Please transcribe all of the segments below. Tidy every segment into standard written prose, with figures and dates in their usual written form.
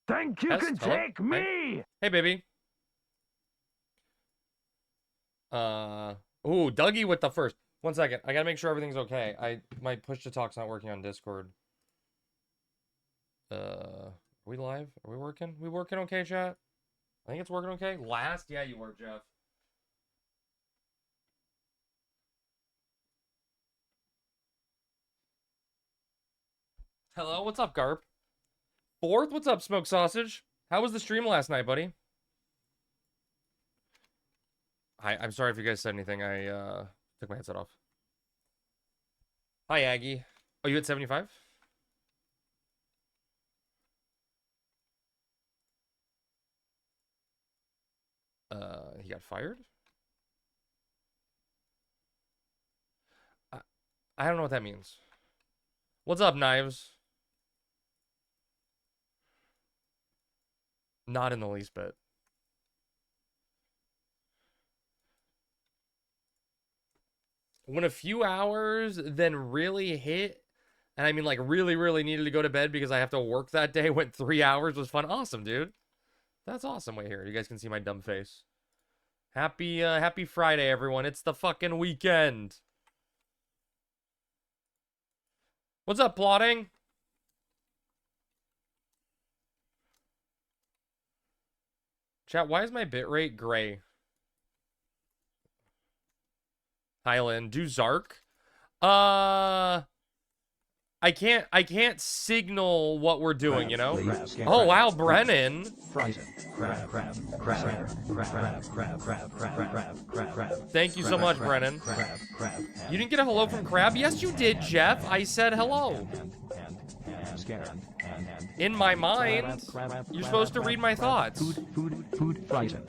Think you can Hello? take Hi. me? Hey, baby. Uh, ooh, Dougie with the first. One second. I gotta make sure everything's okay. My push to talk's not working on Discord. Are we live? Are we working? We working okay, chat? I think it's working okay. Last? Yeah, you were, Jeff. Hello, what's up, Garp? Fourth, what's up, Smoke Sausage? How was the stream last night, buddy? I'm sorry if you guys said anything. I took my headset off. Hi, Aggie. Oh, you at 75? He got fired? I, I don't know what that means. What's up, Knives? Not in the least bit. When a few hours then really hit, and I mean like really, really needed to go to bed because I have to work that day, went 3 hours, was fun. Awesome, dude. That's awesome. Wait here. You guys can see my dumb face. Happy Friday, everyone. It's the fucking weekend. What's up, plotting? Chat, why is my bitrate gray? Highland, do Zark? I can't signal what we're doing, you know? Oh wow, Brennan. Thank you so much, Brennan. You didn't get a hello from Crab? Yes, you did, Jeff. I said hello. In my mind, you're supposed to read my thoughts.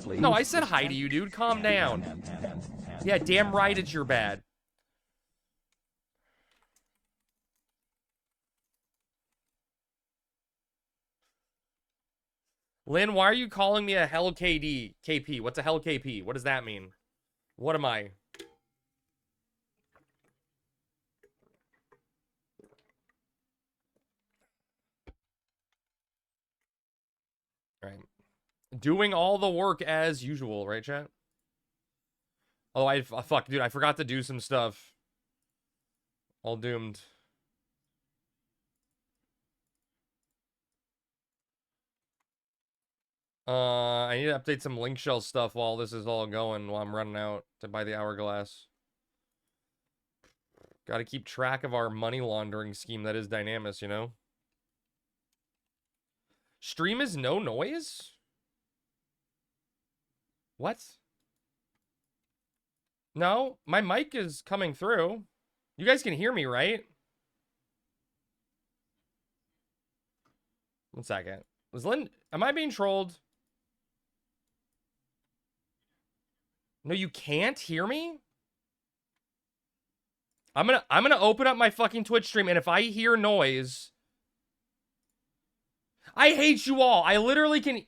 No, I said hi to you, dude. Calm down. Yeah, damn right it's your bad. Lynn, why are you calling me a hell KD? KP? What's a hell KP? What does that mean? What am I? All right. Doing all the work as usual, right, chat? Oh, fuck, dude, I forgot to do some stuff. All doomed. I need to update some link shell stuff while this is all going, while I'm running out to buy the hourglass. Got to keep track of our money laundering scheme that is Dynamis, you know? Stream is no noise? What? No, my mic is coming through. You guys can hear me, right? One second. Am I being trolled? No, you can't hear me? I'm gonna open up my fucking Twitch stream, and if I hear noise, I hate you all. I literally can.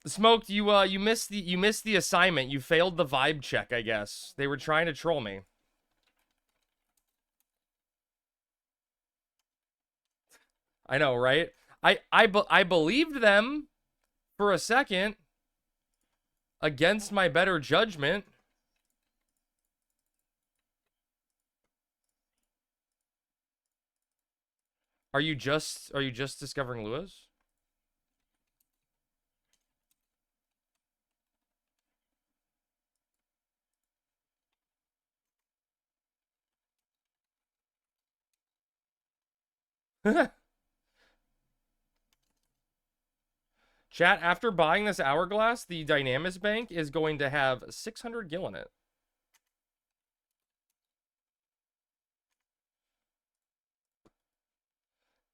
Smoked, you missed the assignment. You failed the vibe check, I guess. They were trying to troll me. I know, right? I believed them for a second against my better judgment. Are you just discovering Lewis? Chat, after buying this hourglass, the Dynamis Bank is going to have 600 gil in it.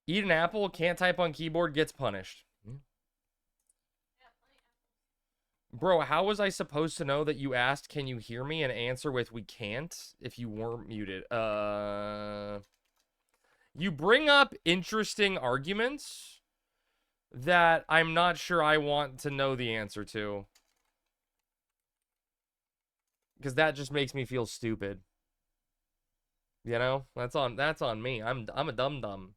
Eat an apple, can't type on keyboard, gets punished. Bro, how was I supposed to know that you asked, can you hear me, and answer with, we can't, if you weren't muted? You bring up interesting arguments that I'm not sure I want to know the answer to. Because that just makes me feel stupid. You know, that's on me. I'm a dum dum.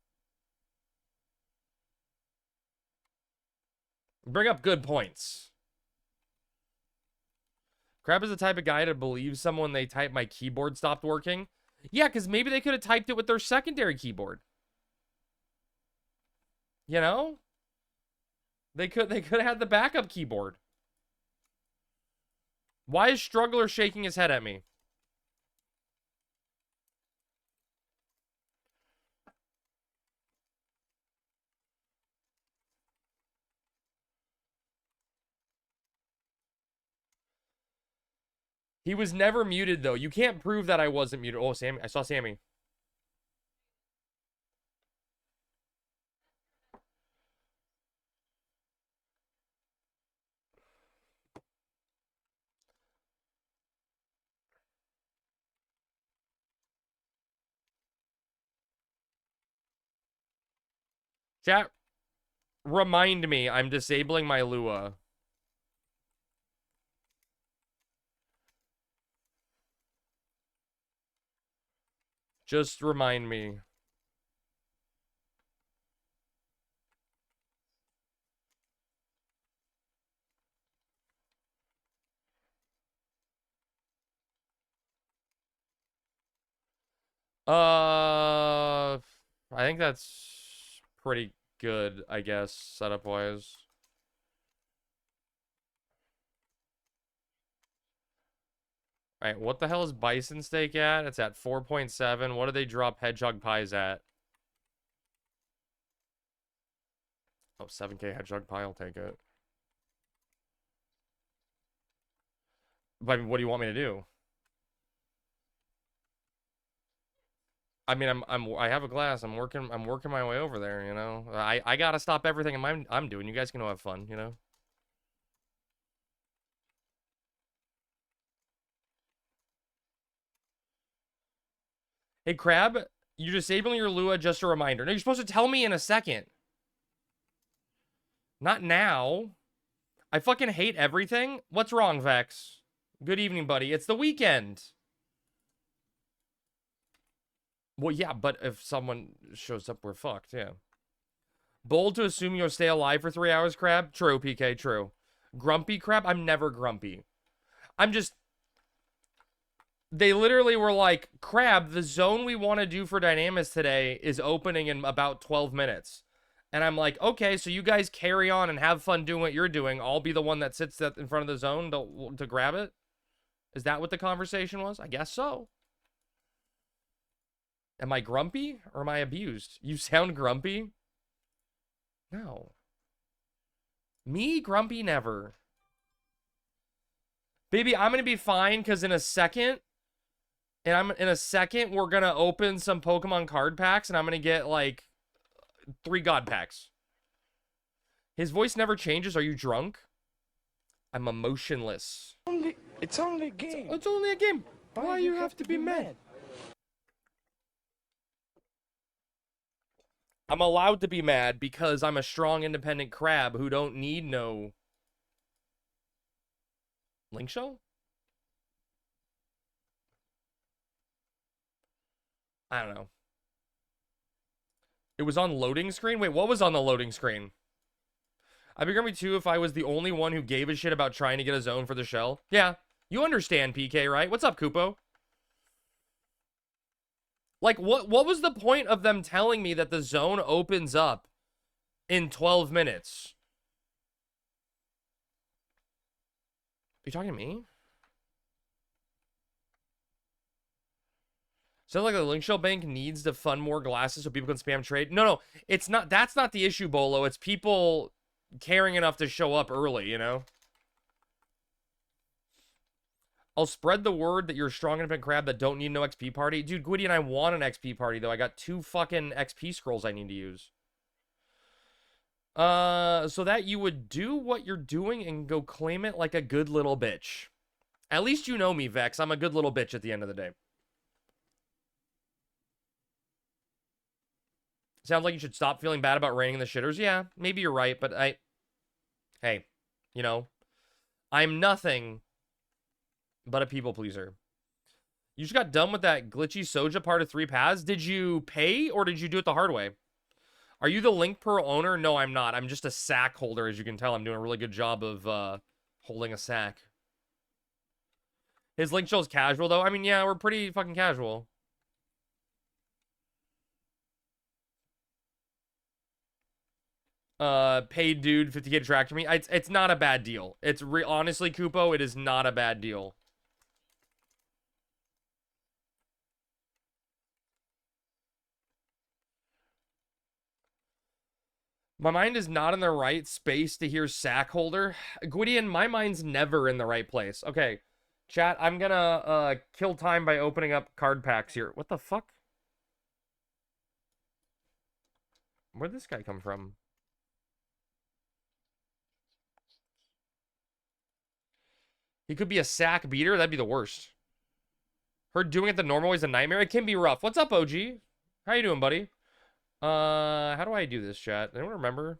Bring up good points. Crab is the type of guy to believe someone they type my keyboard stopped working. Yeah, because maybe they could have typed it with their secondary keyboard. You know? They could have had the backup keyboard. Why is Struggler shaking his head at me? He was never muted, though. You can't prove that I wasn't muted. Oh, Sammy. I saw Sammy. Chat, remind me I'm disabling my Lua. Just remind me. I think that's pretty good, I guess, setup-wise. Alright, what the hell is bison steak at? It's at 4.7. What do they drop hedgehog pies at? Oh, 7K hedgehog pie, I'll take it. But what do you want me to do? I mean, I have a glass. I'm working my way over there, you know. I gotta stop everything I'm doing. You guys can have fun, you know. Hey, Crab, you're disabling your Lua, just a reminder. No, you're supposed to tell me in a second. Not now. I fucking hate everything. What's wrong, Vex? Good evening, buddy. It's the weekend. Well, yeah, but if someone shows up, we're fucked, yeah. Bold to assume you'll stay alive for 3 hours, Crab? True, PK, true. Grumpy, Crab? I'm never grumpy. I'm just... They literally were like, Crab, the zone we want to do for Dynamis today is opening in about 12 minutes. And I'm like, okay, so you guys carry on and have fun doing what you're doing. I'll be the one that sits in front of the zone to grab it? Is that what the conversation was? I guess so. Am I grumpy or am I abused? You sound grumpy? No. Me? Grumpy? Never. Baby, I'm going to be fine because in a second, we're going to open some Pokemon card packs and I'm going to get like 3 God packs. His voice never changes. Are you drunk? I'm emotionless. It's only a game. It's only a game. Why you have to be mad? I'm allowed to be mad because I'm a strong, independent crab who don't need no... Link show? I don't know. It was on loading screen? Wait, what was on the loading screen? I'd be grumpy too if I was the only one who gave a shit about trying to get a zone for the shell. Yeah, you understand, PK, right? What's up, Kupo? Like, what was the point of them telling me that the zone opens up in 12 minutes? Are you talking to me? So like the Link Shell Bank needs to fund more glasses so people can spam trade. No, it's not. That's not the issue, Bolo. It's people caring enough to show up early, you know? I'll spread the word that you're a strong independent crab that don't need no XP party. Dude, Gwitty and I want an XP party, though. I got 2 fucking XP scrolls I need to use. So that you would do what you're doing and go claim it like a good little bitch. At least you know me, Vex. I'm a good little bitch at the end of the day. Sounds like you should stop feeling bad about raining the shitters. Yeah, maybe you're right, but hey, you know, I'm nothing but a people pleaser. You just got done with that glitchy Soja part of 3 paths. Did you pay or did you do it the hard way? Are you the Link Pearl owner? No, I'm not. I'm just a sack holder. As you can tell, I'm doing a really good job of holding a sack. His Link show's casual, though. I mean, yeah, we're pretty fucking casual. Paid dude, 50k to tractor me. It's not a bad deal. It's honestly, Kupo, it is not a bad deal. My mind is not in the right space to hear sack holder. Gwydion, my mind's never in the right place. Okay, chat, I'm gonna kill time by opening up card packs here. What the fuck? Where'd this guy come from? He could be a sack beater. That'd be the worst. Heard doing it the normal way is a nightmare. It can be rough. What's up, OG? How you doing, buddy? How do I do this, chat? Anyone remember?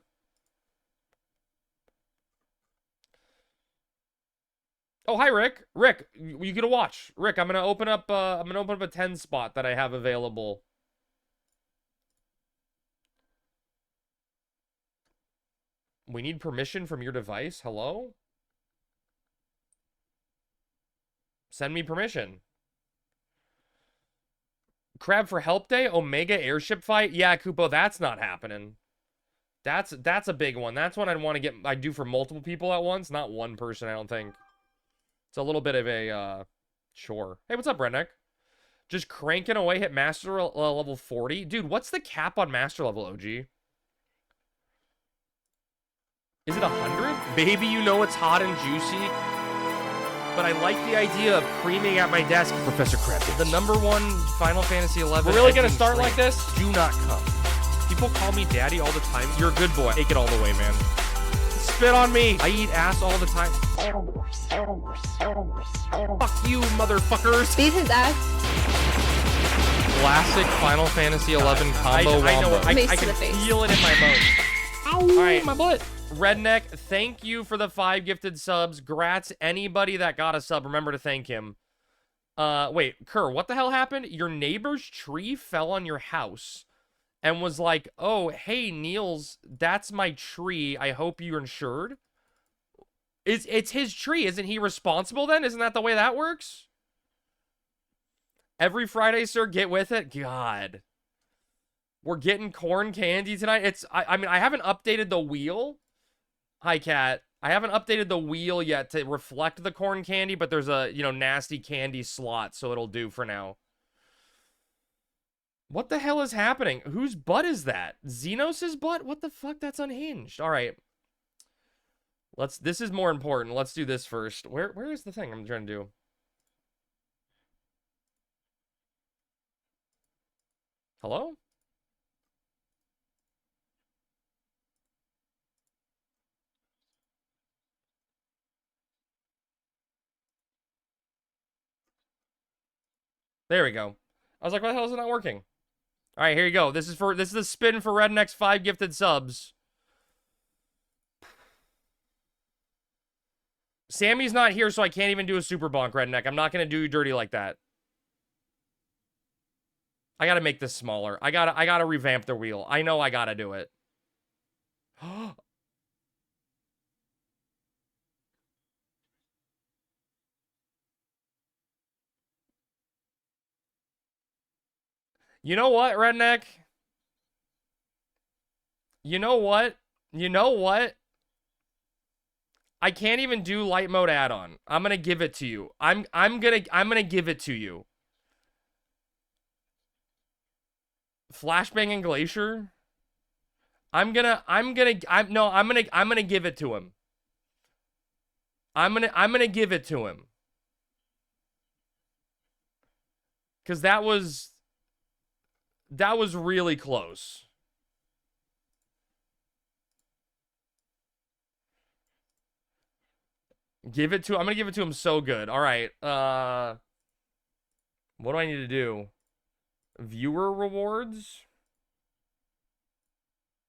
Oh, hi, Rick. Rick, you get a watch. Rick, I'm gonna open up a 10 spot that I have available. We need permission from your device. Hello? Send me permission. Crab for help day? Omega airship fight? Yeah, Kupo, that's not happening. That's a big one. That's one I'd do for multiple people at once, not one person, I don't think. It's a little bit of a chore. Hey, what's up, Redneck? Just cranking away, hit master level 40. Dude, what's the cap on master level, OG? Is it 100? Baby, you know it's hot and juicy. But I like the idea of creaming at my desk, Professor Krebs. The #1 Final Fantasy 11. We're really gonna start like this? Do not come. People call me daddy all the time. You're a good boy. Take it all the way, man. Spit on me. I eat ass all the time. Fuck you, motherfuckers. Beat his ass. Classic Final Fantasy 11 combo I know. wombo. I can feel it in my bones. Ow, all right, my butt. Redneck, thank you for the 5 gifted subs. Grats anybody that got a sub. Remember to thank him. Wait, Kerr, what the hell happened? Your neighbor's tree fell on your house and was like, oh, hey, Niels, that's my tree. I hope you're insured. It's his tree. Isn't he responsible then? Isn't that the way that works? Every Friday, sir, get with it. God. We're getting corn candy tonight. I mean, I haven't updated the wheel. Hi, Cat. I haven't updated the wheel yet to reflect the corn candy, but there's a, nasty candy slot, so it'll do for now. What the hell is happening? Whose butt is that? Xenos' butt? What the fuck? That's unhinged. All right. This is more important. Let's do this first. Where is the thing I'm trying to do? Hello? There we go. I was like, why the hell is it not working? All right, here you go. This is the spin for Redneck's 5 gifted subs. Sammy's not here, so I can't even do a super bonk, Redneck. I'm not gonna do you dirty like that. I gotta make this smaller. I gotta revamp the wheel. I know I gotta do it. You know what, Redneck? You know what? You know what? I can't even do light mode add-on. I'm gonna give it to you. I'm gonna give it to you. Flashbang and Glacier? I'm gonna give it to him. I'm gonna give it to him. Cause that was really close. I'm gonna give it to him so good. All right. What do I need to do? Viewer rewards?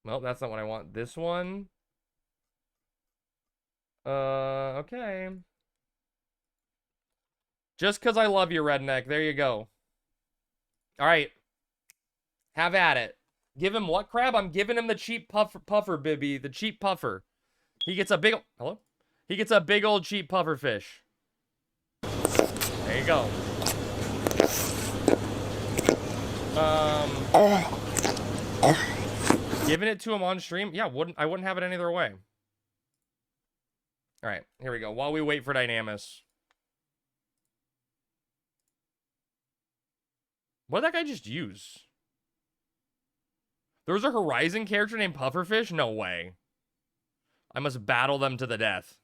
Well, that's not what I want. This one. Okay. Just because I love you, redneck. There you go. All right. Have at it. Give him what crab? I'm giving him the cheap puffer, Bibby. The cheap puffer. He gets a big... Hello? He gets a big old cheap puffer fish. There you go. Giving it to him on stream? Yeah, I wouldn't have it any other way. All right, here we go. While we wait for Dynamis. What did that guy just use? There was a Horizon character named Pufferfish? No way. I must battle them to the death.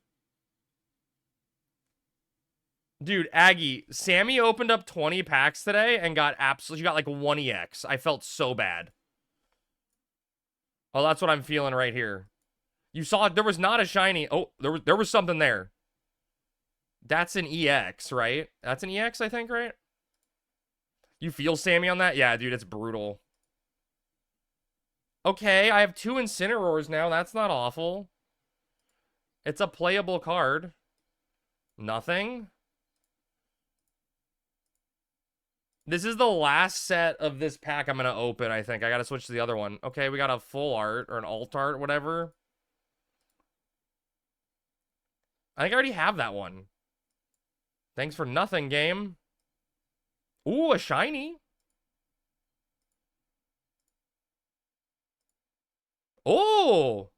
Dude, Aggie, Sammy opened up 20 packs today and got absolutely... She got like 1 EX. I felt so bad. Oh, that's what I'm feeling right here. You saw there was not a shiny. Oh, there was something there. That's an EX, right? That's an EX, I think, right? You feel Sammy on that? Yeah, dude, it's brutal. Okay, I have 2 Incineroars now. That's not awful. It's a playable card. Nothing. This is the last set of this pack I'm going to open, I think. I got to switch to the other one. Okay, we got a full art or an alt art, whatever. I think I already have that one. Thanks for nothing, game. Ooh, a shiny. Oh!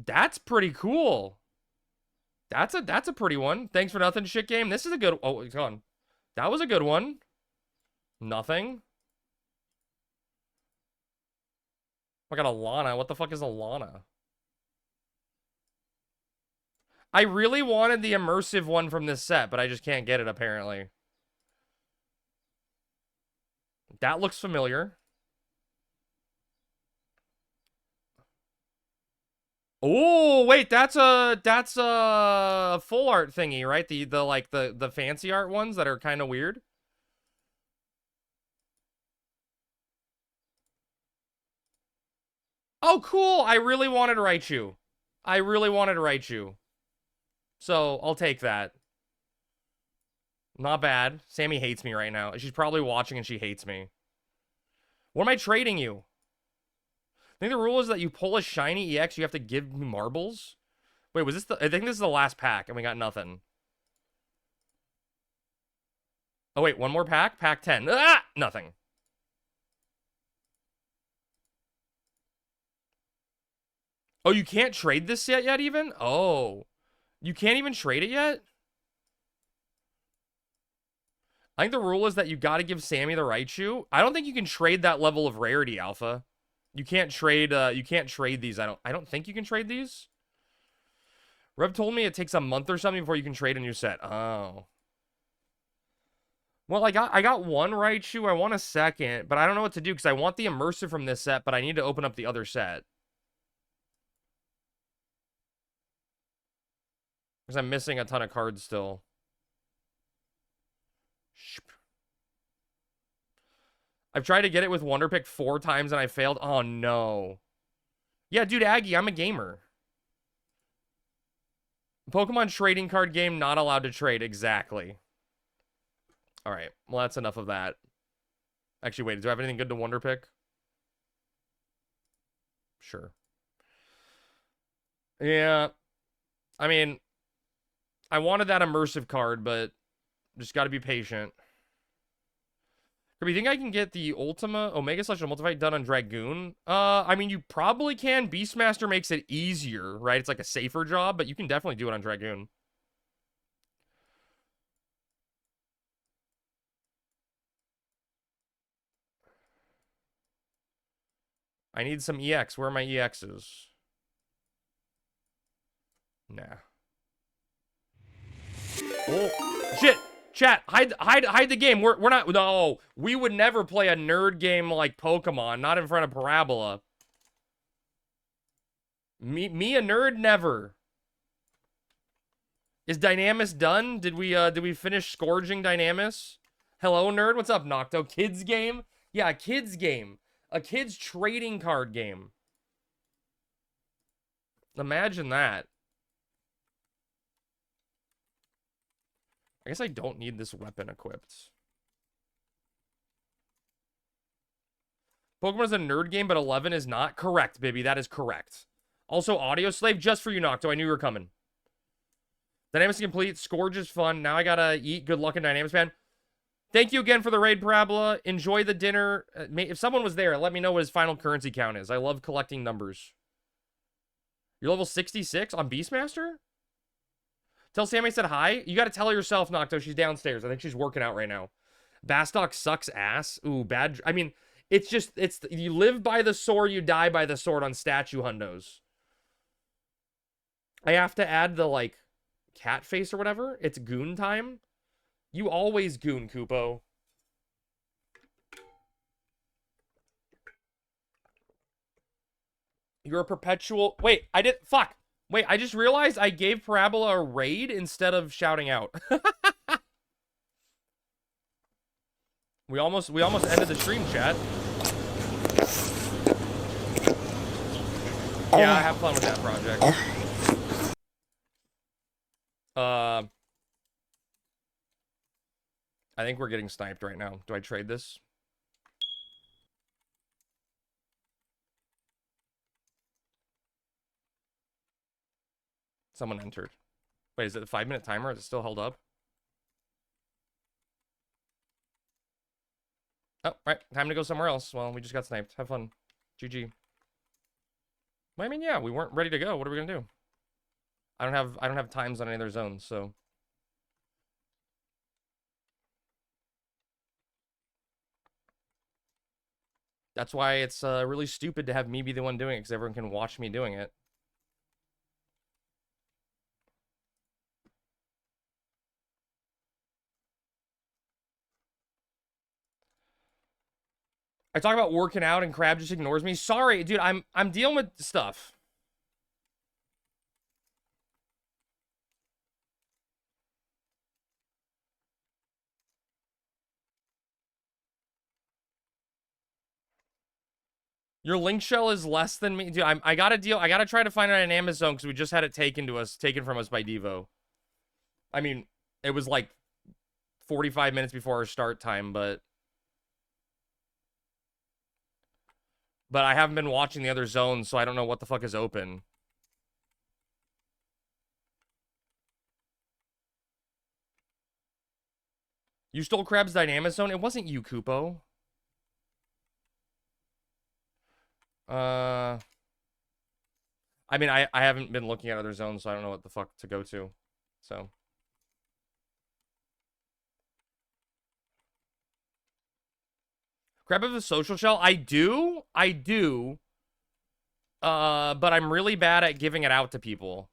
That's pretty cool. That's a pretty one. Thanks for nothing, shit game. This is a good... Oh, it's gone. That was a good one. Nothing. I got a Lana. What the fuck is a Lana? I really wanted the immersive one from this set, but I just can't get it, apparently. That looks familiar. Oh, wait, that's a full art thingy, right? The fancy art ones that are kind of weird. Oh, cool. I really wanted to write you. I really wanted to write you. So, I'll take that. Not bad. Sammy hates me right now. She's probably watching and she hates me. What am I trading you? I think the rule is that you pull a shiny EX, you have to give me marbles. Wait, was this the... I think this is the last pack, and we got nothing. Oh, wait, one more pack? Pack 10. Ah! Nothing. Oh, you can't trade this yet even? Oh. You can't even trade it yet? I think the rule is that you got to give Sammy the Raichu. I don't think you can trade that level of rarity, Alpha. You can't trade these. I don't think you can trade these. Rev told me it takes a month or something before you can trade a new set. Oh. Well, I got one Raichu. I want a second, but I don't know what to do because I want the immersive from this set, but I need to open up the other set. Because I'm missing a ton of cards still. I've tried to get it with Wonder Pick 4 times and I failed. Oh, no. Yeah, dude, Aggie, I'm a gamer. Pokemon trading card game, not allowed to trade. Exactly. All right. Well, that's enough of that. Actually, wait. Do I have anything good to Wonder Pick? Sure. Yeah. I mean, I wanted that immersive card, but just got to be patient. Do you think I can get the Ultima Omega / Multifight done on Dragoon? I mean, you probably can. Beastmaster makes it easier, right? It's like a safer job, but you can definitely do it on Dragoon. I need some EX. Where are my EXs? Nah. Oh, shit! Chat, hide the game. We're not... No, we would never play a nerd game like Pokemon. Not in front of Parabola. Me a nerd? Never. Is Dynamis done? Did we finish scourging Dynamis? Hello, nerd. What's up, Nocto? Kids game? Yeah, a kids game. A kids trading card game. Imagine that. I guess I don't need this weapon equipped. Pokemon is a nerd game, but 11 is not. Correct, baby. That is correct. Also, Audio Slave just for you, Nocto. I knew you were coming. Dynamics complete. Scourge is fun. Now I gotta eat. Good luck in Dynamics, man. Thank you again for the raid, Parabola. Enjoy the dinner. If someone was there, let me know what his final currency count is. I love collecting numbers. You're level 66 on Beastmaster? Tell Sammy I said hi. You gotta tell her yourself, Nocto. She's downstairs. I think she's working out right now. Bastok sucks ass. Ooh, bad. I mean, it's just, you live by the sword, you die by the sword on statue hundos. I have to add the, like, cat face or whatever. It's goon time. You always goon, Kupo. You're a perpetual... Wait, I did... Fuck. Wait, I just realized I gave Parabola a raid instead of shouting out. We almost ended the stream, chat. Yeah, I have fun with that project. I think we're getting sniped right now. Do I trade this? Someone entered. Wait, is it the 5-minute timer? Is it still held up? Oh, right. Time to go somewhere else. Well, we just got sniped. Have fun. GG. Well, I mean, yeah, we weren't ready to go. What are we gonna do? I don't have times on any of their zones, so. That's why it's really stupid to have me be the one doing it, because everyone can watch me doing it. I talk about working out and Crab just ignores me. Sorry, dude, I'm dealing with stuff. Your link shell is less than me. Dude, I gotta try to find it on Amazon because we just had it taken from us by Devo. I mean, it was like 45 minutes before our start time, but I haven't been watching the other zones, so I don't know what the fuck is open. You stole Crab's Dynamis Zone? It wasn't you, Kupo. I mean, I haven't been looking at other zones, so I don't know what the fuck to go to. So. Crab of the social shell? I do. But I'm really bad at giving it out to people.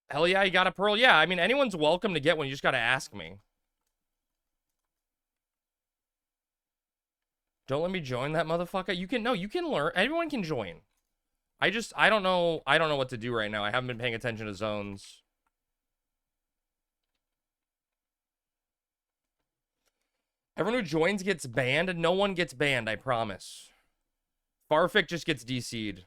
Hell yeah, you got a pearl? Yeah, I mean, anyone's welcome to get one. You just gotta ask me. Don't let me join that motherfucker. You can learn. Everyone can join. I don't know what to do right now. I haven't been paying attention to zones. Everyone who joins gets banned, and no one gets banned, I promise. Farfik just gets DC'd.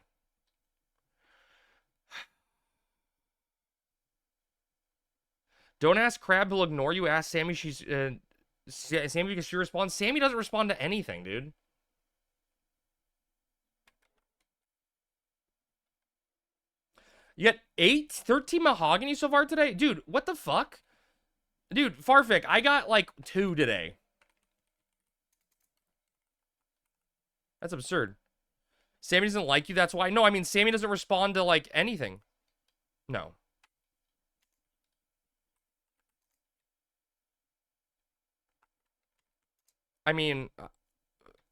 Don't ask Crab, he'll ignore you. Ask Sammy, Sammy because she responds. Sammy doesn't respond to anything, dude. You got 13 mahogany so far today? Dude, what the fuck? Dude, Farfik, I got like 2 today. That's absurd. Sammy doesn't like you, that's why. No, I mean, Sammy doesn't respond to, like, anything. No. I mean,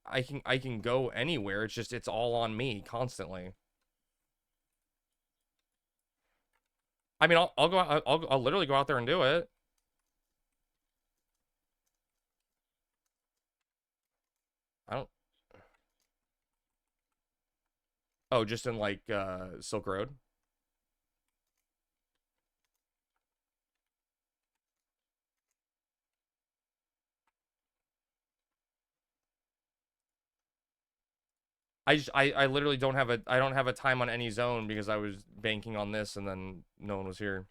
I can go anywhere. It's just, it's all on me constantly. I mean, I'll go out, I'll literally go out there and do it. I don't. Oh, just in, like, Silk Road? I literally don't have a time on any zone because I was banking on this and then no one was here.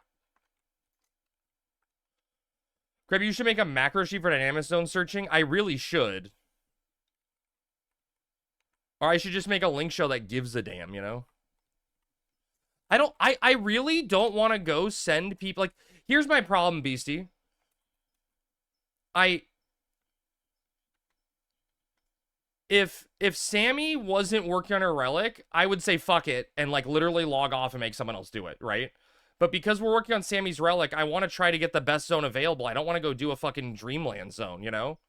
Crab, you should make a macro sheet for Dynamis zone searching. I really should. Or I should just make a link shell that gives a damn, you know? I really don't want to go send people, like, here's my problem, Beastie. If Sammy wasn't working on her relic, I would say fuck it and, like, literally log off and make someone else do it, right? But because we're working on Sammy's relic, I want to try to get the best zone available. I don't want to go do a fucking Dreamland zone, you know?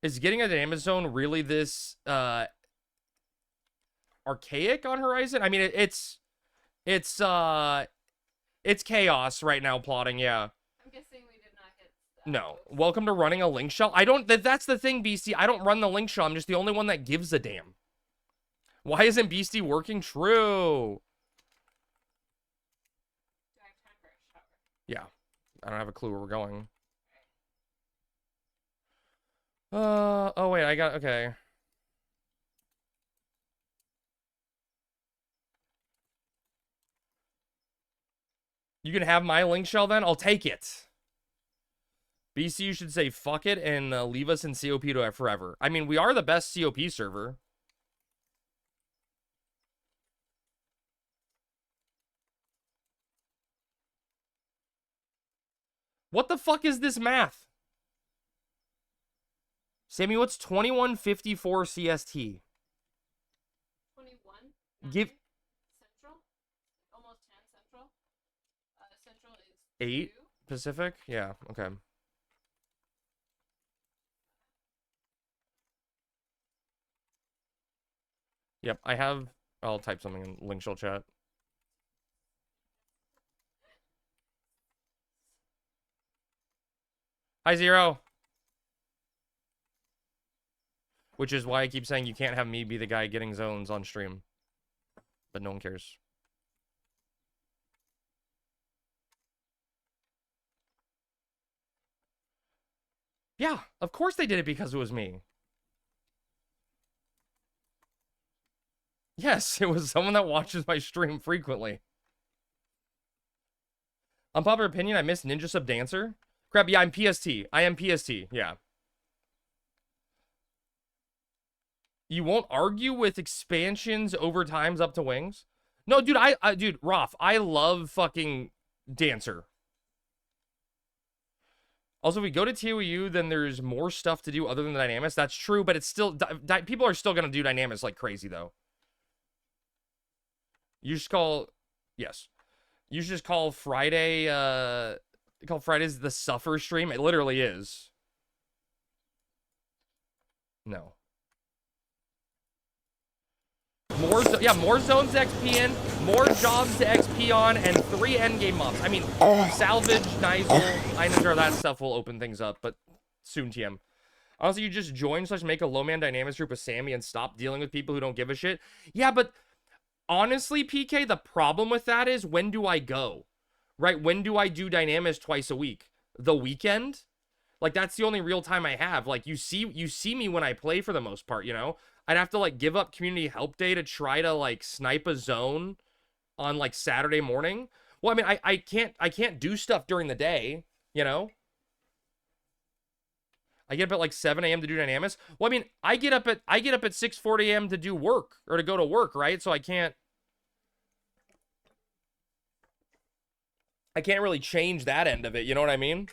Is getting a Dynamis zone really this archaic on Horizon? I mean, it's chaos right now plotting, yeah. I'm guessing we did not get No. Welcome to running a link shell. I don't, that's the thing, Beastie. I don't run the link shell. I'm just the only one that gives a damn. Why isn't Beastie working? True. Do I have time for a shower? Yeah. I don't have a clue where we're going. Oh wait, okay. You can have my link shell then? I'll take it. BC, you should say fuck it and leave us in COP to forever. I mean, we are the best COP server. What the fuck is this math? Sammy, what's 2154 CST? 21? Give Central? Almost 10 Central? Central is 8 2. Pacific? Yeah, okay. Yep, I'll type something in link shell chat. Hi, Zero. Which is why I keep saying you can't have me be the guy getting zones on stream. But no one cares. Yeah, of course they did it because it was me. Yes, it was someone that watches my stream frequently. Unpopular opinion, I miss Ninja Sub Dancer. Crap, yeah, I'm PST. I am PST, yeah. You won't argue with expansions over times up to wings? No, dude, dude, Roth, I love fucking Dancer. Also, if we go to TOU, then there's more stuff to do other than the Dynamis. That's true, but it's still... people are still going to do Dynamis like crazy, though. You just call... Yes. You should just call Friday... call Fridays the Suffer stream. It literally is. No. More zones to XP in, more jobs to XP on, and 3 endgame mobs. I mean, salvage, Nigel, Eininger, that stuff will open things up, but soon, TM. Honestly, you just join/make a low-man Dynamis group with Sammy and stop dealing with people who don't give a shit. Yeah, but honestly, PK, the problem with that is, when do I go? Right? When do I do Dynamis twice a week? The weekend? Like, that's the only real time I have. Like, you see me when I play for the most part, you know? I'd have to, like, give up community help day to try to, like, snipe a zone on, like, Saturday morning. Well, I mean, I can't do stuff during the day, you know? I get up at, like, 7 a.m. to do Dynamis. Well, I mean, I get up at 6:40 a.m. to do work, or to go to work, right? So I can't really change that end of it, you know what I mean?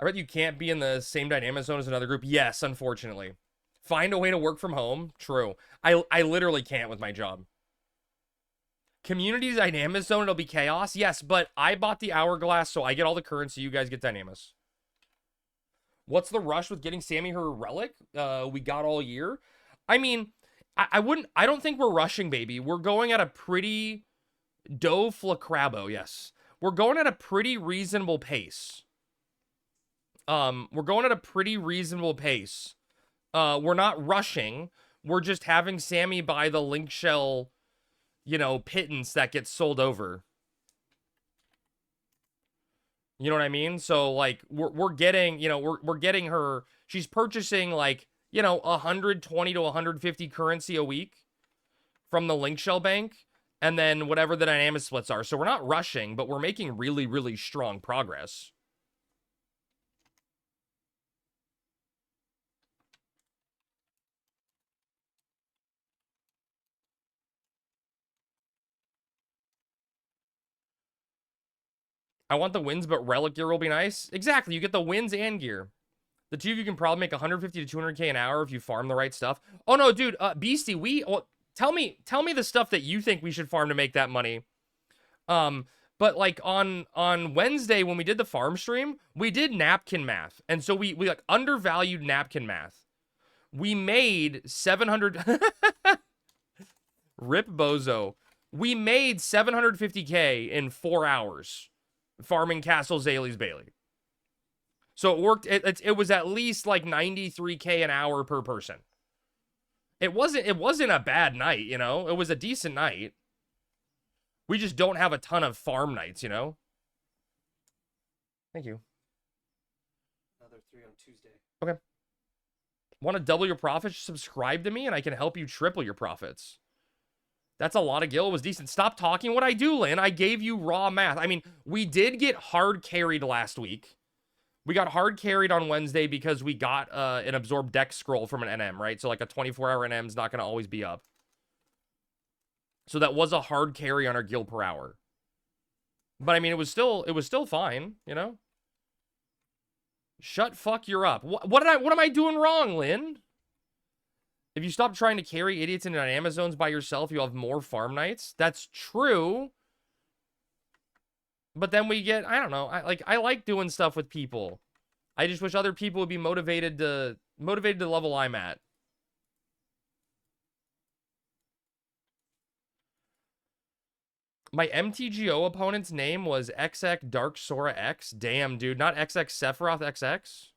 I bet you can't be in the same Dynamis zone as another group. Yes, unfortunately. Find a way to work from home. True. I literally can't with my job. Community Dynamis zone, it'll be chaos. Yes, but I bought the Hourglass, so I get all the currency. You guys get Dynamis. What's the rush with getting Sammy her relic? We got all year. I mean, I don't think we're rushing, baby. We're going at a pretty... Do Flacrabo, yes. We're going at a pretty reasonable pace. We're going at a pretty reasonable pace. We're not rushing. We're just having Sammy buy the link shell, you know, pittance that gets sold over. You know what I mean? So, like, we're getting, you know, we're getting her, she's purchasing, like, you know, 120 to 150 currency a week from the link shell bank, and then whatever the dynamic splits are. So we're not rushing, but we're making really, really strong progress. I want the wins, but relic gear will be nice. Exactly, you get the wins and gear. The two of you can probably make 150 to 200k an hour if you farm the right stuff. Oh no, dude, Beastie, tell me the stuff that you think we should farm to make that money. But like on Wednesday when we did the farm stream, we did napkin math, and so we like undervalued napkin math. We made 700. Rip Bozo. We made 750k in 4 hours farming Castle Zaylee's Bailey. So it worked. It was at least like 93k an hour per person. It wasn't a bad night, you know. It was a decent night. We just don't have a ton of farm nights, you know. Thank you. Another 3 on Tuesday. Okay. Want to double your profits? Subscribe to me and I can help you triple your profits. That's a lot of gil. It was decent. Stop talking. What'd I do, Lynn? I gave you raw math. I mean, we did get hard carried last week. We got hard carried on Wednesday because we got an absorbed deck scroll from an NM, right? So like a 24-hour NM is not going to always be up. So that was a hard carry on our gil per hour. But I mean, it was still fine, you know? Shut fuck you're up. What am I doing wrong, Lynn? If you stop trying to carry idiots into dynamic zones by yourself, you'll have more farm nights. That's true. But then we get, I don't know, I like doing stuff with people. I just wish other people would be motivated to the level I'm at. My MTGO opponent's name was XX Dark Sora X. Damn, dude, not XX Sephiroth XX.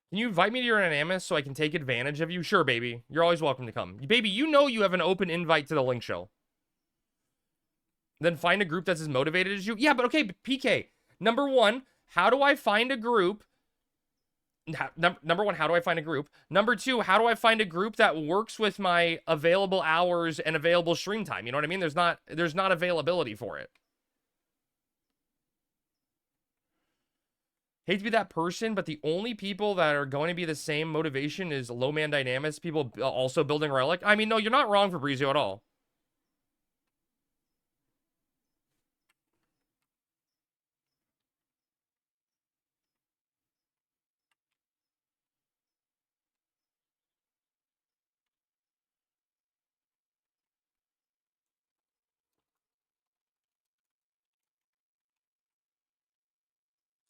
Can you invite me to your Dynamis so I can take advantage of you? Sure, baby. You're always welcome to come. Baby, you know you have an open invite to the link show. Then find a group that's as motivated as you. Yeah, but okay, PK. Number one, how do I find a group? Number one, how do I find a group? Number two, how do I find a group that works with my available hours and available stream time? You know what I mean? There's not availability for it. Hate to be that person, but the only people that are going to be the same motivation is low man dynamics, people also building relic. I mean, no, you're not wrong, Fabrizio, at all.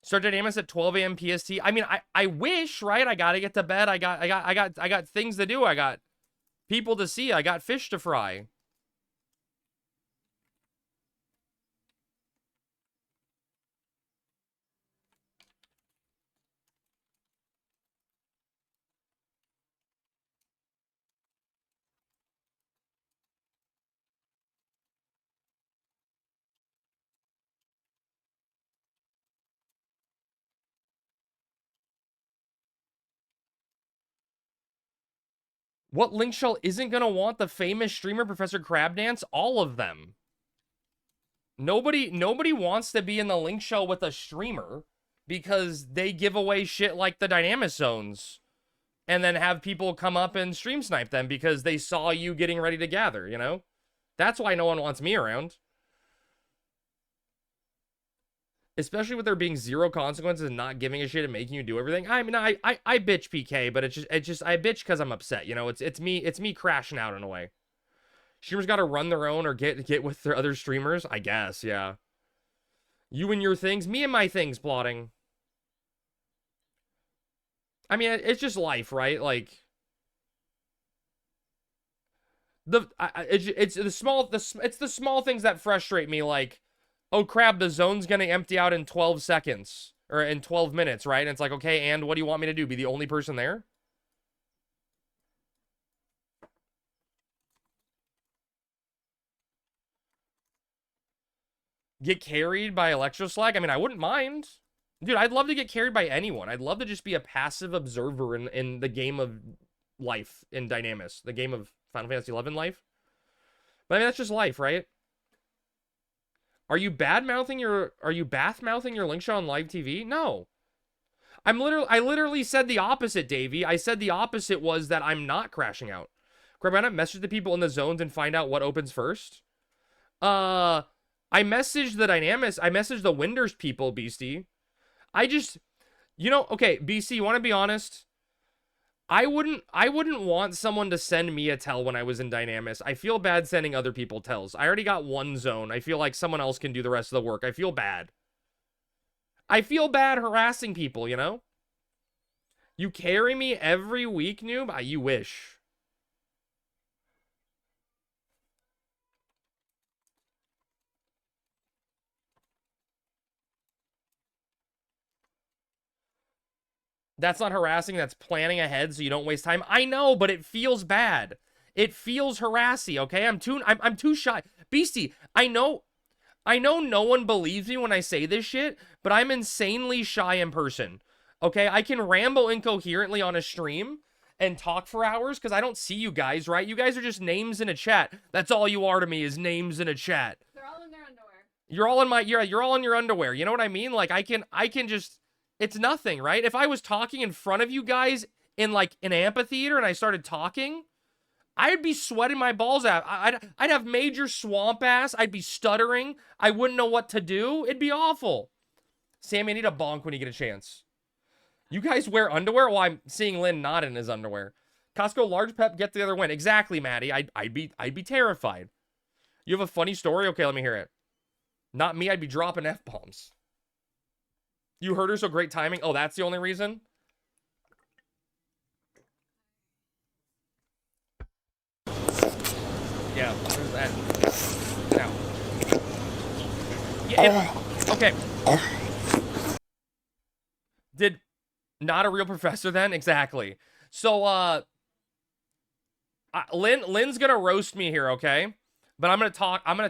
Start Dynamis at 12 a.m. PST. I mean, I wish, right? I gotta get to bed. I got things to do. I got people to see. I got fish to fry. What link shell isn't gonna want the famous streamer Professor Crab Dance? All of them. Nobody wants to be in the link shell with a streamer because they give away shit like the Dynamis zones and then have people come up and stream snipe them because they saw you getting ready to gather, you know? That's why no one wants me around. Especially with there being zero consequences and not giving a shit and making you do everything. I mean, I bitch PK, but it's just I bitch because I'm upset. You know, it's me crashing out in a way. Streamers got to run their own or get with their other streamers. I guess, yeah. You and your things, me and my things plotting. I mean, it's just life, right? Like it's the small things that frustrate me, like, oh crap, the zone's gonna empty out in 12 seconds or in 12 minutes, right? And it's like, okay, and what do you want me to do? Be the only person there? Get carried by Electroslag? I mean, I wouldn't mind. Dude, I'd love to get carried by anyone. I'd love to just be a passive observer in the game of life in Dynamis. The game of Final Fantasy XI life. But I mean, that's just life, right? Are you bath-mouthing your link show on live TV? No. I literally said the opposite, Davey. I said the opposite was that I'm not crashing out. Grab out, message the people in the zones and find out what opens first. I messaged the Dynamis. I messaged the Winders people, Beastie. I just, okay, BC, you want to be honest? I wouldn't want someone to send me a tell when I was in Dynamis. I feel bad sending other people tells. I already got one zone. I feel like someone else can do the rest of the work. I feel bad. I feel bad harassing people, You carry me every week, noob? You wish. That's not harassing. That's planning ahead so you don't waste time. I know, but it feels bad. It feels harassy, okay? I'm too shy. Beastie, I know no one believes me when I say this shit, but I'm insanely shy in person. Okay? I can ramble incoherently on a stream and talk for hours because I don't see you guys, right? You guys are just names in a chat. That's all you are to me is names in a chat. They're all in their underwear. You're all in you're all in your underwear. You know what I mean? Like I can just, it's nothing, right? If I was talking in front of you guys in like an amphitheater and I started talking, I'd be sweating my balls out. I'd have major swamp ass. I'd be stuttering. I wouldn't know what to do. It'd be awful. Sammy, I need a bonk when you get a chance. You guys wear underwear? Well, I'm seeing Lynn not in his underwear. Costco large pep, get the other win. Exactly, Maddie. I'd be terrified. You have a funny story? Okay, let me hear it. Not me, I'd be dropping F-bombs. You heard her, so great timing. Oh, that's the only reason? Yeah, there's that. Now. Yeah, okay. Did not a real professor then? Exactly. So, Lynn's gonna roast me here, okay? But I'm gonna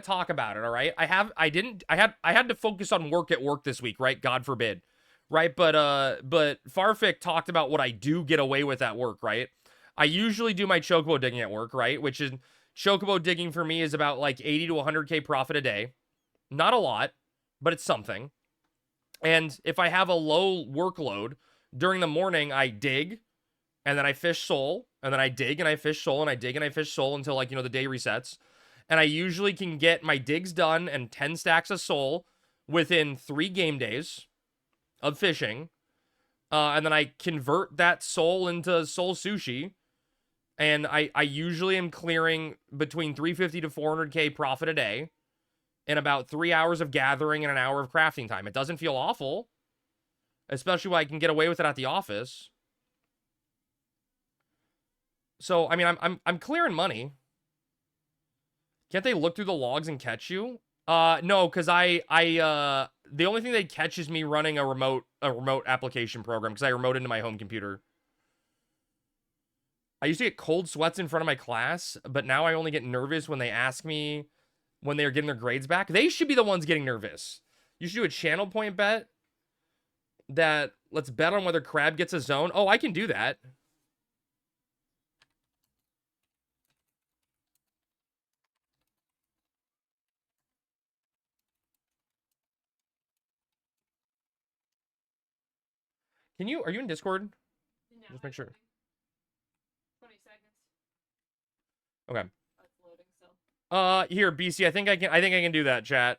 talk about it, all right? I had to focus on work at work this week, right? God forbid. Right? But Farfik talked about what I do get away with at work, right? I usually do my chocobo digging at work, right? Which is chocobo digging for me is about like 80 to 100K profit a day. Not a lot, but it's something. And if I have a low workload during the morning, I dig and then I fish soul and then I dig and I fish soul and I dig and I fish soul until like, the day resets. And I usually can get my digs done and 10 stacks of soul within 3 game days of fishing. And then I convert that soul into soul sushi. And I usually am clearing between 350 to 400K profit a day in about 3 hours of gathering and an hour of crafting time. It doesn't feel awful, especially when I can get away with it at the office. So, I mean, I'm clearing money. Can't they look through the logs and catch you? No, because the only thing they'd catch is me running a remote application program because I remote into my home computer. I used to get cold sweats in front of my class, but now I only get nervous when they ask me when they're getting their grades back. They should be the ones getting nervous. You should do a channel point bet that let's bet on whether Crab gets a zone. Oh, I can do that. Are you in Discord? No, Just make sure. 20 seconds. Okay. That's loading still. Here, BC, I think I can do that, chat.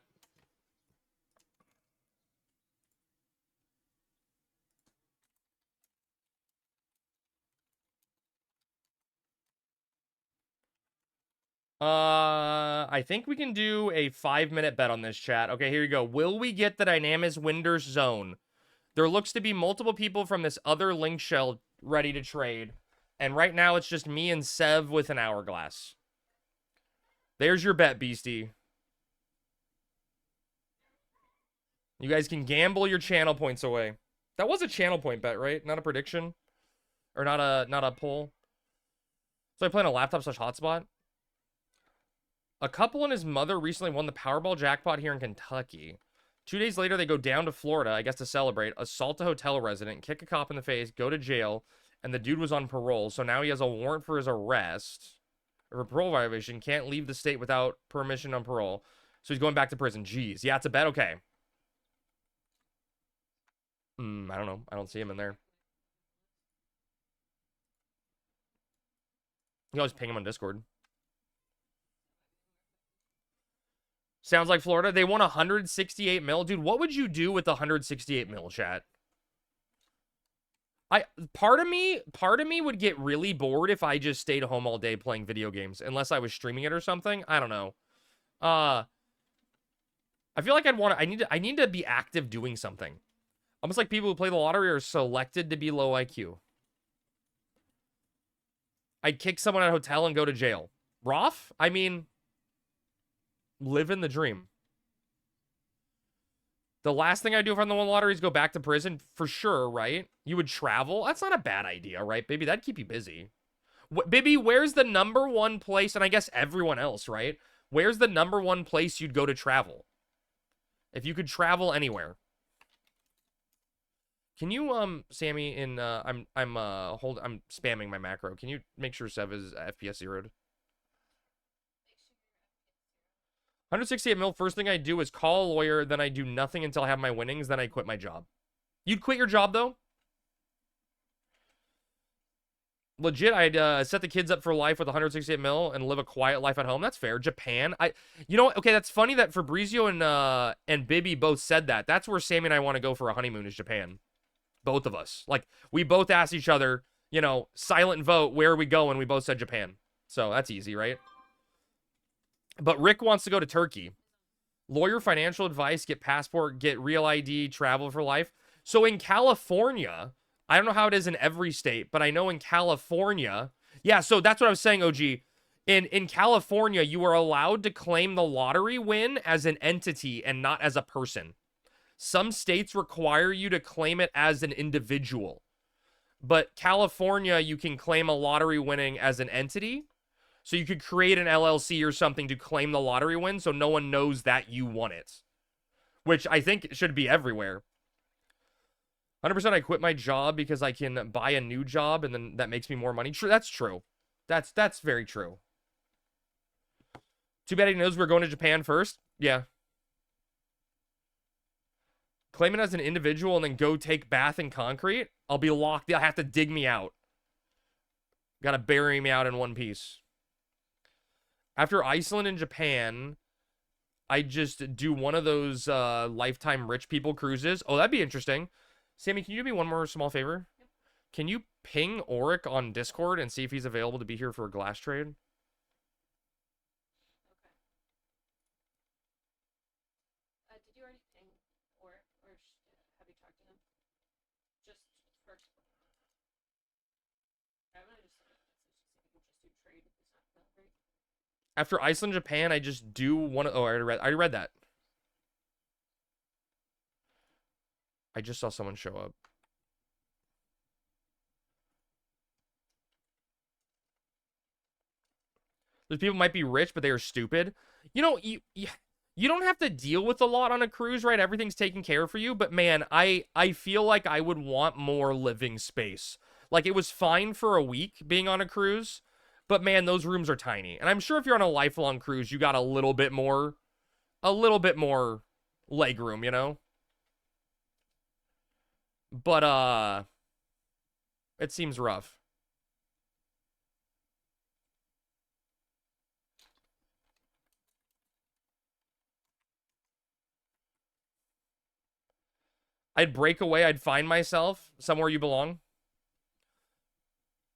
I think we can do a 5-minute bet on this, chat. Okay, here you go. Will we get the Dynamis Winders zone? There looks to be multiple people from this other link shell ready to trade. And right now, it's just me and Sev with an hourglass. There's your bet, Beastie. You guys can gamble your channel points away. That was a channel point bet, right? Not a prediction? Or not a poll? So I play on a laptop/hotspot? A couple and his mother recently won the Powerball jackpot here in Kentucky. 2 days later, they go down to Florida, I guess to celebrate, assault a hotel resident, kick a cop in the face, go to jail, and the dude was on parole, so now he has a warrant for his arrest. Or a parole violation, can't leave the state without permission on parole. So he's going back to prison. Jeez. Yeah, it's a bet. Okay. I don't know. I don't see him in there. You always ping him on Discord. Sounds like Florida. They won 168 mil. Dude, what would you do with 168 mil, chat? Part of me would get really bored if I just stayed home all day playing video games, unless I was streaming it or something. I don't know. I feel like I need to be active doing something. Almost like people who play the lottery are selected to be low IQ. I'd kick someone at a hotel and go to jail. Roth? I mean, live in the dream. The last thing I do if I'm the one lottery is go back to prison for sure, right? You would travel. That's not a bad idea, right, baby? That'd keep you busy. Baby, where's the #1 place? And I guess everyone else, right? Where's the #1 place you'd go to travel? If you could travel anywhere. Can you, Sammy, I'm spamming my macro. Can you make sure Sev is FPS zeroed? 168 mil, first thing I do is call a lawyer, then I do nothing until I have my winnings, then I quit my job. You'd quit your job, though? Legit, I'd set the kids up for life with 168 mil and live a quiet life at home. That's fair. Japan, you know, okay, that's funny that Fabrizio and Bibby both said that. That's where Sammy and I want to go for a honeymoon is Japan. Both of us. Like, we both asked each other, you know, silent vote, where are we going? We both said Japan. So that's easy, right? But Rick wants to go to Turkey. Lawyer, financial advice, get passport, get real ID, travel for life. So in California, I don't know how it is in every state, but I know in California, yeah, so that's what I was saying, OG. In California, you are allowed to claim the lottery win as an entity and not as a person. Some states require you to claim it as an individual. But California, you can claim a lottery winning as an entity. So you could create an LLC or something to claim the lottery win so no one knows that you won it. Which I think should be everywhere. 100% I quit my job because I can buy a new job and then that makes me more money. True, that's true. That's very true. Too bad he knows we're going to Japan first. Yeah. Claim it as an individual and then go take bath in concrete. I'll be locked. They'll have to dig me out. Gotta bury me out in one piece. After Iceland and Japan, I just do one of those lifetime rich people cruises. Oh, that'd be interesting. Sammy, can you do me one more small favor? Yep. Can you ping Auric on Discord and see if he's available to be here for a glass trade? Okay. Did you already ping or have you talked to him? Just first. I'm gonna just send a message to see if we can just do trade if it's not that great. After Iceland, Japan, I just do one. Oh, I already read that. I just saw someone show up. Those people might be rich, but they are stupid. You know, you don't have to deal with a lot on a cruise, right? Everything's taken care of for you. But man, I feel like I would want more living space. Like, it was fine for a week being on a cruise, but man, those rooms are tiny. And I'm sure if you're on a lifelong cruise, you got a little bit more leg room, you know? But, it seems rough. I'd break away. I'd find myself somewhere you belong.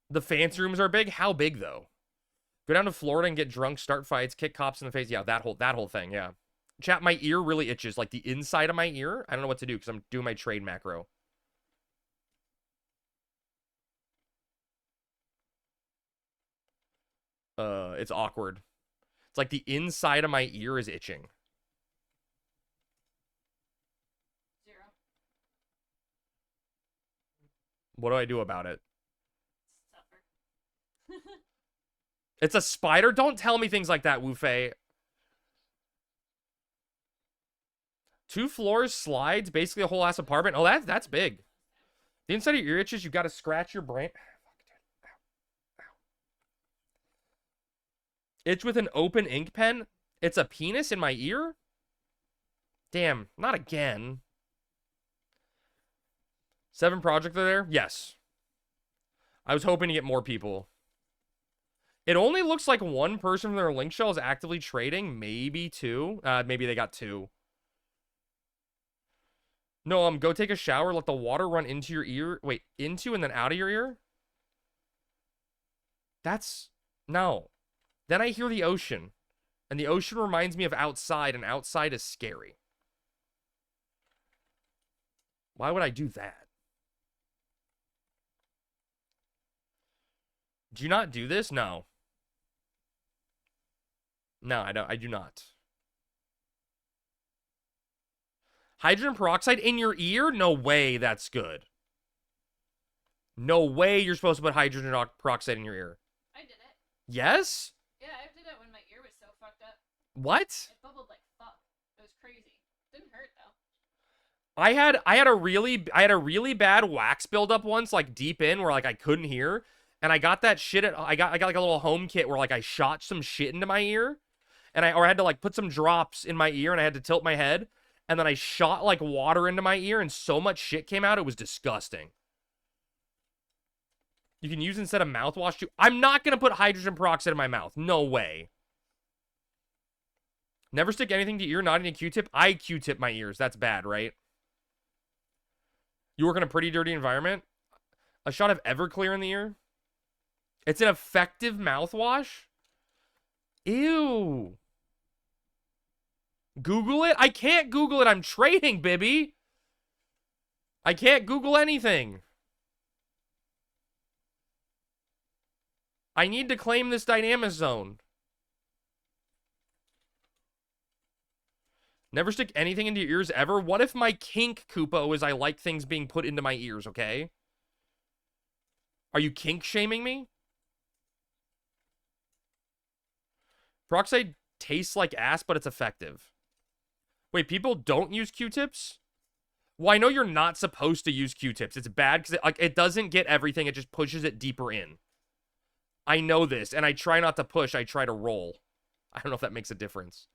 The fancy rooms are big. How big, though? Go down to Florida and get drunk, start fights, kick cops in the face. Yeah, that whole thing, yeah. Chat, my ear really itches. Like, the inside of my ear. I don't know what to do because I'm doing my trade macro. It's awkward. It's like the inside of my ear is itching. 0. What do I do about it? Suffer. It's a spider? Don't tell me things like that, Wu Fei. 2 floors, slides, basically a whole ass apartment. Oh, that's big. The inside of your ear itches, you got to scratch your brain. Itch with an open ink pen. It's a penis in my ear? Damn, not again. 7 projects are there? Yes. I was hoping to get more people. It only looks like 1 person from their link shell is actively trading. Maybe 2. Maybe they got 2. No, go take a shower. Let the water run into your ear. Wait, into and then out of your ear? That's... No. Then I hear the ocean. And the ocean reminds me of outside, and outside is scary. Why would I do that? Do you not do this? No. No, I do not. Hydrogen peroxide in your ear? No way that's good. No way you're supposed to put hydrogen peroxide in your ear. I did it. Yes? Yeah, I did it when my ear was so fucked up. What? It bubbled like fuck. It was crazy. Didn't hurt though. I had a really bad wax buildup once, like deep in, where like I couldn't hear, and I got that shit at I got like a little home kit where like I shot some shit into my ear, and I had to like put some drops in my ear, and I had to tilt my head, and then I shot like water into my ear, and so much shit came out, it was disgusting. You can use instead of mouthwash too. I'm not gonna put hydrogen peroxide in my mouth. No way. Never stick anything to your ear, not in a Q-tip. I Q-tip my ears. That's bad, right? You work in a pretty dirty environment. A shot of Everclear in the ear. It's an effective mouthwash. Ew. Google it? I can't Google it. I'm trading, Bibby. I can't Google anything. I need to claim this Dynamis zone. Never stick anything into your ears ever. What if my kink, Kupo, is I like things being put into my ears, okay? Are you kink shaming me? Peroxide tastes like ass, but it's effective. Wait, people don't use Q-tips? Well, I know you're not supposed to use Q-tips. It's bad because it doesn't get everything. It just pushes it deeper in. I know this, and I try not to push. I try to roll. I don't know if that makes a difference.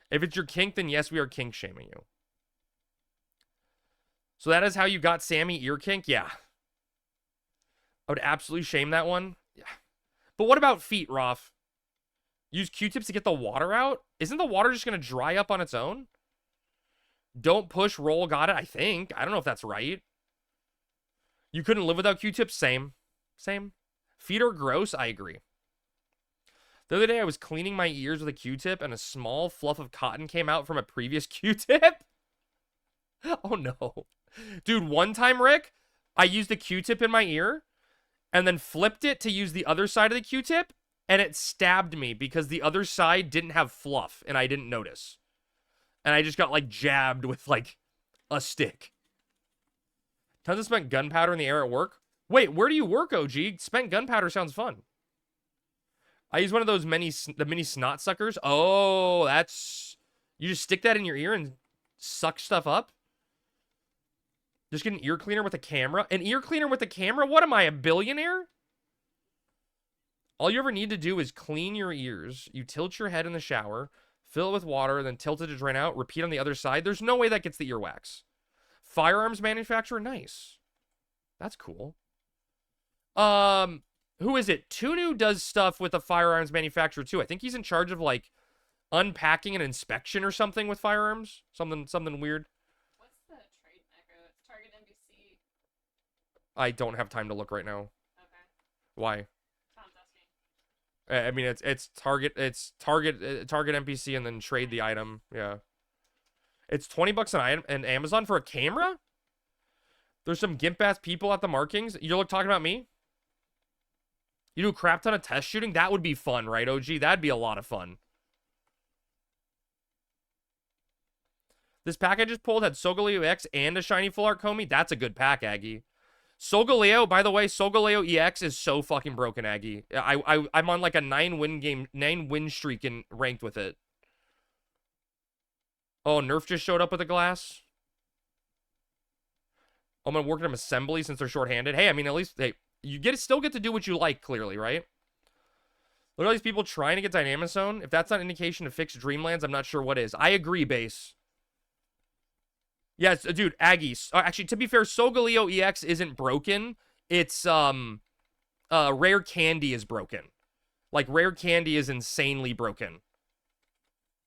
If it's your kink, then yes, we are kink shaming you. So that is how you got Sammy ear kink? Yeah. I would absolutely shame that one. Yeah. But what about feet, Roth? Use Q-tips to get the water out? Isn't the water just going to dry up on its own? Don't push, roll, got it, I think. I don't know if that's right. You couldn't live without Q-tips? Same. Same. Feet are gross? I agree. The other day, I was cleaning my ears with a Q-tip, and a small fluff of cotton came out from a previous Q-tip. Oh, no. Dude, one time, Rick, I used a Q-tip in my ear, and then flipped it to use the other side of the Q-tip, and it stabbed me because the other side didn't have fluff, and I didn't notice. And I just got, like, jabbed with, like, a stick. Tons of spent gunpowder in the air at work. Wait, where do you work, OG? Spent gunpowder sounds fun. I use one of those the mini snot suckers. Oh, that's... You just stick that in your ear and suck stuff up? Just get an ear cleaner with a camera? An ear cleaner with a camera? What am I, a billionaire? All you ever need to do is clean your ears. You tilt your head in the shower, fill it with water, then tilt it to drain out, repeat on the other side. There's no way that gets the earwax. Firearms manufacturer? Nice. That's cool. Who is it? Tunu does stuff with a firearms manufacturer too. I think he's in charge of like unpacking an inspection or something with firearms. Something weird. What's the trade macro? It's Target NBC. I don't have time to look right now. Okay. Why? Tom's asking. I mean it's Target NPC and then trade the item. Yeah. It's $20 an item and Amazon for a camera? There's some gimp ass people at the markings. You're talking about me? You do a crap ton of test shooting? That would be fun, right, OG? That'd be a lot of fun. This pack I just pulled had Solgaleo EX and a shiny full art Comey. That's a good pack, Aggie. Solgaleo, by the way, Solgaleo EX is so fucking broken, Aggie. I'm on like a 9 win streak and ranked with it. Oh, Nerf just showed up with a glass. I'm gonna work at an assembly since they're shorthanded. Hey, I mean, at least hey, you still get to do what you like, clearly, right? Look at all these people trying to get Dynamis Zone. If that's not an indication to fix Dreamlands, I'm not sure what is. I agree, Base. Yes, dude, Aggies. Actually, to be fair, Solgaleo EX isn't broken. It's Rare Candy is broken. Like, Rare Candy is insanely broken.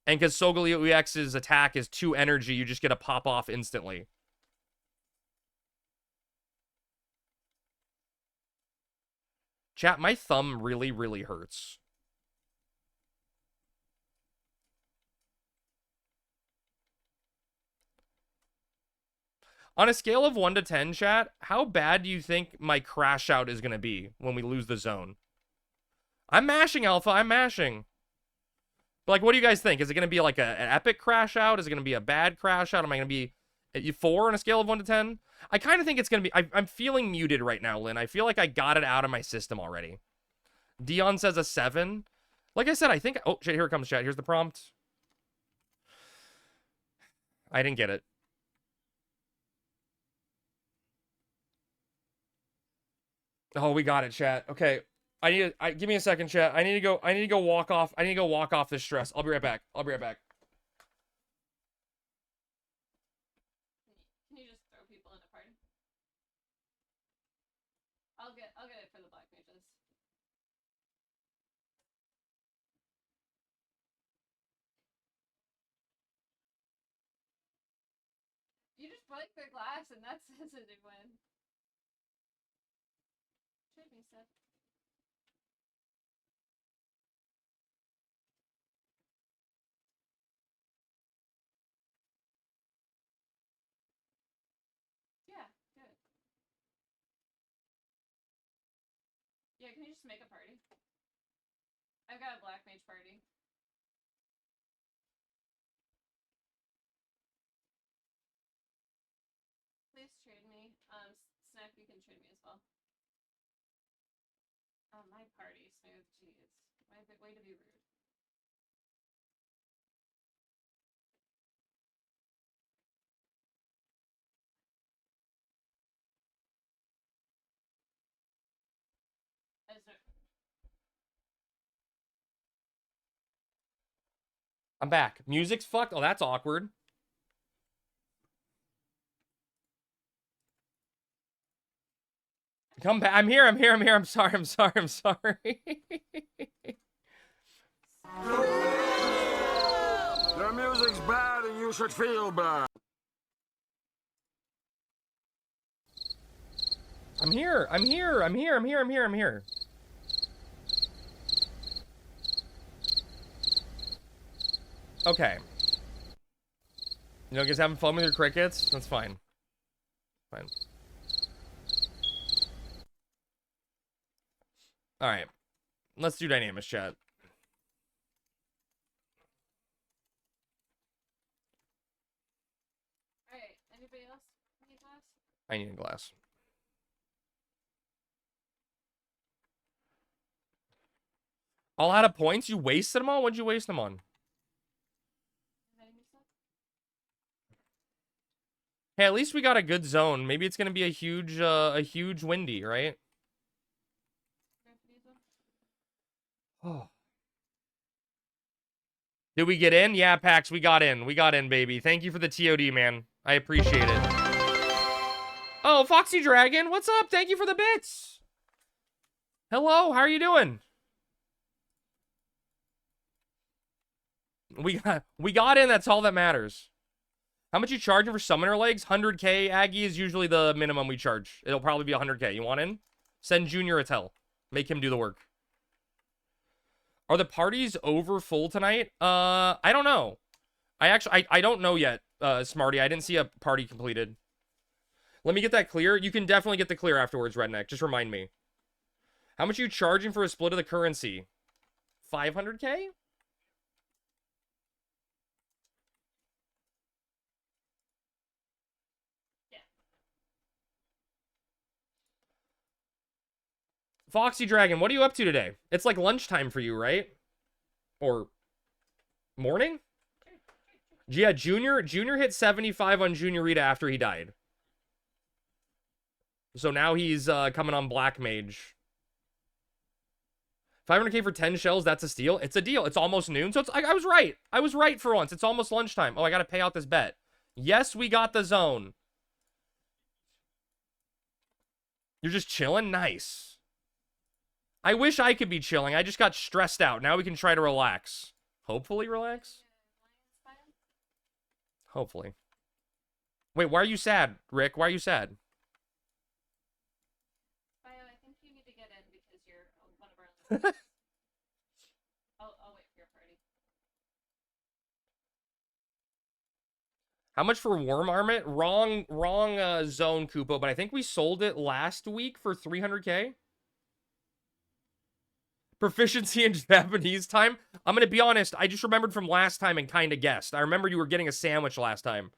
And because Solgaleo EX's attack is 2 energy, you just get a pop off instantly. Chat, my thumb really, really hurts. On a scale of 1 to 10, chat, how bad do you think my crash out is going to be when we lose the zone? I'm mashing, Alpha. I'm mashing. But, like, what do you guys think? Is it going to be, like, an epic crash out? Is it going to be a bad crash out? Am I going to be at 4 on a scale of 1 to 10? I kind of think it's going to be... I'm feeling muted right now, Lynn. I feel like I got it out of my system already. Dion says a 7. Like I said, I think... Oh, shit, here it comes, chat. Here's the prompt. I didn't get it. Oh, we got it, chat. Okay. Give me a second, chat. I need to go walk off. I need to go walk off this stress. I'll be right back. I'll be right back. Can you just throw people in a party? I'll get it for the black mages. You just break their glass and that says it they win. Should be said. Yeah, good. Yeah, can you just make a party? I've got a black mage party. Please trade me. Snack, you can trade me as well. Oh, my party, Smooth. Jeez. Way to be rude. I'm back. Music's fucked? Oh, that's awkward. Come back. I'm here. I'm sorry. Your music's bad and you should feel bad. I'm here. Okay. You know, just having fun with your crickets? That's fine. Fine. Alright. Let's do Dynamis chat. Alright, anybody else need a glass? I need a glass. All out of points? You wasted them all? What'd you waste them on? Hey, at least we got a good zone. Maybe it's gonna be a huge windy, right? Oh. Did we get in? Yeah, Pax, we got in. We got in, baby. Thank you for the TOD, man. I appreciate it. Oh, Foxy Dragon, what's up? Thank you for the bits. Hello, how are you doing? We got in, that's all that matters. How much you charging for summoner legs? 100k. Aggie is usually the minimum we charge. It'll probably be 100k. You want in? Send Junior a tell. Make him do the work. Are the parties over full tonight? I don't know. I don't know yet, Smarty. I didn't see a party completed. Let me get that clear. You can definitely get the clear afterwards, Redneck. Just remind me. How much are you charging for a split of the currency? 500k? Foxy Dragon, what are you up to today? It's like lunchtime for you, right? Or morning? Yeah, Junior hit 75 on Junior Rita after he died. So now he's coming on Black Mage. 500k for 10 shells, that's a steal. It's a deal. It's almost noon. So I was right. I was right for once. It's almost lunchtime. Oh, I got to pay out this bet. Yes, we got the zone. You're just chilling? Nice. I wish I could be chilling. I just got stressed out. Now we can try to relax. Hopefully relax? Hopefully. Wait, why are you sad, Rick? Why are you sad? I think you need to get in because you're one of our... I'll wait for your party. How much for Worm Armit? Wrong zone, Kupo, but I think we sold it last week for 300k. Proficiency in Japanese time? I'm going to be honest, I just remembered from last time and kind of guessed. I remember you were getting a sandwich last time.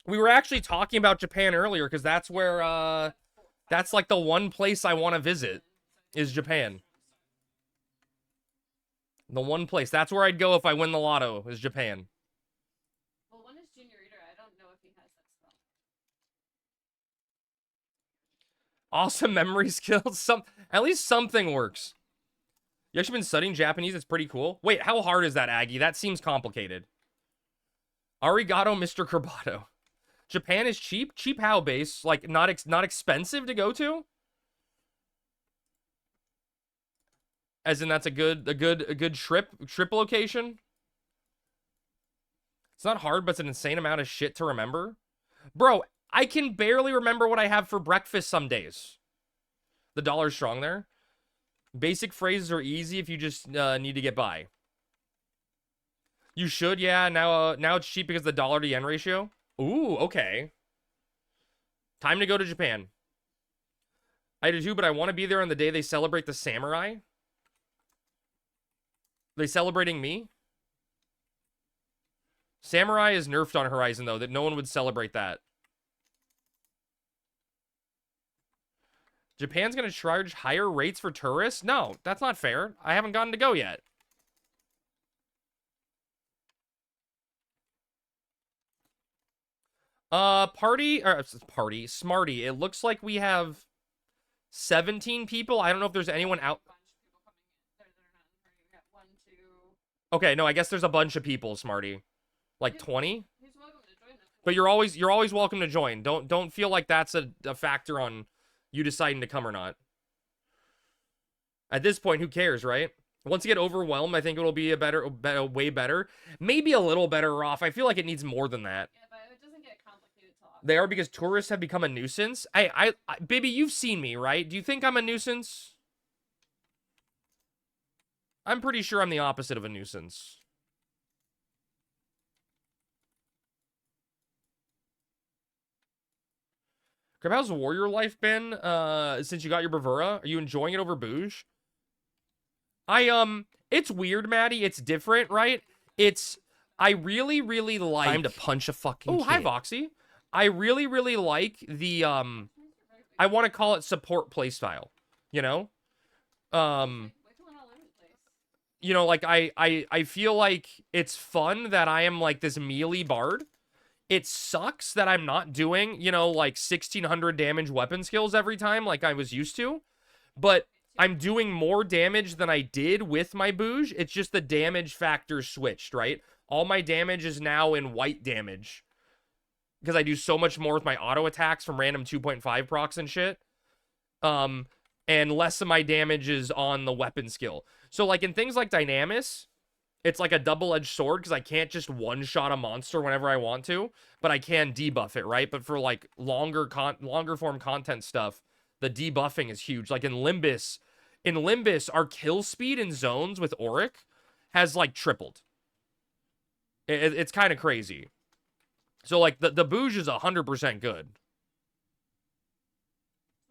We were actually talking about Japan earlier because that's where, that's like the one place I want to visit is Japan. The one place. That's where I'd go if I win the lotto is Japan. Well, one is Junior Eater. I don't know if he has that spell. Awesome memory skills. At least something works. You actually been studying Japanese? It's pretty cool. Wait, how hard is that, Aggie? That seems complicated. Arigato, Mr. Kerbato. Japan is cheap? Cheap how, base? Like, not expensive to go to? As in, that's a good trip location? It's not hard, but it's an insane amount of shit to remember. Bro, I can barely remember what I have for breakfast some days. The dollar's strong there. Basic phrases are easy if you just need to get by. You should, yeah. Now it's cheap because of the dollar to yen ratio. Ooh, okay. Time to go to Japan. I do too, but I want to be there on the day they celebrate the samurai. They celebrating me? Samurai is nerfed on Horizon, though, that no one would celebrate that. Japan's going to charge higher rates for tourists? No, that's not fair. I haven't gotten to go yet. Smarty. It looks like we have 17 people. I don't know if there's anyone out. Okay, no, I guess there's a bunch of people, Smarty. Like 20? He's welcome to join us. But you're always welcome to join. Don't feel like that's a factor on you deciding to come or not. At this point, who cares, right? Once you get overwhelmed, I think it'll be a way better. Maybe a little better off. I feel like it needs more than that. Yeah, but it doesn't get complicated till They are because tourists have become a nuisance. I baby, you've seen me, right? Do you think I'm a nuisance? I'm pretty sure I'm the opposite of a nuisance. Crab, how's warrior life been since you got your bravura? Are you enjoying it over Bouge? It's weird, Maddie. It's different, right? I really like... Time to punch a fucking kid. Hi, Voxy. I really like the, I want to call it support playstyle, you know? You know, like, I feel like it's fun that I am, like, this melee bard. It sucks that I'm not doing, you know, like 1600 damage weapon skills every time like I was used to. But I'm doing more damage than I did with my Bouge. It's just the damage factor switched, right? All my damage is now in white damage. Because I do so much more with my auto attacks from random 2.5 procs and shit. And less of my damage is on the weapon skill. So, like, in things like Dynamis, it's like a double-edged sword because I can't just one-shot a monster whenever I want to, but I can debuff it, right? But for, like, longer form content stuff, the debuffing is huge. Like, in Limbus, our kill speed in zones with Auric has, like, tripled. It's kind of crazy. So, like, the Bouge is 100% good.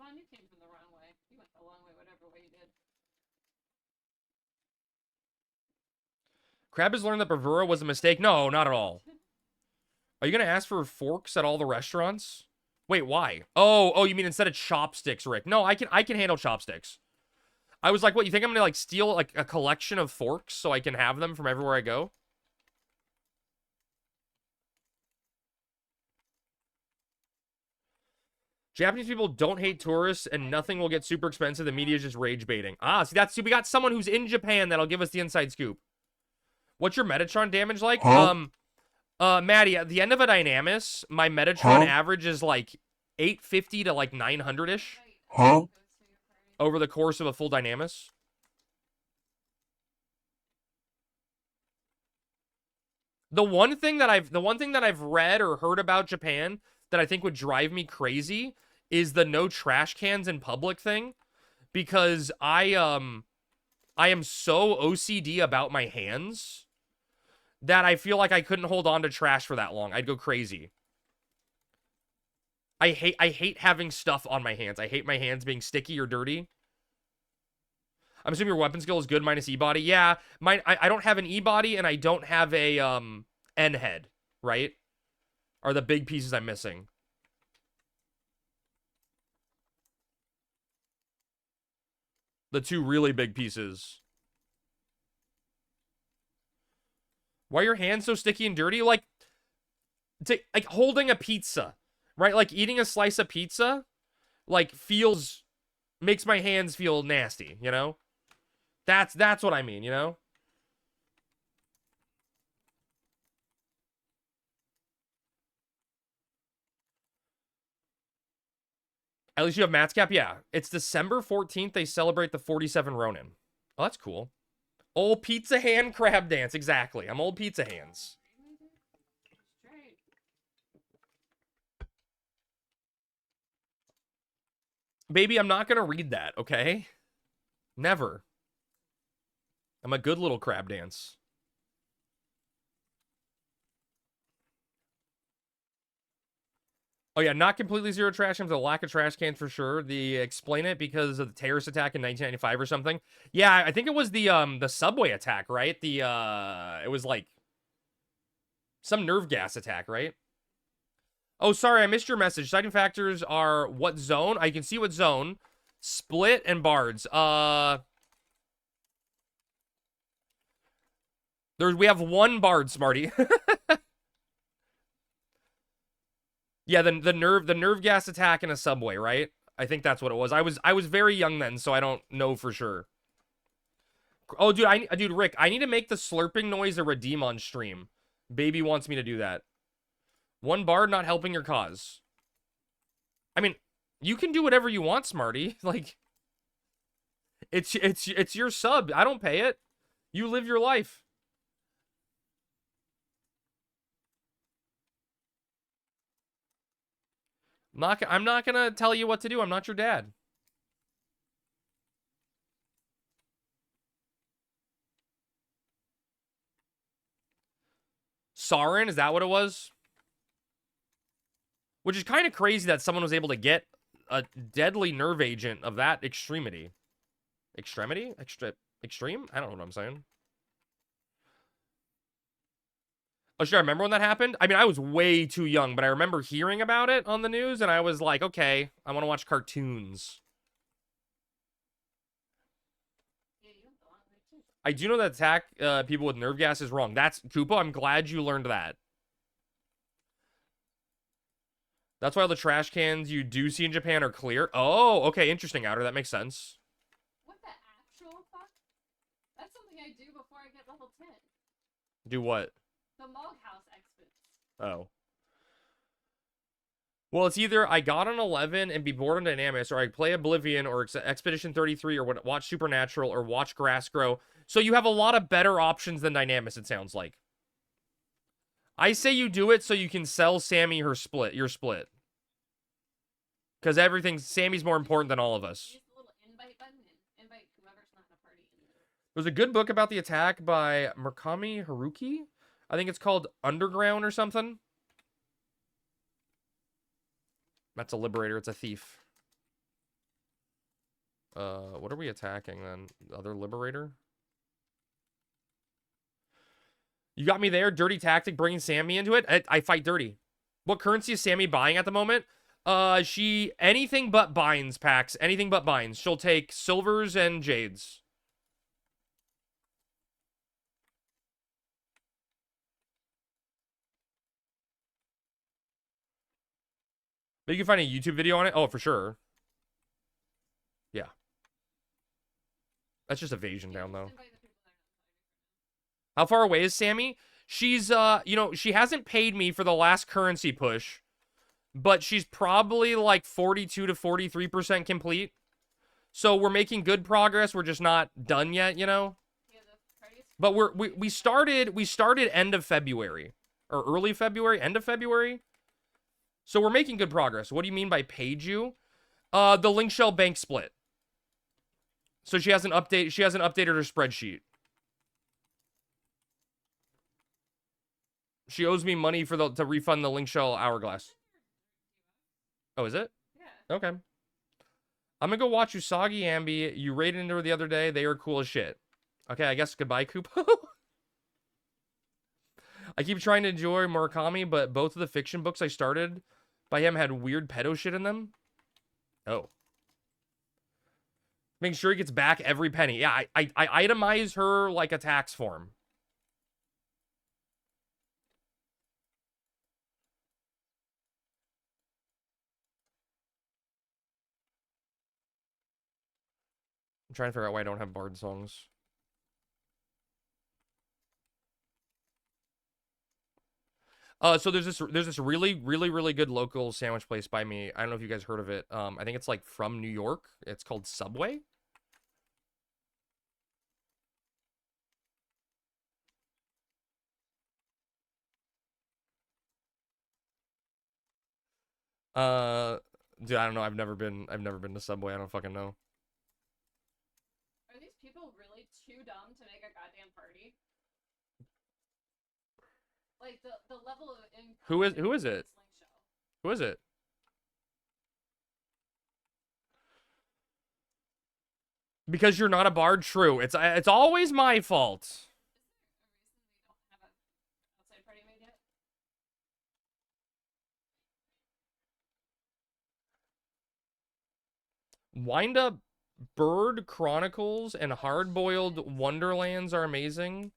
Vaughn, you came from the wrong way. You went the long way, whatever way you did. Crab has learned that bravura was a mistake. No, not at all. Are you going to ask for forks at all the restaurants? Wait, why? Oh, you mean instead of chopsticks, Rick? No, I can handle chopsticks. I was like, what, you think I'm gonna like steal like a collection of forks so I can have them from everywhere I go? Japanese people don't hate tourists and nothing will get super expensive. The media is just rage baiting. Ah, see, we got someone who's in Japan that'll give us the inside scoop. What's your Metatron damage like? Huh? Maddie, at the end of a Dynamis, my Metatron average is like 850 to like 900-ish Huh? over the course of a full Dynamis. The one thing that I've read or heard about Japan that I think would drive me crazy is the no trash cans in public thing, because I am so OCD about my hands that I feel like I couldn't hold on to trash for that long. I'd go crazy. I hate having stuff on my hands. I hate my hands being sticky or dirty. I'm assuming your weapon skill is good minus E-body. Yeah, I don't have an E-body and I don't have a N-head, right? Are the big pieces I'm missing. The two really big pieces. Why are your hands so sticky and dirty? Like holding a pizza, right? Like eating a slice of pizza, like makes my hands feel nasty, you know? That's what I mean, you know? At least you have Matt's cap? Yeah. It's December 14th. They celebrate the 47 Ronin. Oh, that's cool. Old pizza hand crab dance. Exactly. I'm old pizza hands. Baby, I'm not going to read that, okay? Never. I'm a good little crab dance. Oh, yeah, not completely zero trash cans, a lack of trash cans for sure. Explain it because of the terrorist attack in 1995 or something. Yeah, I think it was the subway attack, right? It was like some nerve gas attack, right? Oh, sorry, I missed your message. Citing factors are what zone? I can see what zone. Split and bards. We have one bard, Smarty. Yeah, the nerve gas attack in a subway, right? I think that's what it was. I was very young then, so I don't know for sure. Oh, dude, Rick, I need to make the slurping noise a redeem on stream. Baby wants me to do that. One bard not helping your cause. I mean, you can do whatever you want, Smarty. Like, it's your sub. I don't pay it. You live your life. I'm not gonna tell you what to do. I'm not your dad. Sarin, is that what it was? Which is kind of crazy that someone was able to get a deadly nerve agent of that extremity. Extremity? Extreme? I don't know what I'm saying. Oh, sure, I remember when that happened? I mean, I was way too young, but I remember hearing about it on the news, and I was like, okay, I want to watch cartoons. I do know that attack people with nerve gas is wrong. That's, Koopa, I'm glad you learned that. That's why all the trash cans you do see in Japan are clear. Oh, okay, interesting, Outer. That makes sense. What the actual fuck? That's something I do before I get level 10. Do what? The Moghouse expits. Oh. Well, it's either I got an 11 and be bored on Dynamis, or I play Oblivion, or Expedition 33, or watch Supernatural, or watch Grass Grow. So you have a lot of better options than Dynamis, it sounds like. I say you do it so you can sell Sammy your split. Because Sammy's more important than all of us. Use the little invite button and invite whoever's not in a party. There's a good book about the attack by Murakami Haruki. I think it's called Underground or something. That's a liberator. It's a thief. What are we attacking then? The other liberator? You got me there. Dirty tactic, bringing Sammy into it. I fight dirty. What currency is Sammy buying at the moment? She anything but binds packs. Anything but binds. She'll take silvers and jades. But you can find a YouTube video on it. Oh, for sure. Yeah. That's just evasion down though. How far away is Sammy? She's you know, she hasn't paid me for the last currency push, but she's probably like 42 to 43% complete. So we're making good progress. We're just not done yet, you know. But we started end of February or early February, end of February. So we're making good progress. What do you mean by paid you? The link shell bank split. So she hasn't updated her spreadsheet. She owes me money for to refund the link shell hourglass. Oh, is it? Yeah. Okay. I'm gonna go watch Usagi Ambi. You raided into her the other day. They are cool as shit. Okay, I guess goodbye, Kupo. I keep trying to enjoy Murakami, but both of the fiction books I started by him had weird pedo shit in them. Oh. Make sure he gets back every penny. Yeah, I itemize her like a tax form. I'm trying to figure out why I don't have Bard songs. So there's this really good local sandwich place by me. I don't know if you guys heard of it. I think it's like from New York. It's called Subway. Dude, I don't know. I've never been to Subway. I don't fucking know. Are these people really too dumb to make a goddamn party? Like the level of Who is it? Who is it? Because you're not a bard. True. It's always my fault. Wind Up Bird Chronicles and Hard Boiled Wonderlands are amazing,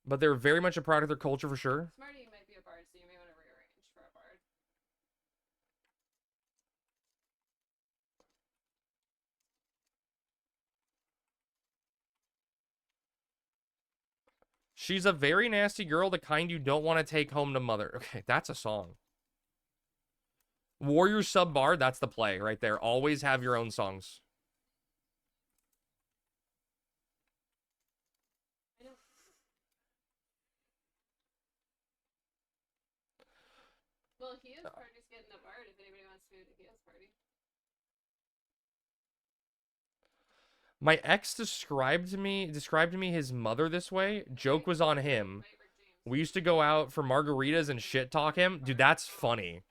but they're very much a product of their culture for sure. Smarty might be a bard, so you may want to rearrange for a bard. She's a very nasty girl, the kind you don't want to take home to mother. Okay, that's a song. Warrior sub bard, that's the play right there. Always have your own songs. Well, he is party's getting a bard if anybody wants to move to his party. My ex described to me his mother this way. Joke was on him. We used to go out for margaritas and shit talk him. Dude, that's funny.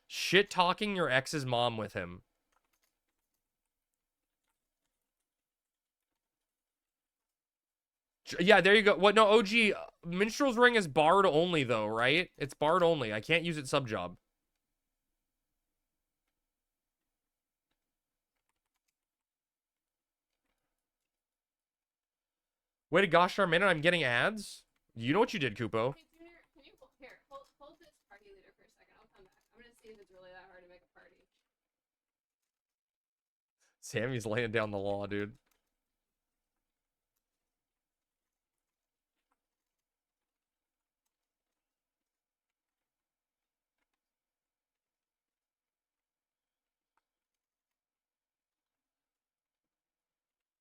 Shit talking your ex's mom with him. Yeah, there you go. What? No, OG. Minstrel's Ring is bard only, though, right? It's bard only. I can't use it sub job. Wait a gosh darn minute, I'm getting ads? You know what you did, Kupo. Hey, Junior, can you hold this party leader for a second? I'll come back. I'm gonna see if it's really that hard to make a party. Sammy's laying down the law, dude.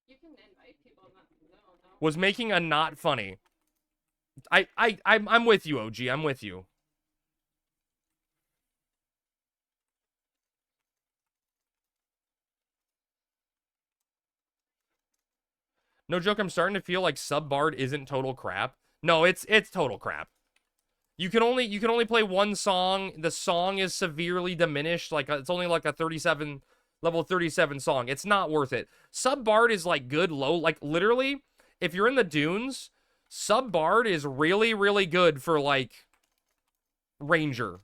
You can invite people, no. Was making a not funny. I'm with you, OG. I'm with you. No joke, I'm starting to feel like sub bard isn't total crap. No, it's total crap. You can only play one song. The song is severely diminished. Like it's only like a level 37 song. It's not worth it. Sub bard is like good low. Like literally, if you're in the dunes, sub bard is really good for like ranger.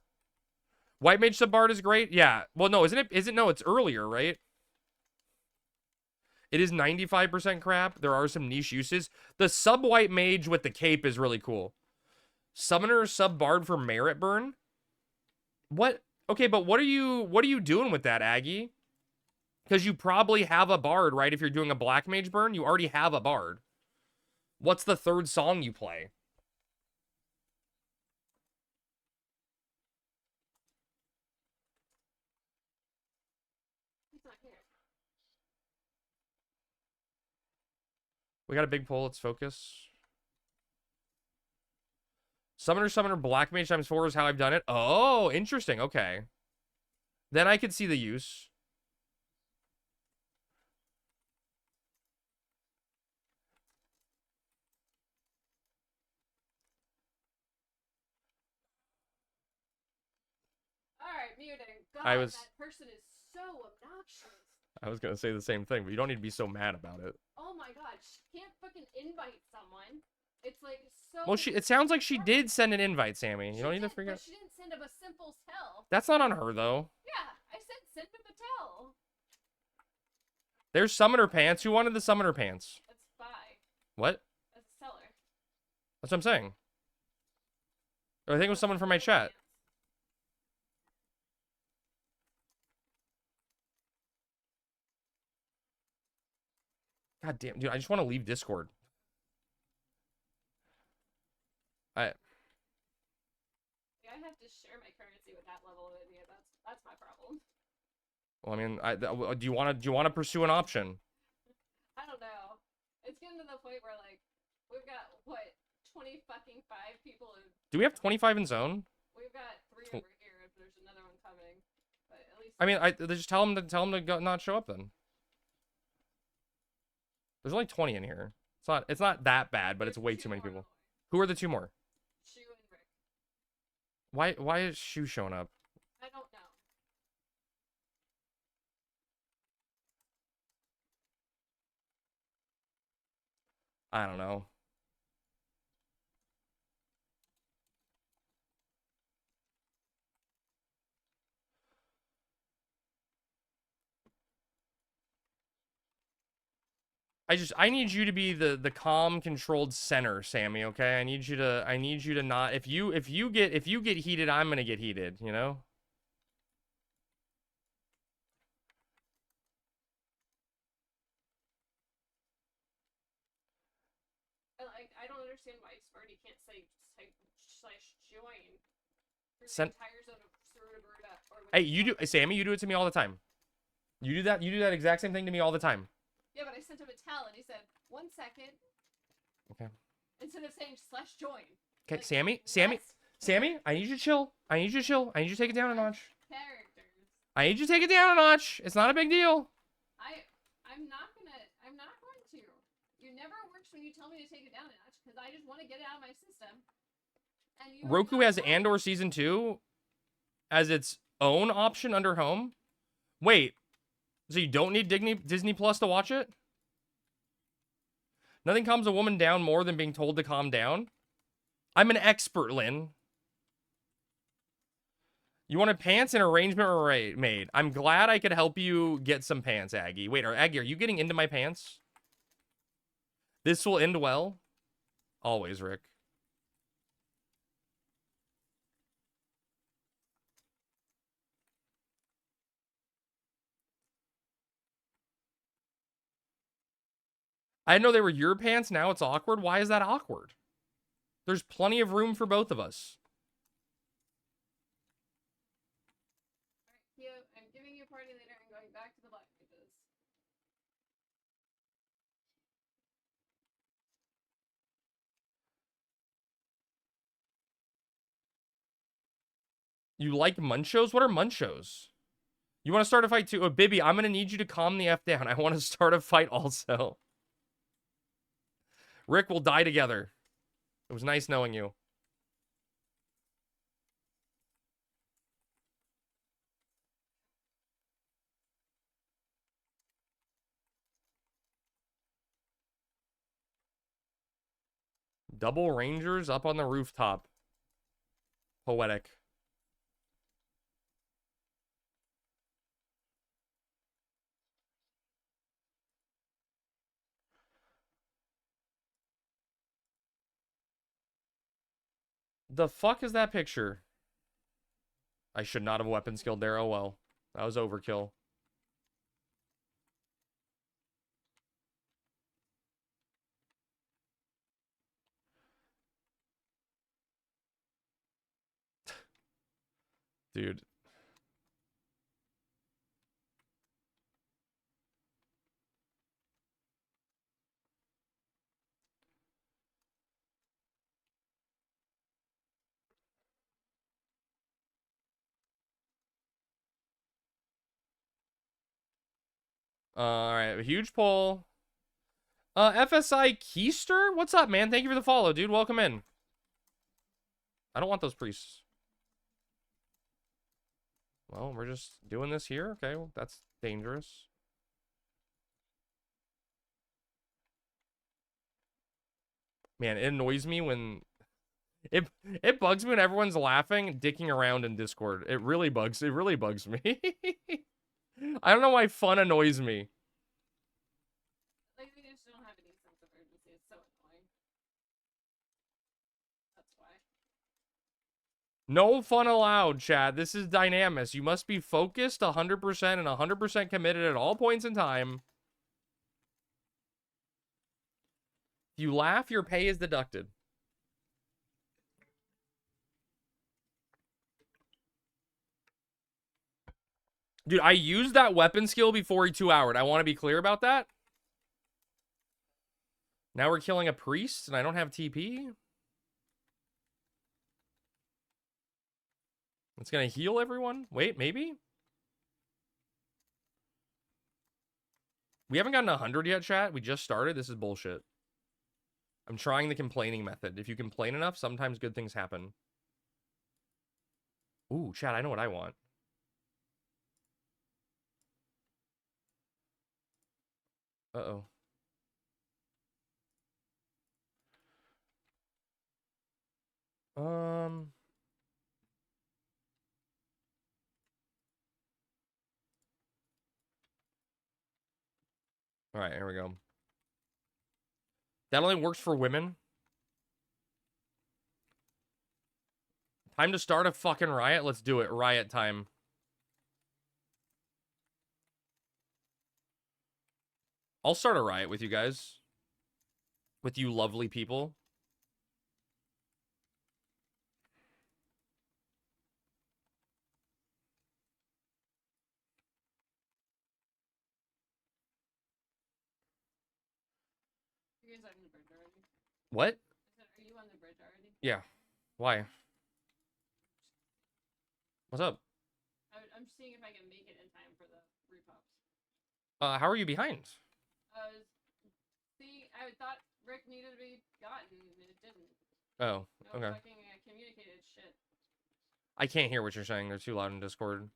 White Mage Subbard is great. Yeah. Well, no, isn't it? No, it's earlier, right? It is 95% crap. There are some niche uses. The sub White Mage with the cape is really cool. Summoner Subbard for Merit Burn. What? Okay, but what are you doing with that, Aggie? Because you probably have a bard, right? If you're doing a Black Mage burn, you already have a bard. What's the third song you play? He's not here. We got a big pull. Let's focus. Summoner, Black Mage times 4 is how I've done it. Oh, interesting. Okay. Then I could see the use. Alright, muting. God, I was- that person is so obnoxious. I was going to say the same thing, but you don't need to be so mad about it. Oh my god, she can't fucking invite someone. It's like so. Well, it sounds like she did send an invite, Sammy. You don't need to forget. But she didn't send him a simple tell. That's not on her, though. Yeah, I said send him a tell. There's Summoner Pants. Who wanted the Summoner Pants? That's Spy. What? That's a seller. That's what I'm saying. Or I think it was someone from my chat. God damn, dude, I just want to leave Discord. Yeah, I have to share my currency with that level of idiot. That's my problem. Well, I mean, do you want to pursue an option? I don't know. It's getting to the point where like we've got what 20 fucking 5 people. Do we have 25 in zone? We've got 3 over here. If there's another one coming, but at least. I mean, just tell them to go, not show up then. There's only 20 in here. It's not that bad, but it's way too many people. Who are the 2 more? Shu and Rick. Why is Shu showing up? I don't know. I don't know. I need you to be the calm, controlled center, Sammy, okay? I need you to not if you get heated, I'm gonna get heated, you know? I don't understand why Sparty can't say /join. Send. Entire zone of Suruberta, Hey, you do, Sammy, you do it to me all the time. You do that exact same thing to me all the time. Yeah, but I sent him a tell and he said 1 second. Okay. Instead of saying /join. Okay, Like, Sammy, I need you to chill. I need you to chill. I need you to take it down a notch. Characters. I need you to take it down a notch. It's not a big deal. I'm not going to. You never works when you tell me to take it down a notch because I just want to get it out of my system. And you Roku has Andor Season 2 as its own option under home. Wait, so you don't need Disney Plus to watch it? Nothing calms a woman down more than being told to calm down. I'm an expert, Lynn. You wanted pants and arrangement were made. I'm glad I could help you get some pants, Aggie. Wait, Aggie, are you getting into my pants? This will end well. Always, Rick. I know they were your pants. Now it's awkward. Why is that awkward? There's plenty of room for both of us. Alright, I'm giving you a party later and going back to the black pages. You like munchos? What are munchos? You want to start a fight too? Oh, Bibby, I'm going to need you to calm the F down. I want to start a fight also. Rick, will die together. It was nice knowing you. Double Rangers up on the rooftop. Poetic. The fuck is that picture? I should not have weapon skilled there. Oh well. That was overkill. Dude. All right, a huge poll. FSI Keister? What's up, man? Thank you for the follow, dude. Welcome in. I don't want those priests. Well, we're just doing this here. Okay, well, that's dangerous. Man, it annoys me when it bugs me when everyone's laughing, dicking around in Discord. It really bugs me. I don't know why fun annoys me. Like, they just don't have any sense of urgency. It's so annoying. That's why. No fun allowed, Chad. This is Dynamis. You must be focused 100% and 100% committed at all points in time. If you laugh, your pay is deducted. Dude, I used that weapon skill before he 2-houred. I want to be clear about that. Now we're killing a priest, and I don't have TP. It's going to heal everyone? Wait, maybe? We haven't gotten 100 yet, chat. We just started. This is bullshit. I'm trying the complaining method. If you complain enough, sometimes good things happen. Ooh, chat, I know what I want. Uh-oh. All right, here we go. That only works for women. Time to start a fucking riot. Let's do it. Riot time. I'll start a riot with you guys. With you lovely people. You guys are on the bridge already? What? I said, are you on the bridge already? Yeah. Why? What's up? I'm seeing if I can make it in time for the repops. How are you behind? See, I thought Rick needed to be gotten, and it didn't. Oh, No okay. fucking communicated shit. I can't hear what you're saying. They're too loud in Discord.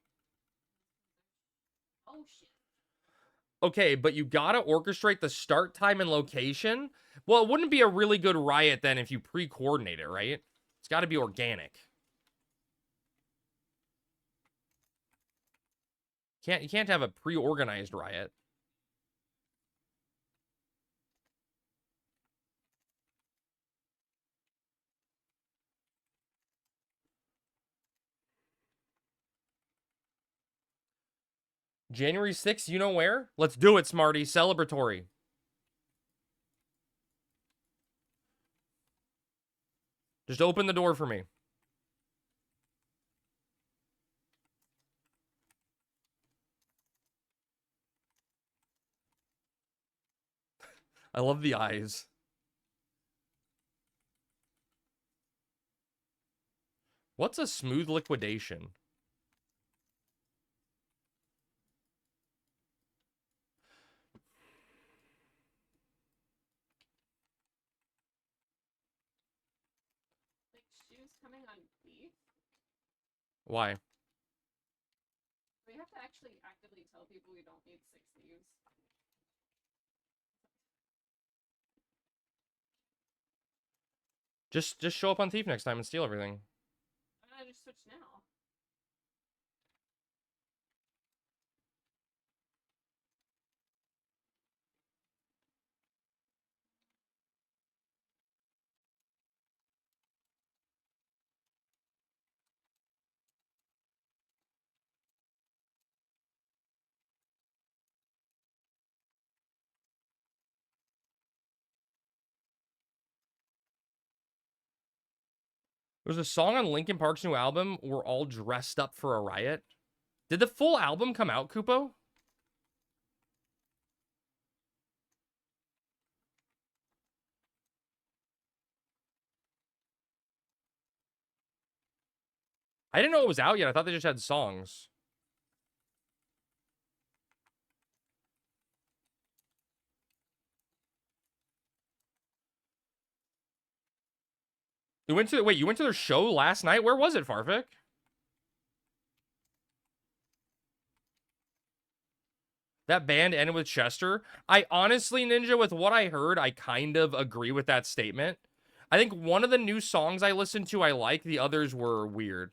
Oh shit. Okay, but you gotta orchestrate the start time and location. Well, it wouldn't be a really good riot then if you pre-coordinate it, right? It's gotta be organic. You can't have a pre-organized riot. January 6th, you know where? Let's do it, Smarty. Celebratory. Just open the door for me. I love the eyes. What's a smooth liquidation? Like, she was coming on beef. Why? We have to actually actively tell people we don't need 6 thieves. Just show up on Thief next time and steal everything. I'm gonna just switch now. There's a song on Linkin Park's new album, We're All Dressed Up for a Riot. Did the full album come out, Kupo? I didn't know it was out yet. I thought they just had songs. You went to their show last night? Where was it, Farfik? That band ended with Chester. I honestly, Ninja, with what I heard, I kind of agree with that statement. I think one of the new songs I listened to I like, the others were weird.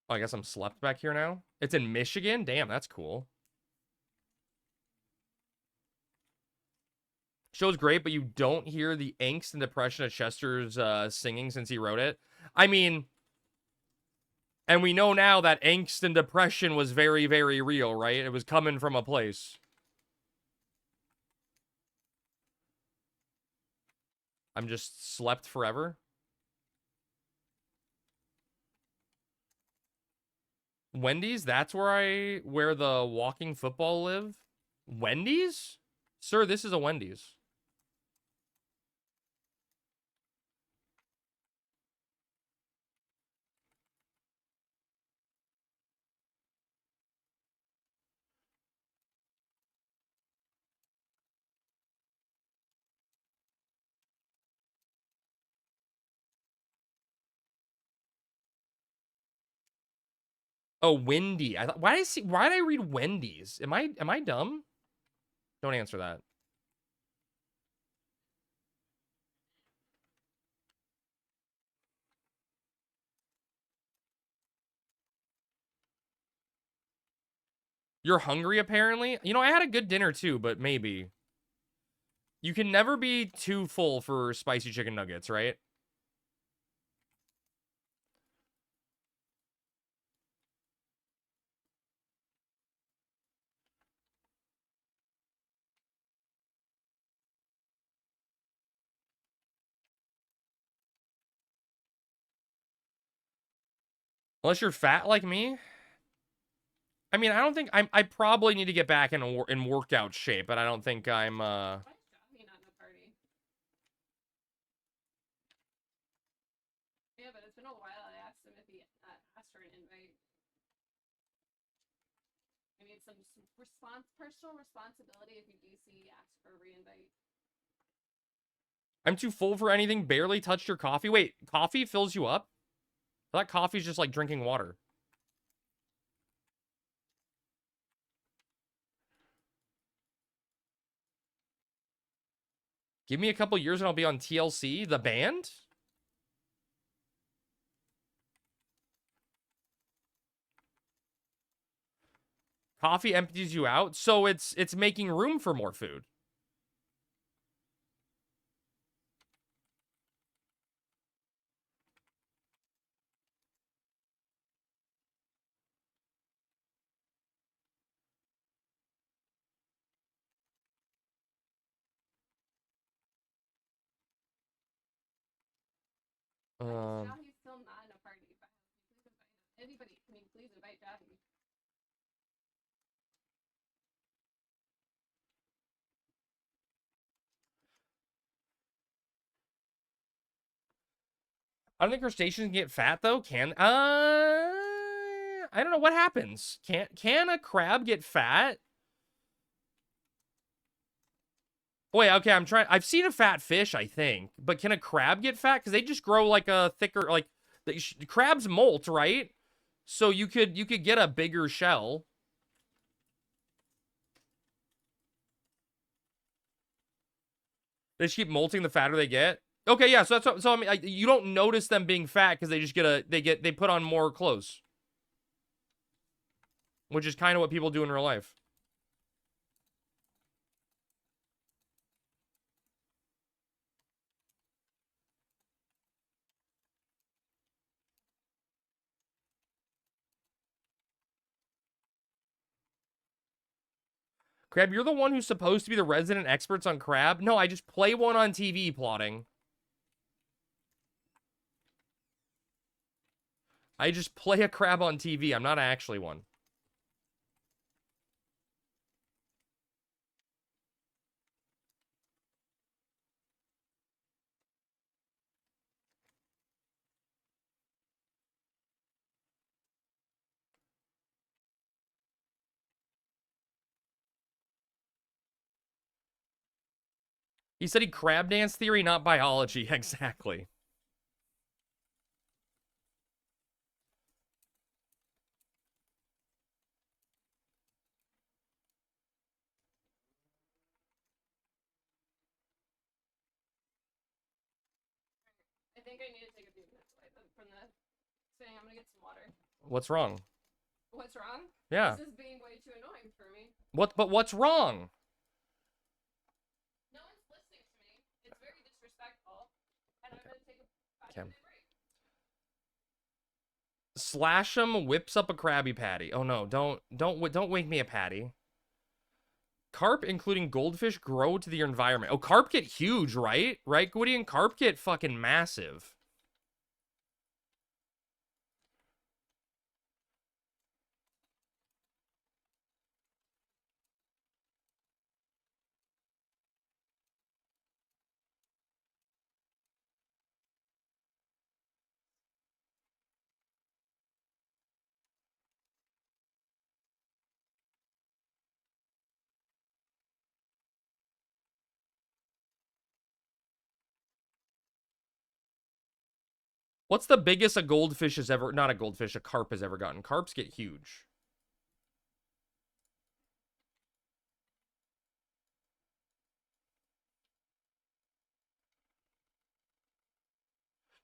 Oh, I guess I'm slept back here now. It's in Michigan? Damn, that's cool. Show's great, but you don't hear the angst and depression of Chester's singing since he wrote it. I mean, and we know now that angst and depression was very, very real, right? It was coming from a place. I'm just slept forever. Wendy's? That's where the walking football live? Wendy's? Sir, this is a Wendy's. Oh, Wendy. I thought why did I read Wendy's? Am I dumb? Don't answer that. You're hungry apparently? You know, I had a good dinner too, but maybe. You can never be too full for spicy chicken nuggets, right? Unless you're fat like me. I mean, I don't think I probably need to get back in workout shape, but I don't think I'm Why is Johnny not in the party? Yeah, but it's been a while. I asked him if he asked for an invite. I need some personal responsibility if you do see ask for a reinvite. I'm too full for anything, barely touched your coffee. Wait, coffee fills you up? I thought coffee's just like drinking water. Give me a couple years and I'll be on TLC, the band? Coffee empties you out, so it's making room for more food. Now he's still not in a party. But please invite anybody. Can you please invite Johnny? I don't think crustaceans get fat though. I don't know what happens. Can a crab get fat? Wait, okay, I've seen a fat fish, I think, but can a crab get fat? Because they just grow like a thicker, like crabs molt, right? So you could get a bigger shell. They just keep molting the fatter they get. Okay, yeah, so I mean, you don't notice them being fat because they just they put on more clothes, which is kind of what people do in real life. Crab, you're the one who's supposed to be the resident experts on crab? No, I just play one on TV plotting. I just play a crab on TV. I'm not actually one. He said he crab dance theory, not biology. Exactly. I think I need to take a few minutes away from the thing. I'm gonna get some water. What's wrong? What's wrong? Yeah. This is being way too annoying for me. But what's wrong? No one's listening to me. It's very disrespectful. And I'm gonna take a 5-minute break. Slash 'em whips up a Krabby Patty. Oh no, don't wake me a patty. Carp, including goldfish, grow to their environment. Oh, carp get huge, right? Right, Gwydion? Carp get fucking massive. What's the biggest a goldfish has ever... Not a goldfish, a carp has ever gotten. Carps get huge.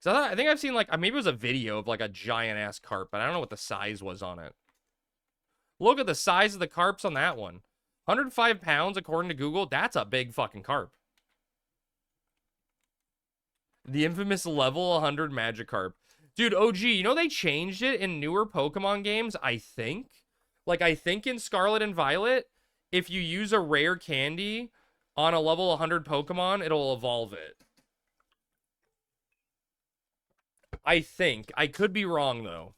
So I think I've seen, like, maybe it was a video of, like, a giant-ass carp, but I don't know what the size was on it. Look at the size of the carps on that one. 105 pounds, according to Google. That's a big fucking carp. The infamous level 100 Magikarp. Dude, OG, you know they changed it in newer Pokemon games, I think? Like, I think in Scarlet and Violet, if you use a rare candy on a level 100 Pokemon, it'll evolve it. I think. I could be wrong, though.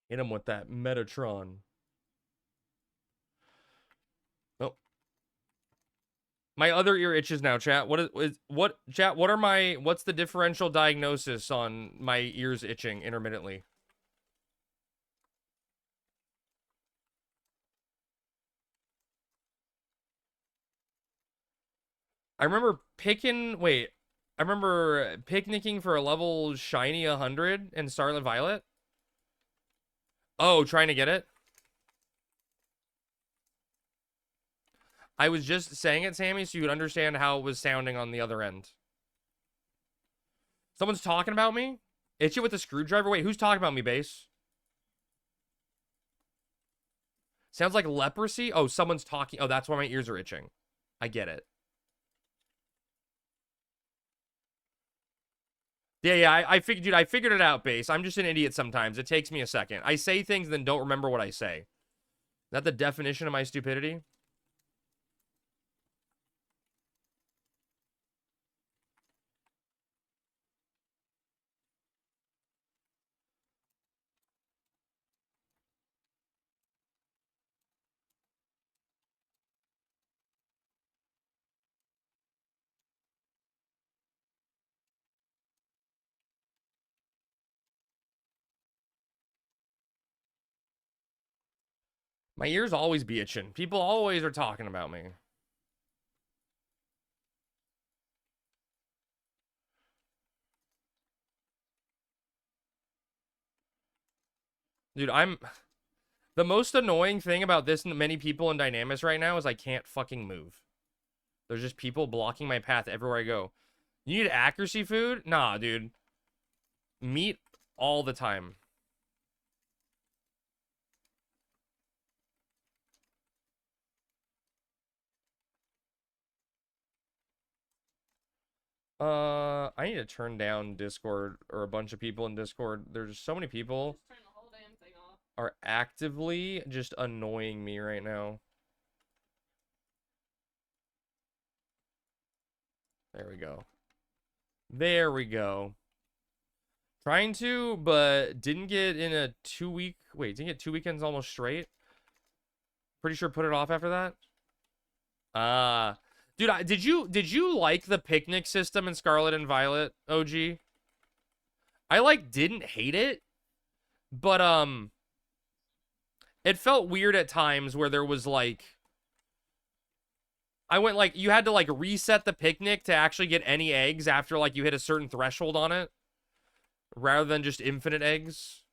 Hit him with that Metatron. Oh. My other ear itches now, chat. Chat, what's the differential diagnosis on my ears itching intermittently? I remember I remember picnicking for a level shiny 100 in Scarlet Violet. Oh, trying to get it? I was just saying it, Sammy, so you would understand how it was sounding on the other end. Someone's talking about me? Itchy with a screwdriver? Wait, who's talking about me, base? Sounds like leprosy? Oh, someone's talking. Oh, that's why my ears are itching. I get it. Yeah, I figured, dude, I figured it out, base. I'm just an idiot sometimes. It takes me a second. I say things and then don't remember what I say. Is that the definition of my stupidity? My ears always be itching. People always are talking about me. Dude, The most annoying thing about this many people in Dynamis right now is I can't fucking move. There's just people blocking my path everywhere I go. You need accuracy food? Nah, dude. Meat all the time. I need to turn down Discord or a bunch of people in Discord. There's so many people Just turn the whole damn thing off. are actively just annoying me right now. There we go. There we go. Trying to, but didn't get in a 2-week. Wait, didn't get 2 weekends almost straight. Pretty sure put it off after that. Dude, did you like the picnic system in Scarlet and Violet, OG? I like didn't hate it, but it felt weird at times where there was like I went like you had to like reset the picnic to actually get any eggs after like you hit a certain threshold on it, rather than just infinite eggs.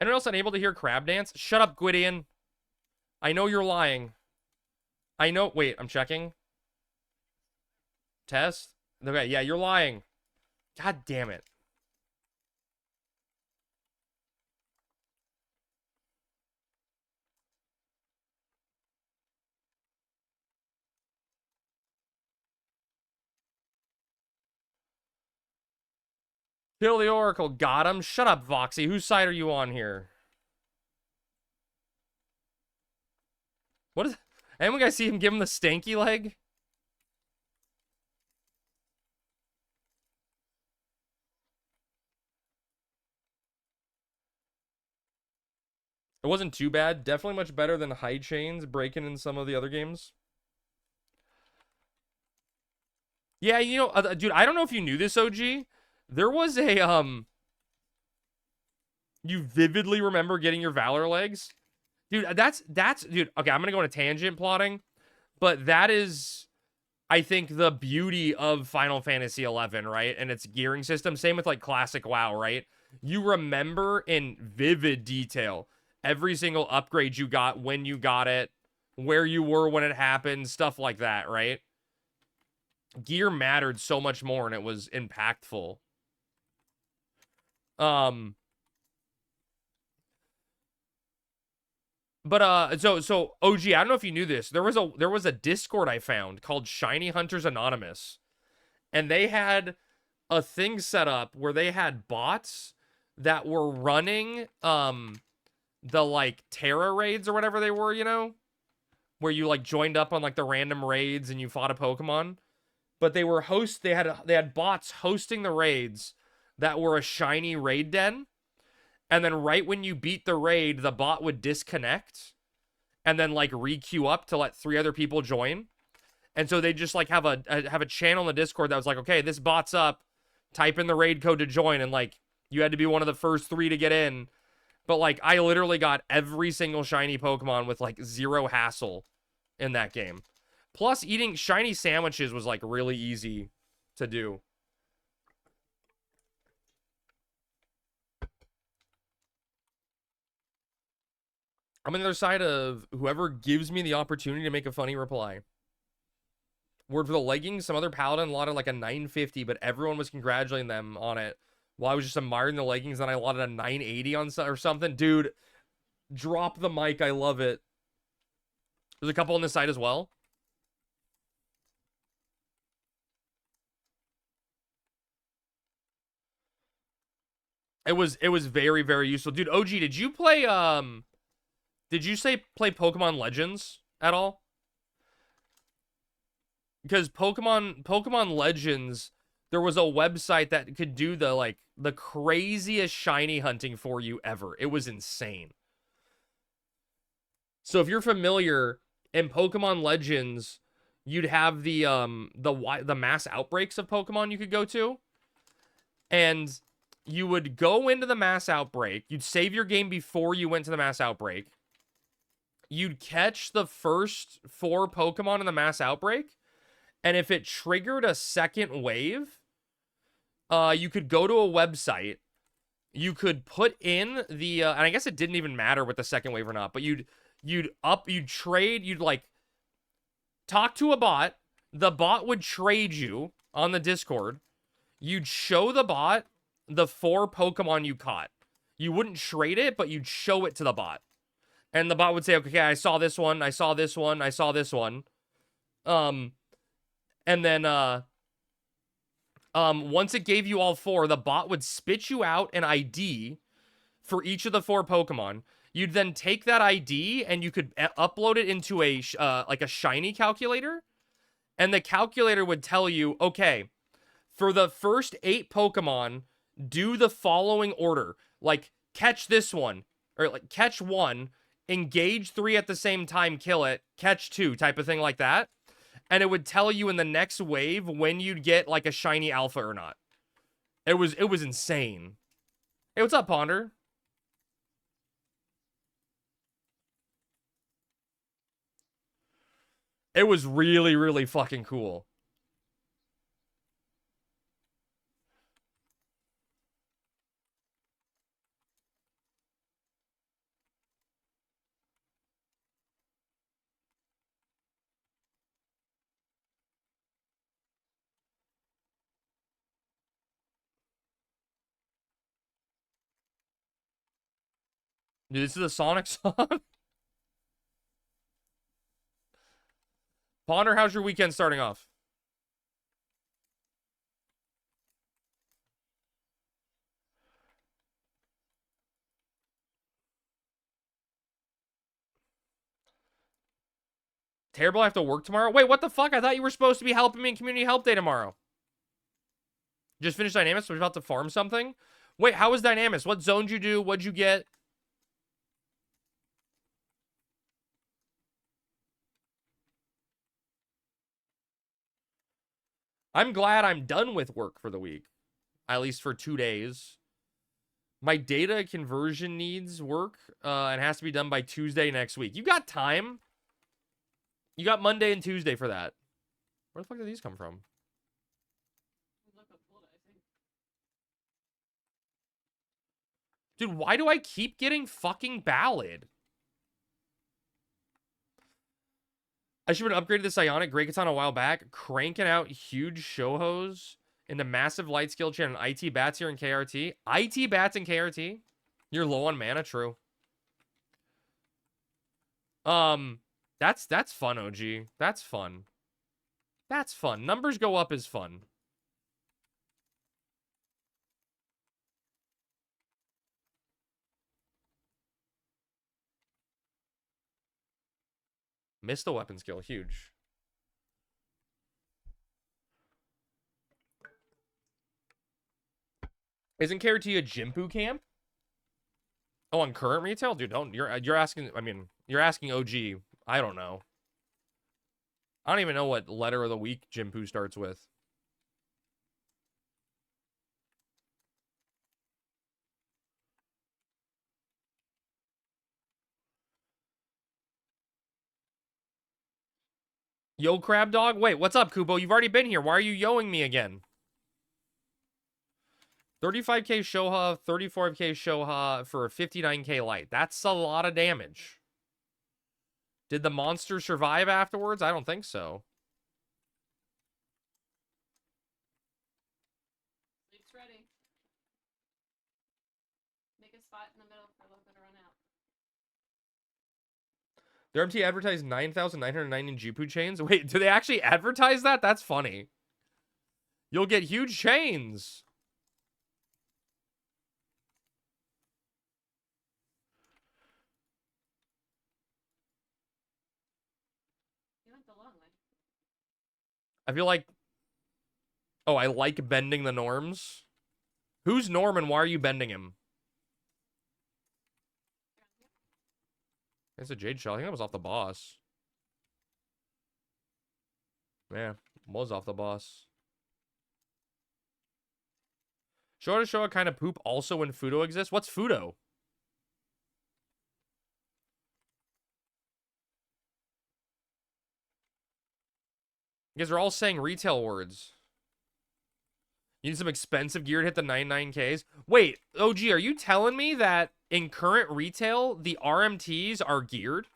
Anyone else unable to hear crab dance? Shut up, Gwydion. I know you're lying. I know. Wait, I'm checking. Test? Okay, yeah, you're lying. God damn it. Kill the Oracle. Got him. Shut up, Voxy. Whose side are you on here? What is... Anyone guys see him give him the stanky leg? It wasn't too bad. Definitely much better than high chains breaking in some of the other games. Yeah, you know, dude, I don't know if you knew this, OG. There was a, you vividly remember getting your Valor legs? Dude, dude, okay, I'm gonna go on a tangent plotting, but that is, I think, the beauty of Final Fantasy XI, right? And its gearing system. Same with, like, classic WoW, right? You remember in vivid detail every single upgrade you got, when you got it, where you were when it happened, stuff like that, right? Gear mattered so much more, and it was impactful. But so OG, I don't know if you knew this. There was a Discord I found called Shiny Hunters Anonymous, and they had a thing set up where they had bots that were running the like Terra raids or whatever they were, you know, where you like joined up on like the random raids and you fought a Pokemon. But they were they had bots hosting the raids that were a shiny raid den. And then right when you beat the raid, the bot would disconnect and then like re-queue up to let 3 other people join. And so they just like have a channel in the Discord that was like, okay, this bot's up, type in the raid code to join, and like you had to be one of the first 3 to get in. But like I literally got every single shiny Pokemon with like 0 hassle in that game. Plus eating shiny sandwiches was like really easy to do. I'm on the other side of whoever gives me the opportunity to make a funny reply. Word for the leggings, some other paladin allotted like a 950, but everyone was congratulating them on it. While I was just admiring the leggings, and I allotted a 980 on or something. Dude, drop the mic. I love it. There's a couple on this side as well. It was very, very useful. Dude, OG, did you play play Pokemon Legends at all? because Pokemon Legends, there was a website that could do the craziest shiny hunting for you ever. It was insane. So if you're familiar in Pokemon Legends, you'd have the mass outbreaks of Pokemon you could go to, and you would go into the mass outbreak. You'd save your game before you went to the mass outbreak. You'd catch the first 4 Pokemon in the mass outbreak, and if it triggered a second wave, you could go to a website. You could put in the and I guess it didn't even matter with the second wave or not, but you'd trade, you'd like talk to a bot. The bot would trade you on the Discord. You'd show the bot the 4 Pokemon you caught. You wouldn't trade it, but you'd show it to the bot. And the bot would say, okay, I saw this one, I saw this one, I saw this one. And then once it gave you all 4, the bot would spit you out an ID for each of the 4 Pokemon. You'd then take that ID and you could upload it into a like a shiny calculator, and the calculator would tell you, okay, for the first 8 Pokemon, do the following order. Like, catch this one, or like catch 1, engage 3 at the same time, kill it, catch 2, type of thing like that. And it would tell you in the next wave when you'd get like a shiny alpha or not. It was insane. Hey, what's up, Ponder? It was really, really fucking cool. Dude, this is a Sonic song? Ponder, how's your weekend starting off? Terrible, I have to work tomorrow? Wait, what the fuck? I thought you were supposed to be helping me in Community Help Day tomorrow. Just finished Dynamis, so we're about to farm something? Wait, how was Dynamis? What zoned you do? What'd you get? I'm glad I'm done with work for the week. At least for 2 days. My data conversion needs work and has to be done by Tuesday next week. You got time. You got Monday and Tuesday for that. Where the fuck did these come from? Dude, why do I keep getting fucking Ballad? I should have upgraded this Ionic Great Katana a while back, cranking out huge show-hos in the massive light skill chain on IT Bats here in KRT. IT Bats in KRT? You're low on mana, true. That's fun, OG. That's fun. That's fun. Numbers go up is fun. Missed the weapon skill. Huge. Isn't KRT a Jimpu camp? Oh, on current retail? Dude, don't. You're asking, I mean, you're asking OG. I don't know. I don't even know what letter of the week Jimpu starts with. Yo, Crab Dog? Wait, what's up, Kubo? You've already been here. Why are you yoing me again? 35k Shoha, 34k Shoha for a 59k light. That's a lot of damage. Did the monster survive afterwards? I don't think so. It's ready. Make a spot in the middle for a little bit of run out. Their MT advertised 9,990 Jipu chains. Wait, do they actually advertise that? That's funny. You'll get huge chains. You went the long way. I feel like... Oh, I like bending the norms. Who's Norm and why are you bending him? It's a Jade shell. I think that was off the boss. Yeah, was off the boss. Showa kind of poop also when Fudo exists. What's Fudo? You guys are all saying retail words. You need some expensive gear to hit the 99Ks. Wait, OG, are you telling me that in current retail, the RMTs are geared?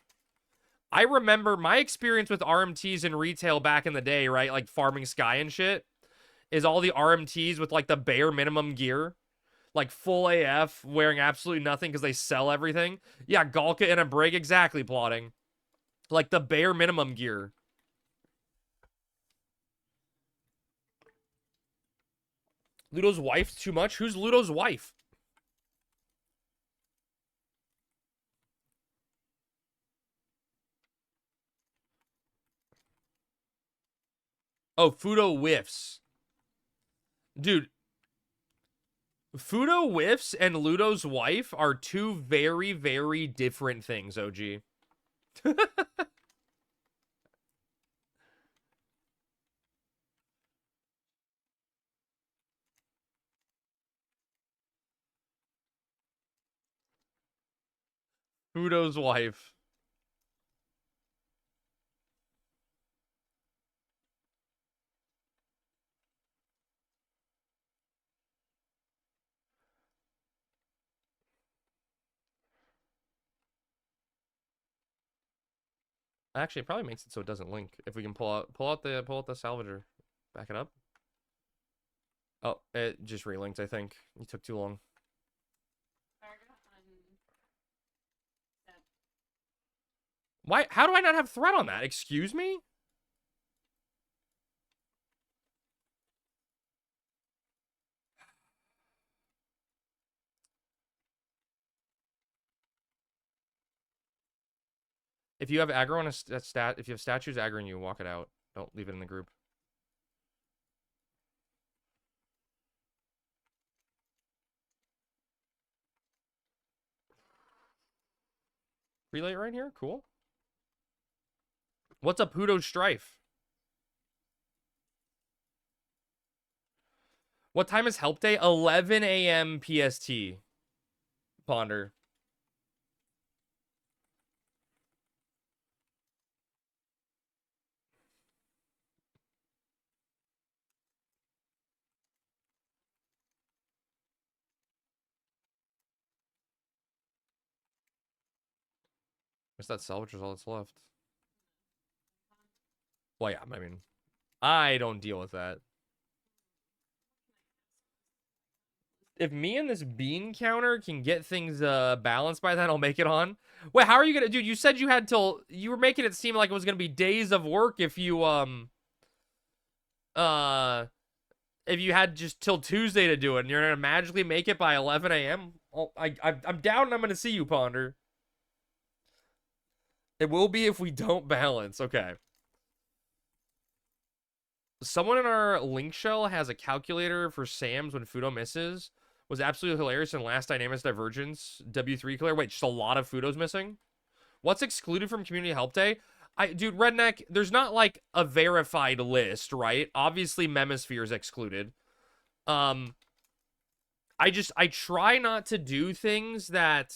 I remember my experience with RMTs in retail back in the day, right? Like farming Sky and shit. Is all the RMTs with like the bare minimum gear. Like full AF, wearing absolutely nothing because they sell everything. Yeah, Galka and a Brig, exactly, plotting. Like the bare minimum gear. Ludo's wife too much? Who's Ludo's wife? Oh, Fudo whiffs. Dude. Fudo whiffs and Ludo's wife are two very, very different things, OG. Fudo's wife. Actually, it probably makes it so it doesn't link. If we can pull out the salvager. Back it up. Oh, it just relinked, I think. It took too long. Why? How do I not have threat on that? Excuse me? If you have aggro on a stat, if you have statues aggroing you, walk it out. Don't leave it in the group. Relay right here? Cool. What's a Pudo Strife? What time is help day? 11 a.m. PST. Ponder. Guess that salvage is all that's left. Well, yeah, I mean, I don't deal with that. If me and this bean counter can get things balanced by then, I'll make it on. Wait, how are you gonna... Dude, you said you had till... You were making it seem like it was gonna be days of work if you, if you had just till Tuesday to do it, and you're gonna magically make it by 11 a.m.? I'm down and I'm gonna see you, Ponder. It will be if we don't balance. Okay. Someone in our link shell has a calculator for Sam's when Fudo misses. Was absolutely hilarious in last Dynamis Divergence. W3 clear. Wait, just a lot of Fudos missing? What's excluded from Community Help Day? Dude, Redneck, there's not like a verified list, right? Obviously, Memisphere is excluded. I try not to do things that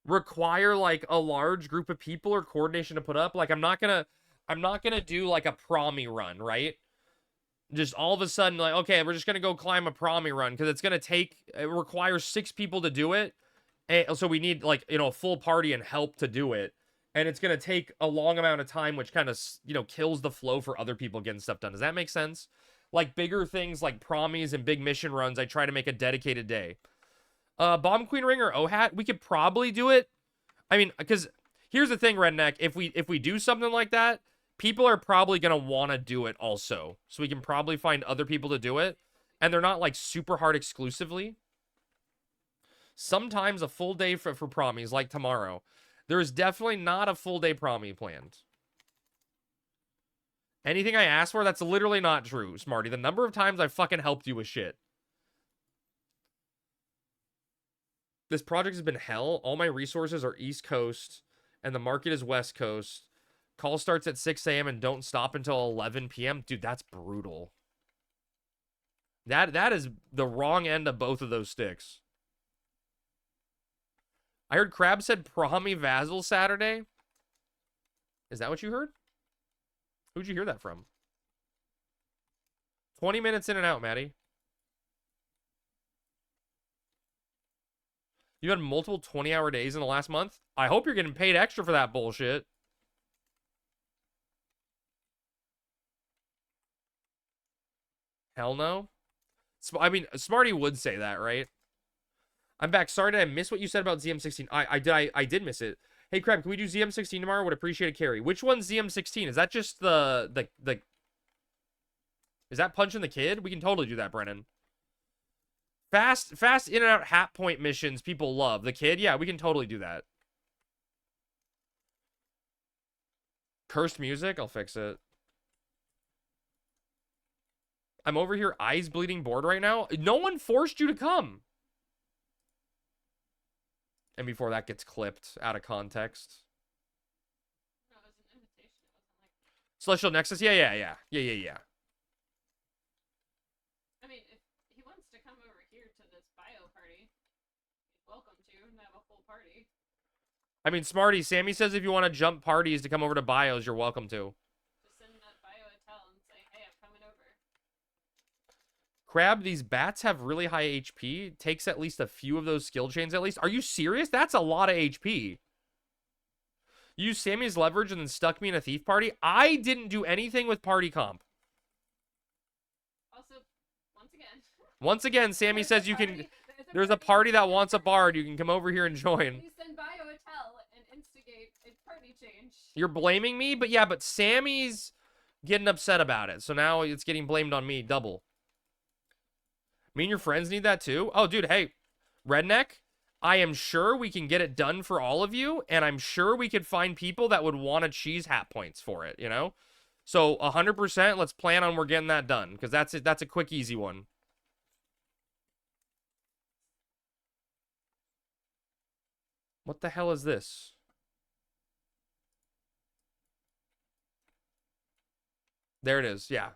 require like a large group of people or coordination to put up. Like I'm not gonna do like a promi run, right? Just all of a sudden, like, okay, we're just gonna go climb a promi run because it's gonna take... It requires 6 people to do it, and so we need like, you know, a full party and help to do it, and it's gonna take a long amount of time, which kind of, you know, kills the flow for other people getting stuff done. Does that make sense? Like bigger things like promis and big mission runs, I try to make a dedicated day. Bomb Queen Ring or O-Hat, we could probably do it. I mean, because here's the thing, Redneck. If we do something like that, people are probably going to want to do it also. So we can probably find other people to do it. And they're not like super hard exclusively. Sometimes a full day for promis, like tomorrow. There is definitely not a full day promi planned. Anything I asked for, that's literally not true, Smarty. The number of times I fucking helped you with shit. This project has been hell. All my resources are East Coast, and the market is West Coast. Call starts at 6 a.m. and don't stop until 11 p.m. Dude, that's brutal. That is the wrong end of both of those sticks. I heard Crab said Promi Vazzle Saturday. Is that what you heard? Who'd you hear that from? 20 minutes in and out, Maddie. You had multiple 20-hour days in the last month? I hope you're getting paid extra for that bullshit. Hell no. I mean, Smarty would say that, right? I'm back. Sorry, did I miss what you said about ZM16? I did miss it. Hey, Crab, can we do ZM16 tomorrow? Would appreciate a carry. Which one's ZM16? Is that just the... Is that punching the kid? We can totally do that, Brennan. Fast in and out hat point missions people love. The kid? Yeah, we can totally do that. Cursed music? I'll fix it. I'm over here eyes bleeding bored right now. No one forced you to come. And before that gets clipped out of context. No, it was an invitation. It wasn't like. Celestial Nexus? Yeah. I mean, if he wants to come over here to this bio party, he's welcome to and have a full party. I mean, Smarty, Sammy says if you want to jump parties to come over to bios, you're welcome to. Just send that bio a tell and say, hey, I'm coming over. Crab, these bats have really high HP. Takes at least a few of those skill chains at least. Are you serious? That's a lot of HP. You used Sammy's leverage and then stuck me in a thief party? I didn't do anything with party comp. Also, Once again, Sammy says you can... There's a party that wants a bard. You can come over here and join. You send bio a tell and instigate a party change. You're blaming me? But yeah, but Sammy's getting upset about it. So now it's getting blamed on me double. Me and your friends need that too? Oh, dude, hey, Redneck, I am sure we can get it done for all of you, and I'm sure we could find people that would want to cheese hat points for it, you know? So 100%, let's plan on we're getting that done, because that's a quick, easy one. What the hell is this? There it is, yeah.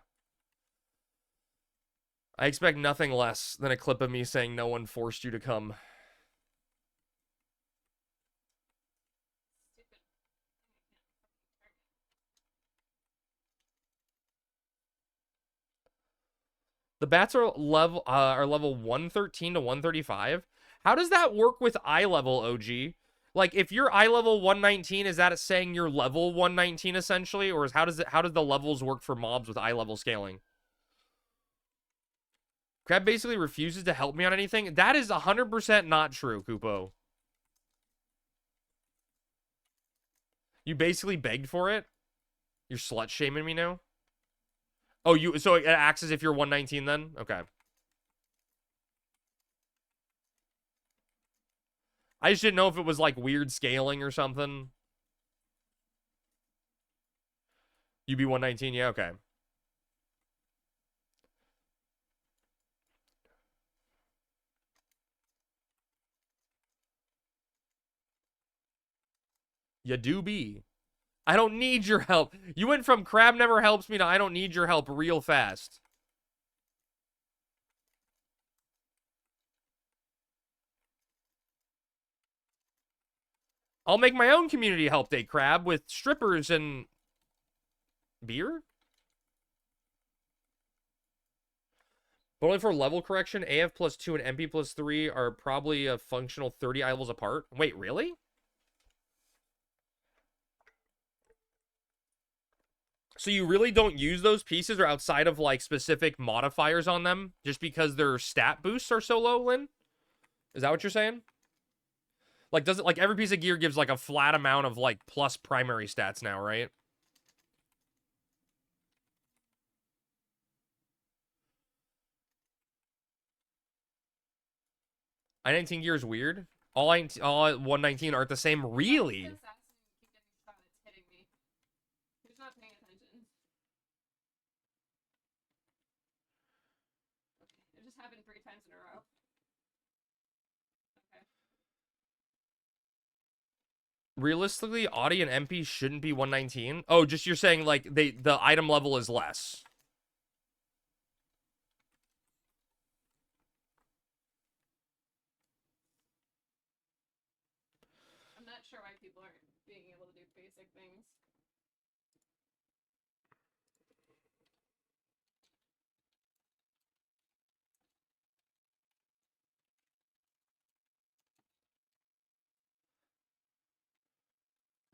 I expect nothing less than a clip of me saying no one forced you to come. The bats are level 113 to 135. How does that work with eye level, OG? Like, if you're eye level 119, is that saying you're level 119 essentially, or how does the levels work for mobs with eye level scaling? Crab basically refuses to help me on anything. That is 100% not true, Kupo. You basically begged for it? You're slut shaming me now? Oh, so it acts as if you're 119 then? Okay. I just didn't know if it was like weird scaling or something. You be 119? Yeah, okay. You do be. I don't need your help. You went from Crab never helps me to I don't need your help real fast. I'll make my own community help day, Crab, with strippers and beer. But only for level correction, AF plus 2 and MP plus 3 are probably a functional 30 levels apart. Wait, really? So you really don't use those pieces or outside of like specific modifiers on them just because their stat boosts are so low, Lynn? Is that what you're saying? Like, does it like every piece of gear gives like a flat amount of like plus primary stats now, right? I-19 gear is weird. All 119 aren't the same, really. just happened 3 times in a row. Okay. Realistically, Audi and MP shouldn't be 119. Oh, just you're saying like the item level is less. I'm not sure why people aren't being able to do basic things.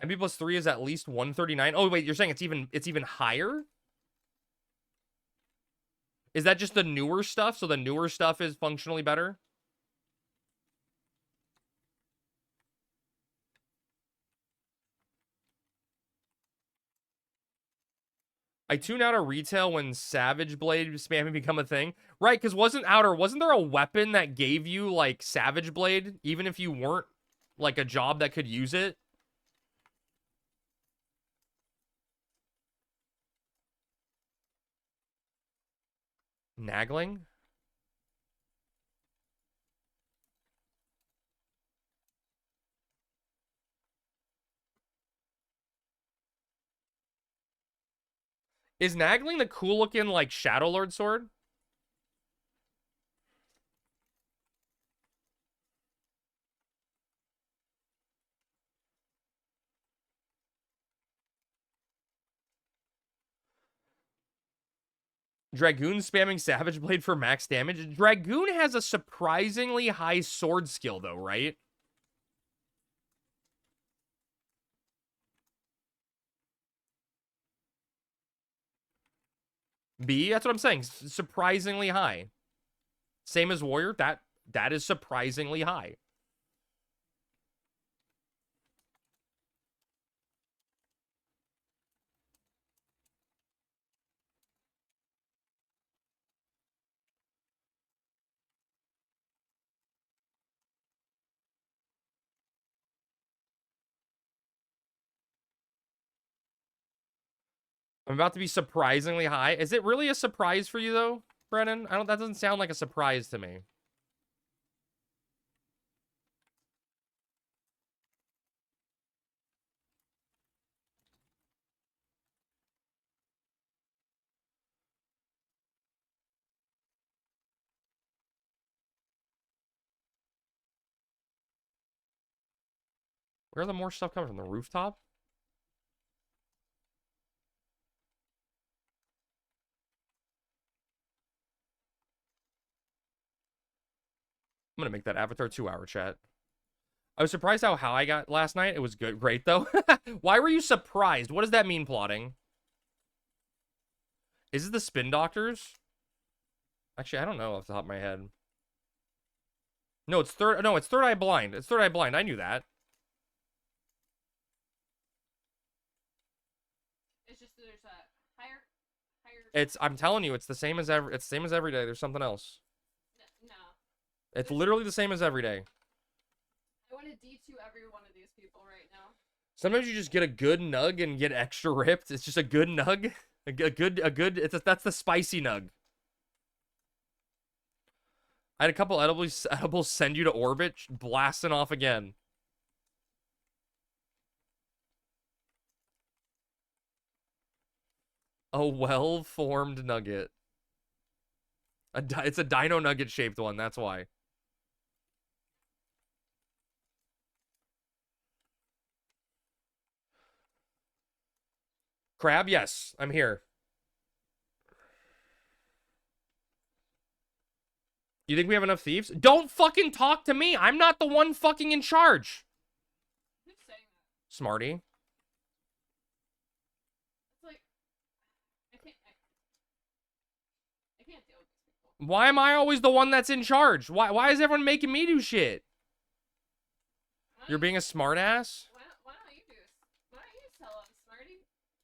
MP plus 3 is at least 139. Oh wait, you're saying it's even higher? Is that just the newer stuff? So the newer stuff is functionally better? I tune out of retail when Savage Blade spamming become a thing. Right, because wasn't there a weapon that gave you, like, Savage Blade, even if you weren't, like, a job that could use it? Nagling? Is Nagling the cool-looking, like, Shadow Lord sword? Dragoon spamming Savage Blade for max damage. Dragoon has a surprisingly high sword skill, though, right? B, that's what I'm saying. Surprisingly high. Same as Warrior. That is surprisingly high. I'm about to be surprisingly high. Is it really a surprise for you, though, Brennan? That doesn't sound like a surprise to me. Where are the more stuff coming from? The rooftop? I'm gonna make that Avatar 2-hour chat. I was surprised how high I got last night. It was good. Great, though. Why were you surprised? What does that mean, plotting? Is it the Spin Doctors? Actually, I don't know off the top of my head. No, it's third eye blind. It's third eye blind. I knew that. It's just there's a higher. I'm telling you, it's the same as every day. There's something else. No. It's literally the same as every day. I want to D2 every one of these people right now. Sometimes you just get a good nug and get extra ripped. It's just a good nug. That's the spicy nug. I had a couple edibles send you to orbit, blasting off again. A well-formed nugget. It's a dino nugget shaped one, that's why. Crab, yes, I'm here. You think we have enough thieves? Don't fucking talk to me. I'm not the one fucking in charge. Who's saying that? Smarty. It's like I can't deal with these people. Why am I always the one that's in charge? Why is everyone making me do shit? You're being a smartass? Why don't you do this? Why don't you tell them, Smarty?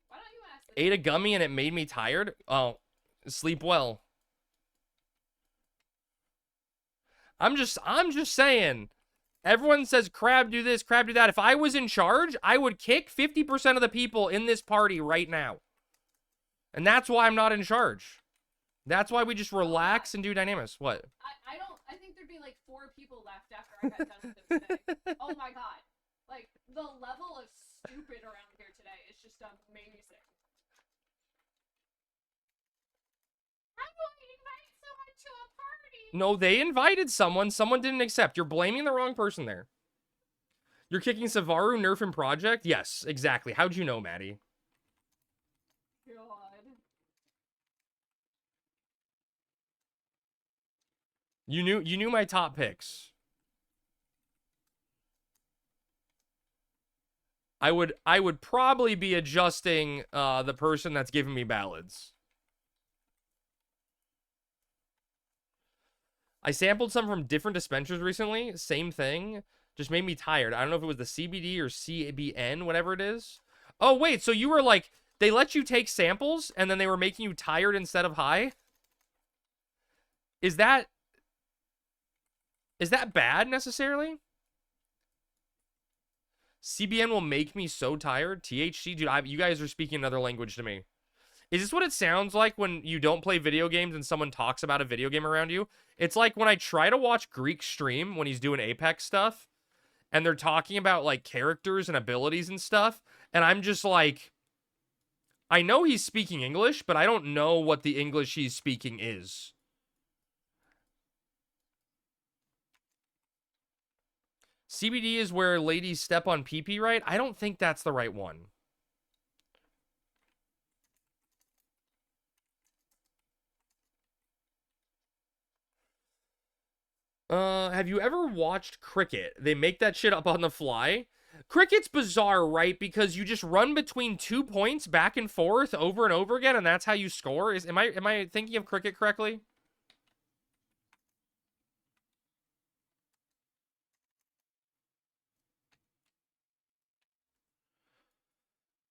Why don't you ask them? Ate a gummy and it made me tired? Oh, sleep well. I'm just saying. Everyone says crab do this, crab do that. If I was in charge, I would kick 50% of the people in this party right now. And that's why I'm not in charge. That's why we just relax and do Dynamis. What? I think there'd be like 4 people left after I got done with them today. Oh my god. Like, the level of stupid around here today is just amazing. How do I invite someone to a party? No, they invited someone. Someone didn't accept. You're blaming the wrong person there. You're kicking Savaru, Nerf, and Project? Yes, exactly. How'd you know, Maddie? God. You knew my top picks. I would probably be adjusting the person that's giving me ballads. I sampled some from different dispensers recently. Same thing. Just made me tired. I don't know if it was the CBD or CBN, whatever it is. Oh, wait. So you were like, they let you take samples and then they were making you tired instead of high? Is that bad necessarily? CBN will make me so tired. THC, dude, you guys are speaking another language to me. Is this what it sounds like when you don't play video games and someone talks about a video game around you? It's like when I try to watch Greek stream when he's doing Apex stuff and they're talking about like characters and abilities and stuff. And I'm just like, I know he's speaking English, but I don't know what the English he's speaking is. CBD is where ladies step on pee-pee, right? I don't think that's the right one. Have you ever watched cricket? They make that shit up on the fly. Cricket's bizarre, right? Because you just run between 2 points back and forth over and over again, and that's how you score. Am I thinking of cricket correctly?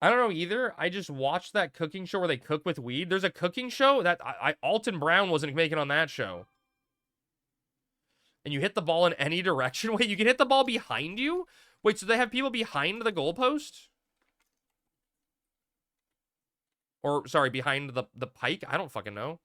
I don't know either. I just watched that cooking show where they cook with weed. There's a cooking show that Alton Brown wasn't making on that show. And you hit the ball in any direction. Wait, you can hit the ball behind you? Wait, so they have people behind the goalpost? Or, sorry, behind the pike? I don't fucking know.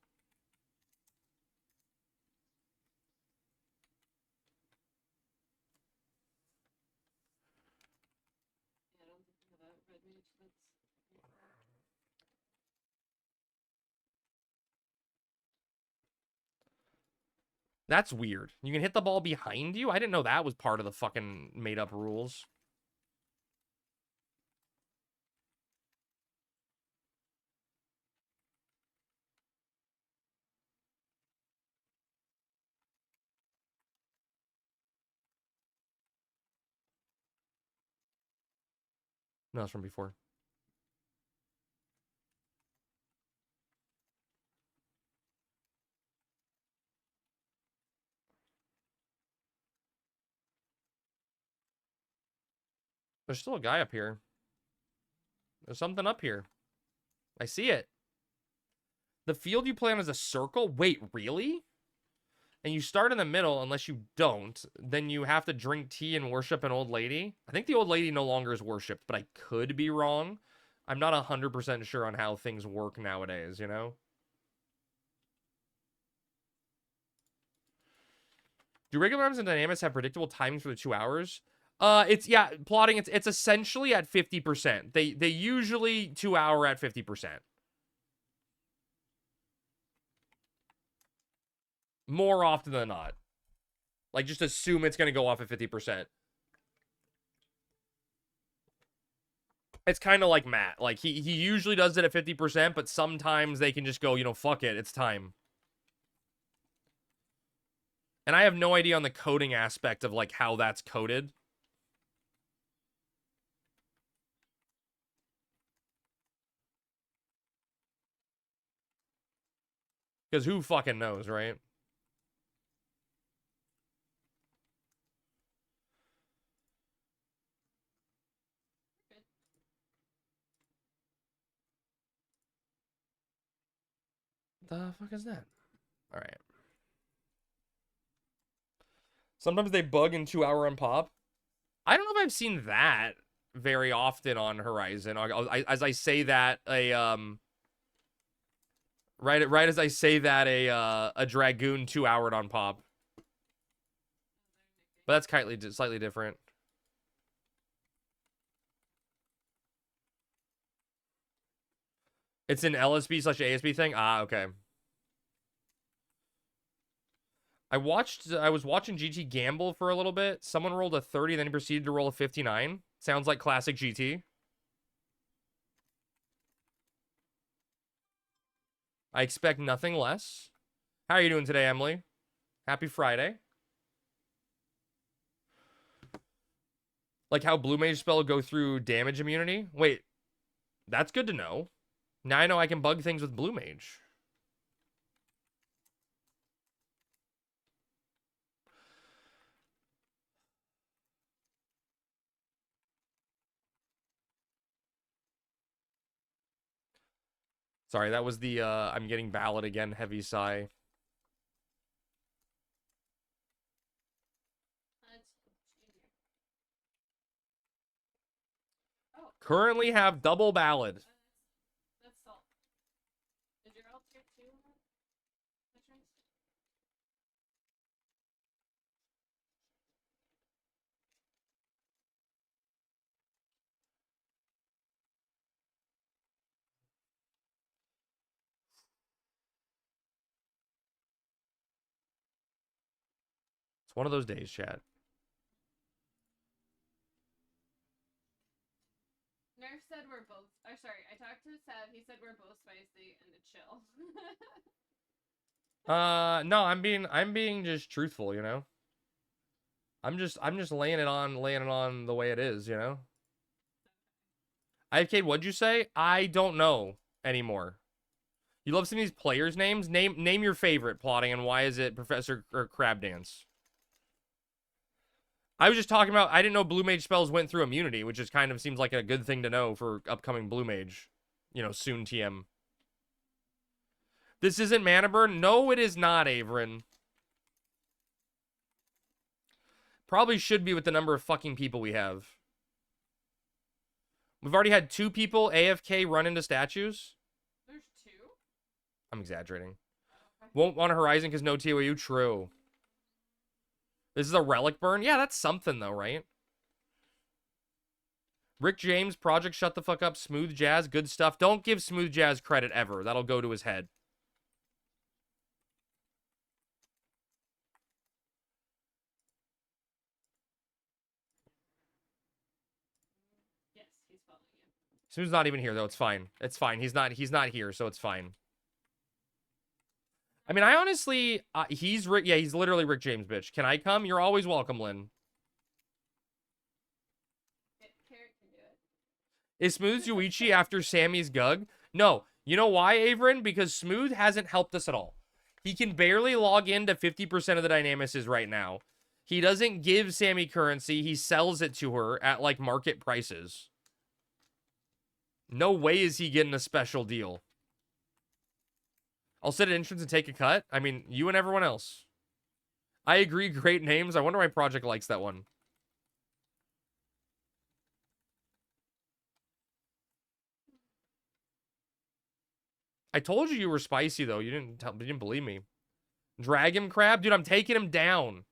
That's weird. You can hit the ball behind you? I didn't know that was part of the fucking made-up rules. No, it's from before. There's still a guy up here. There's something up here. I see it. The field you play on is a circle? Wait, really? And you start in the middle unless you don't. Then you have to drink tea and worship an old lady. I think the old lady no longer is worshipped, but I could be wrong. I'm not 100% sure on how things work nowadays, you know? Do regular rounds and Dynamis have predictable timings for the 2 hours? Yeah, plotting, it's essentially at 50%. They usually 2 hour at 50%. More often than not. Like, just assume it's going to go off at 50%. It's kind of like Matt. Like, he usually does it at 50%, but sometimes they can just go, you know, fuck it, it's time. And I have no idea on the coding aspect of, like, how that's coded. Because who fucking knows, right? The fuck is that? All right. Sometimes they bug in 2 hour and pop. I don't know if I've seen that very often on Horizon. As I say that, Right as I say that, a Dragoon 2-houred on pop. But that's slightly different. It's an LSB/ASB thing? Ah, okay. I was watching GT gamble for a little bit. Someone rolled a 30, then he proceeded to roll a 59. Sounds like classic GT. I expect nothing less. How are you doing today, Emily? Happy Friday. Like how Blue Mage spell go through damage immunity? Wait, that's good to know. Now I know I can bug things with Blue Mage. Sorry, that was the I'm getting ballad again heavy sigh. Currently have double ballad. That's salt. Did your else get 2 mushrooms? It's one of those days, chat. Nerf said we're both. Oh, sorry. I talked to Seb. He said we're both spicy and to chill. No, I'm being just truthful, you know. I'm just laying it on the way it is, you know. IFK, what'd you say? I don't know anymore. You love some of these players' names? Name your favorite, plotting, and why is it Professor or Crab Dance? I was just talking about, I didn't know Blue Mage spells went through immunity, which is kind of seems like a good thing to know for upcoming Blue Mage. You know, soon TM. This isn't Mana Burn? No, it is not, Averin. Probably should be with the number of fucking people we have. We've already had 2 people AFK run into statues. There's 2? I'm exaggerating. Won't want a Horizon because no TOU. True. This is a relic burn? Yeah, that's something though, right? Rick James, Project Shut the Fuck Up, Smooth Jazz, good stuff. Don't give Smooth Jazz credit ever. That'll go to his head. Yes, he's following you. Smooth's not even here though. It's fine. It's fine. He's not here, so it's fine. I mean, I honestly, he's literally Rick James, bitch. Can I come? You're always welcome, Lynn. Carrot can do it. Is Smooth Yuichi after Sammy's Gug? No. You know why, Averin? Because Smooth hasn't helped us at all. He can barely log into 50% of the Dynamises right now. He doesn't give Sammy currency. He sells it to her at, like, market prices. No way is he getting a special deal. I'll sit at entrance and take a cut. I mean, you and everyone else. I agree, great names. I wonder why Project likes that one. I told you were spicy though. You didn't believe me. Dragon Crab, dude, I'm taking him down.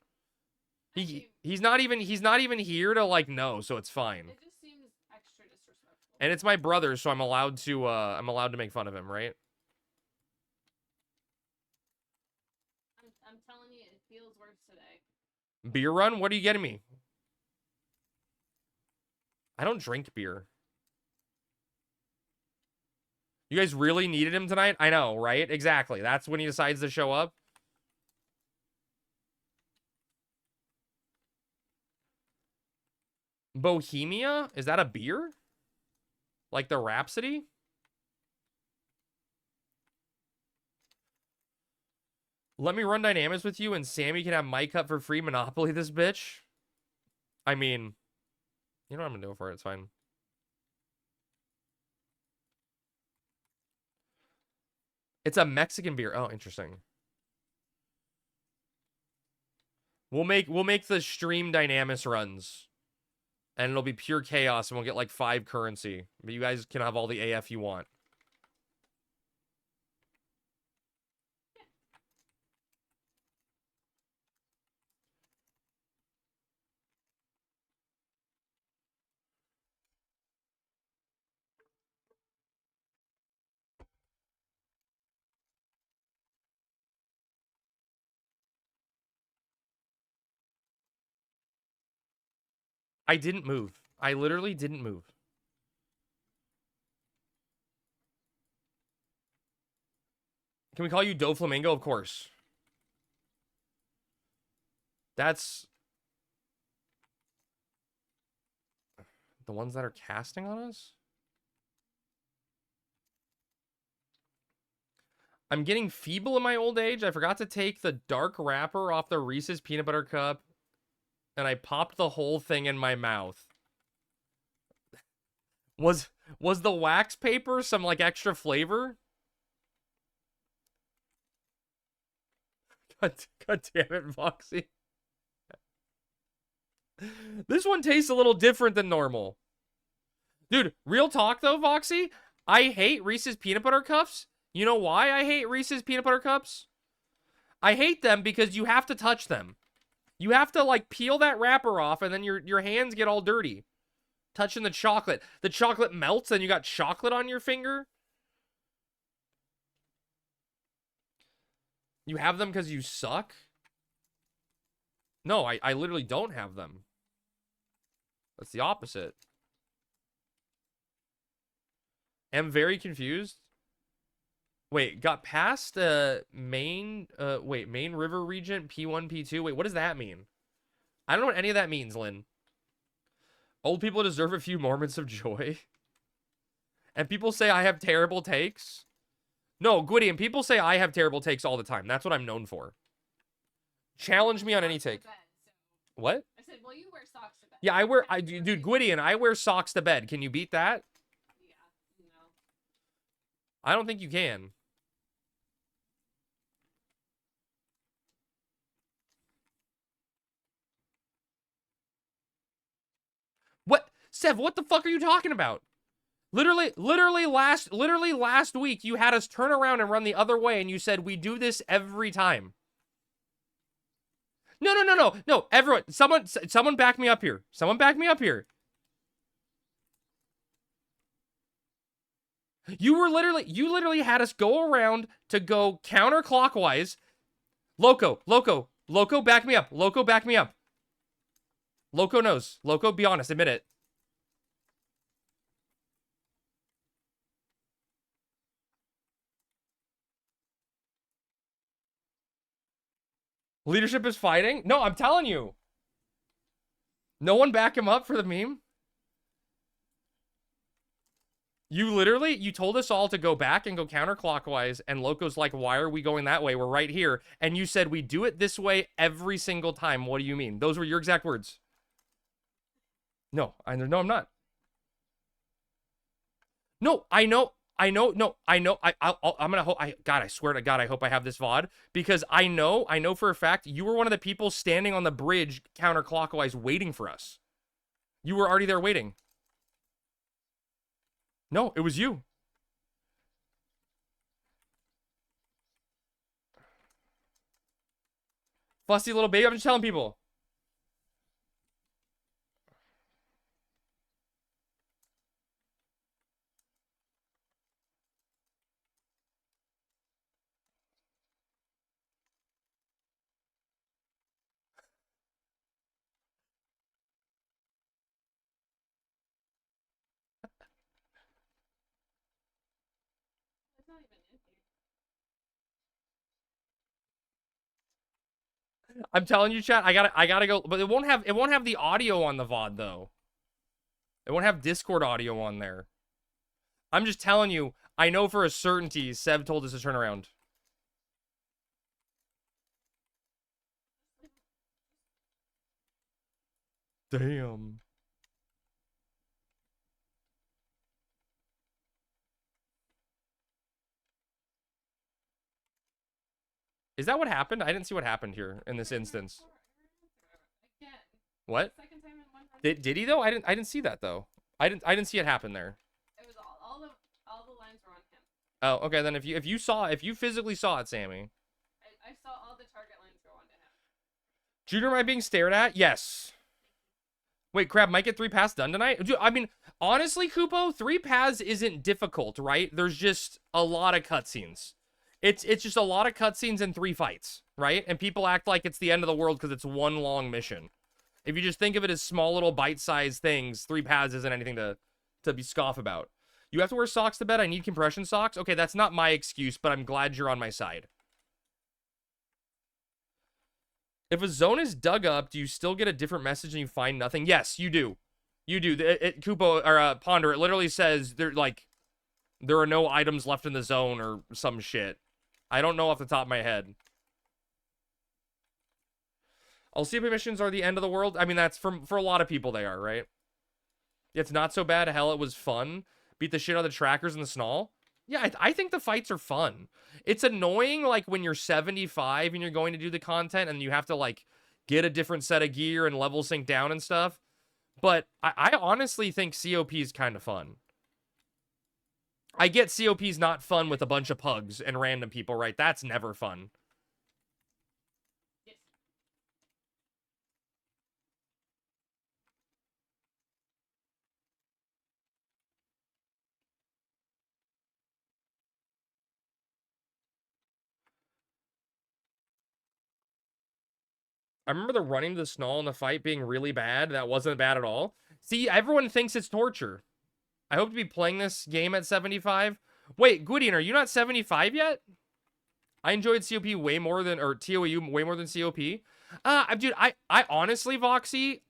He's not even here to like know, so it's fine. It just seems extra disrespectful. And it's my brother, so I'm allowed to make fun of him, right? I'm telling you, it feels worse today. Beer run? What are you getting me? I don't drink beer. You guys really needed him tonight? I know, right? Exactly. That's when he decides to show up. Bohemia? Is that a beer? Like the Rhapsody? Let me run Dynamis with you and Sammy can have my cut for free. Monopoly this bitch. I mean, you know what I'm gonna do for it. It's fine. It's a Mexican beer. Oh, interesting. We'll make the stream Dynamis runs. And it'll be pure chaos and we'll get like 5 currency. But you guys can have all the AF you want. I didn't move. I literally didn't move. Can we call you Doflamingo? Of course. That's the ones that are casting on us? I'm getting feeble in my old age. I forgot to take the dark wrapper off the Reese's peanut butter cup, and I popped the whole thing in my mouth. Was the wax paper some like extra flavor? God damn it, Foxy. This one tastes a little different than normal. Dude, real talk though, Foxy, I hate Reese's peanut butter cups. You know why I hate Reese's peanut butter cups? I hate them because you have to touch them. You have to like peel that wrapper off and then your hands get all dirty. Touching the chocolate. The chocolate melts and you got chocolate on your finger. You have them because you suck? No, I literally don't have them. That's the opposite. Am very confused. Wait, got past main river region P1 P2. Wait, what does that mean? I don't know what any of that means, Lynn. Old people deserve a few moments of joy. And people say I have terrible takes. No, Gwydion, people say I have terrible takes all the time. That's what I'm known for. Challenge me on any take. What? I said, well, you wear socks to bed. Yeah, dude, Gwydion, I wear socks to bed. Can you beat that? Yeah, no. I don't think you can. What? Sev, what the fuck are you talking about? Literally last week, you had us turn around and run the other way, and you said we do this every time. No, everyone, someone back me up here. Someone back me up here. You literally had us go around to go counterclockwise. Loco, back me up. Loco, back me up. Loco knows. Loco, be honest, admit it. Leadership is fighting? No, I'm telling you. No one back him up for the meme? You told us all to go back and go counterclockwise, and Loco's like, why are we going that way? We're right here. And you said we do it this way every single time. What do you mean? Those were your exact words. No, I'm not. No, I'm gonna hope. God, I swear to God, I hope I have this VOD because I know for a fact you were one of the people standing on the bridge counterclockwise waiting for us. You were already there waiting. No, it was you. Fussy little baby. I'm just telling people. It's not even in here. I'm telling you, chat. I gotta go, but it won't have the audio on the VOD though. It won't have Discord audio on there. I'm just telling you. I know for a certainty. Sev told us to turn around. Damn. Is that what happened? I didn't see what happened here in this instance. Again. What? Second time in one run. Did he though? I didn't see that though. I didn't see it happen there. It was all the lines were on him. Oh, okay. Then if you physically saw it, Sammy. I saw all the target lines go onto him. Junior, am I being stared at? Yes. Wait, Crab, might get 3 paths done tonight? Dude, I mean, honestly, Kupo, 3 paths isn't difficult, right? There's just a lot of cutscenes. It's just a lot of cutscenes and 3 fights, right? And people act like it's the end of the world because it's one long mission. If you just think of it as small little bite-sized things, 3 pads isn't anything to be scoff about. You have to wear socks to bed? I need compression socks? Okay, that's not my excuse, but I'm glad you're on my side. If a zone is dug up, do you still get a different message and you find nothing? Yes, you do. You do. Kupo, or Ponder, it literally says, there are no items left in the zone or some shit. I don't know off the top of my head. LCP missions are the end of the world. I mean, that's for a lot of people they are, right? It's not so bad. Hell, it was fun. Beat the shit out of the trackers in the Snall. Yeah, I think the fights are fun. It's annoying, like, when you're 75 and you're going to do the content and you have to, like, get a different set of gear and level sync down and stuff. But I honestly think COP is kind of fun. I get COP's not fun with a bunch of pugs and random people, right? That's never fun. I remember the running to the Snall in the fight being really bad. That wasn't bad at all. See, everyone thinks it's torture. I hope to be playing this game at 75. Wait, Gwydion, are you not 75 yet? I enjoyed COP way more than, or TOU way more than COP. Dude, I honestly, Voxy,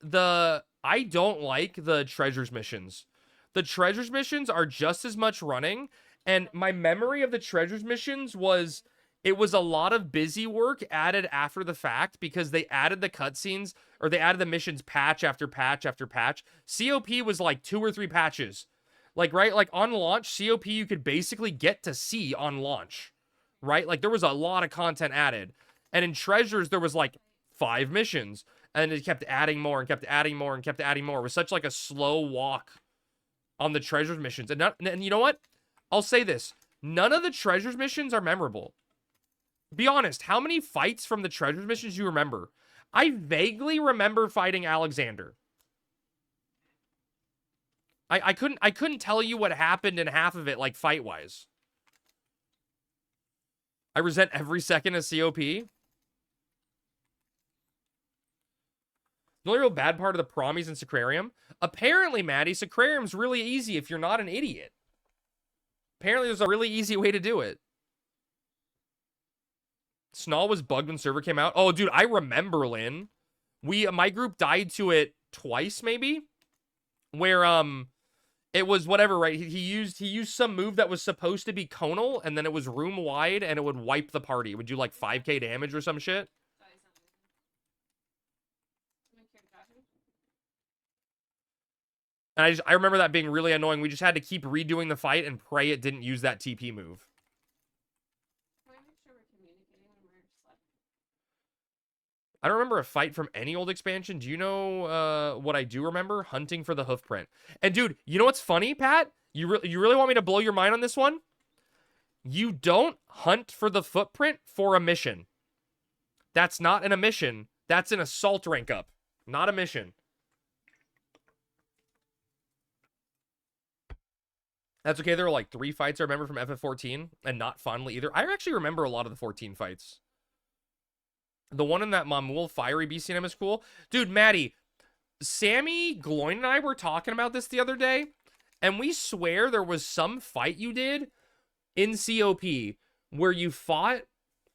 I don't like the treasures missions. The treasures missions are just as much running, and my memory of the treasures missions was, it was a lot of busy work added after the fact because they added the cutscenes, or they added the missions patch after patch after patch. COP was like 2 or 3 patches. Like, right? Like, on launch, COP you could basically get to see on launch. Right? Like, there was a lot of content added. And in Treasures, there was, like, 5 missions. And it kept adding more and kept adding more and kept adding more. It was such, like, a slow walk on the Treasures missions. And you know what? I'll say this. None of the Treasures missions are memorable. Be honest, how many fights from the Treasures missions do you remember? I vaguely remember fighting Alexander. I couldn't tell you what happened in half of it, like, fight-wise. I resent every second of COP. The only real bad part of the Promies and Sacrarium? Apparently, Maddie, Sacrarium's really easy if you're not an idiot. Apparently, there's a really easy way to do it. Snall was bugged when server came out. Oh, dude, I remember, Lynn. My group died to it twice, maybe? Where, it was whatever, right? He used some move that was supposed to be conal, and then it was room wide, and it would wipe the party. It would do like 5k damage or some shit. And I remember that being really annoying. We just had to keep redoing the fight and pray it didn't use that TP move. I don't remember a fight from any old expansion. Do you know what I do remember? Hunting for the hoofprint. And dude, you know what's funny, Pat? You really want me to blow your mind on this one? You don't hunt for the footprint for a mission. That's not an mission. That's an assault rank up, not a mission. That's okay. There were like 3 fights I remember from FF14, and not fondly either. I actually remember a lot of the 14 fights. The one in that Mamul fiery BCNM is cool. Dude, Maddie, Sammy, Gloin, and I were talking about this the other day, and we swear there was some fight you did in COP where you fought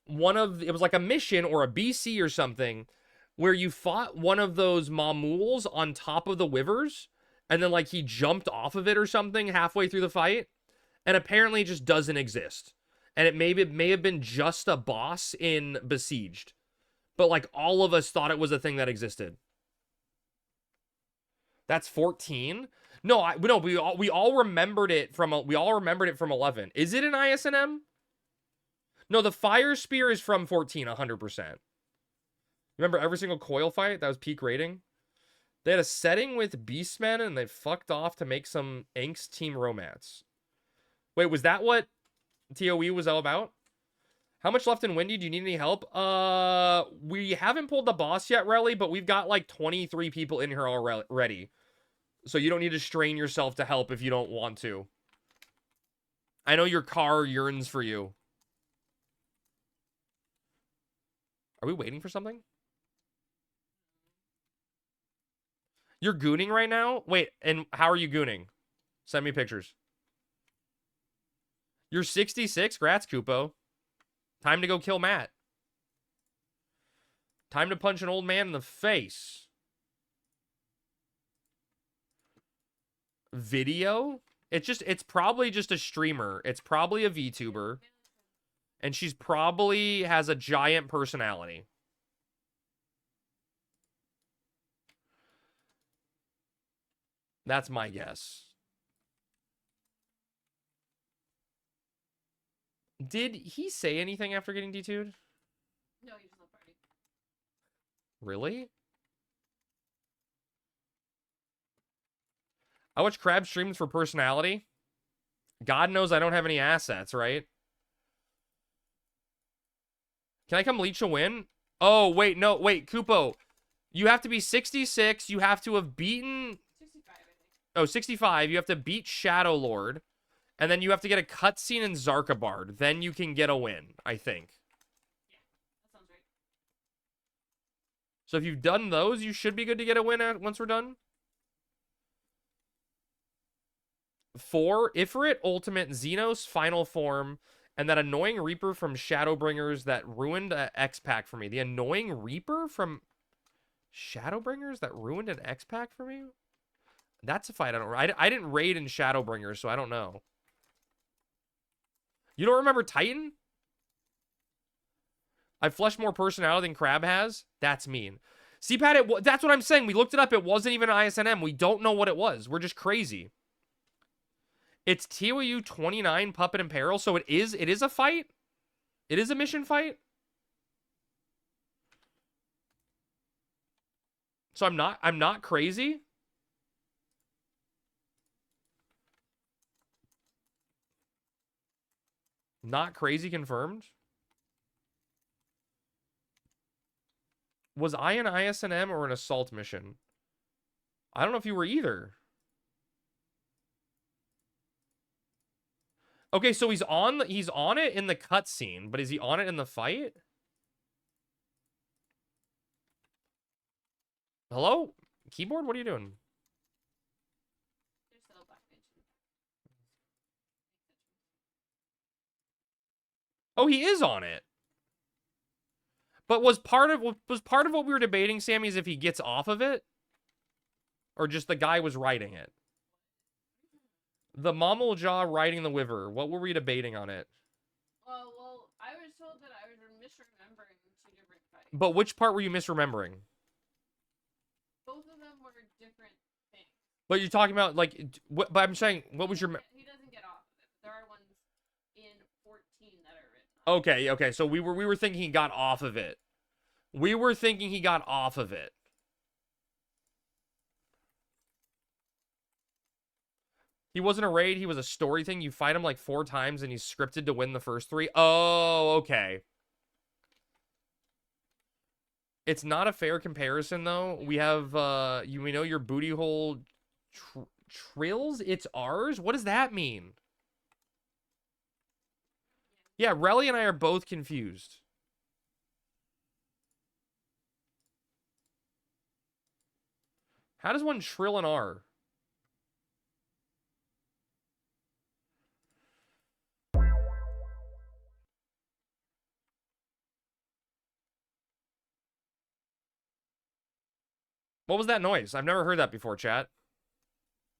one of, it was like a mission or a BC or something, where you fought one of those Mamuls on top of the Wivers, and then like he jumped off of it or something halfway through the fight, and apparently it just doesn't exist. And it may have been just a boss in Besieged. But, like, all of us thought it was a thing that existed. That's 14? No, we all remembered it from 11. Is it an ISNM? No, the Fire Spear is from 14, 100%. Remember every single coil fight? That was peak rating. They had a setting with Beastmen, and they fucked off to make some angst team romance. Wait, was that what TOE was all about? How much left in Windy? Do you need any help? We haven't pulled the boss yet, Relly, but we've got like 23 people in here already. So you don't need to strain yourself to help if you don't want to. I know your car yearns for you. Are we waiting for something? You're gooning right now? Wait, and how are you gooning? Send me pictures. You're 66? Grats, Kupo. Time to go kill Matt. Time to punch an old man in the face. Video? It's probably just a streamer. It's probably a VTuber. And she's probably has a giant personality. That's my guess. Did he say anything after getting D2'd? No, he just left party. Really? I watch Crab streams for personality. God knows I don't have any assets, right? Can I come leech a win? Oh, wait, no, wait, Kupo. You have to be 66. You have to have beaten... 65, I think. Oh, 65. You have to beat Shadow Lord. And then you have to get a cutscene in Zarkabard. Then you can get a win, I think. Yeah, that sounds right. So if you've done those, you should be good to get a win once we're done. 4, Ifrit, Ultimate, Xenos, Final Form, and that annoying Reaper from Shadowbringers that ruined an X-Pack for me. The annoying Reaper from Shadowbringers that ruined an X-Pack for me? That's a fight I don't... I didn't raid in Shadowbringers, so I don't know. You don't remember Titan? I flushed more personality than Crab has? That's mean. CPAT, that's what I'm saying. We looked it up. It wasn't even ISNM. We don't know what it was. We're just crazy. It's TOU 29 Puppet in Peril, so it is a fight. It is a mission fight. So I'm not crazy. Not crazy confirmed. Was I an ISNM or an assault mission? I don't know if you were either. Okay, so he's on it in the cutscene, but is he on it in the fight? Hello? Keyboard? What are you doing? There's still a black bitch. Oh, he is on it. But was part of what we were debating, Sammy, is if he gets off of it? Or just the guy was riding it? The Mammal Jaw riding the Wyver. What were we debating on it? Well, I was told that I was misremembering 2 different fights. But which part were you misremembering? Both of them were different things. But you're talking about, like, but I'm saying, what was your... He doesn't get off of it. There are ones in 14 that are written off. Okay, so we were thinking he got off of it. We were thinking he got off of it. He wasn't a raid, he was a story thing. You fight him like 4 times and he's scripted to win the first 3. Oh, okay. It's not a fair comparison, though. We have, we know your booty hole trills? It's ours? What does that mean? Yeah, Relly and I are both confused. How does one trill an R? What was that noise? I've never heard that before, chat.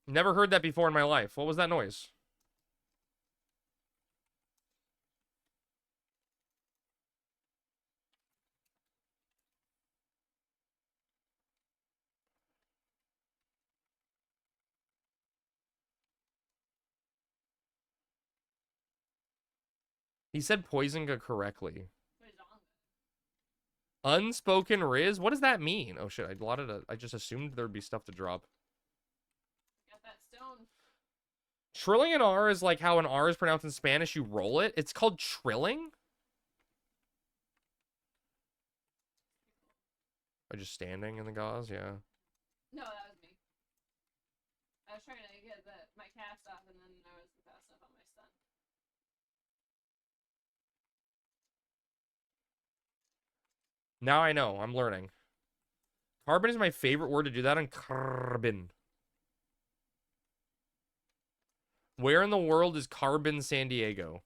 Never heard that before in my life. What was that noise? He said Poisonga correctly. Unspoken Riz? What does that mean? Oh shit, I just assumed there'd be stuff to drop. Got that stone. Trilling an R is like how an R is pronounced in Spanish, you roll it. It's called trilling? Or just standing in the gauze, yeah. No, that was me. I was trying to get my cast off and then I was fast enough on my stun. Now I know. I'm learning. Carbon is my favorite word to do that on. Carbon. Where in the world is Carbon San Diego?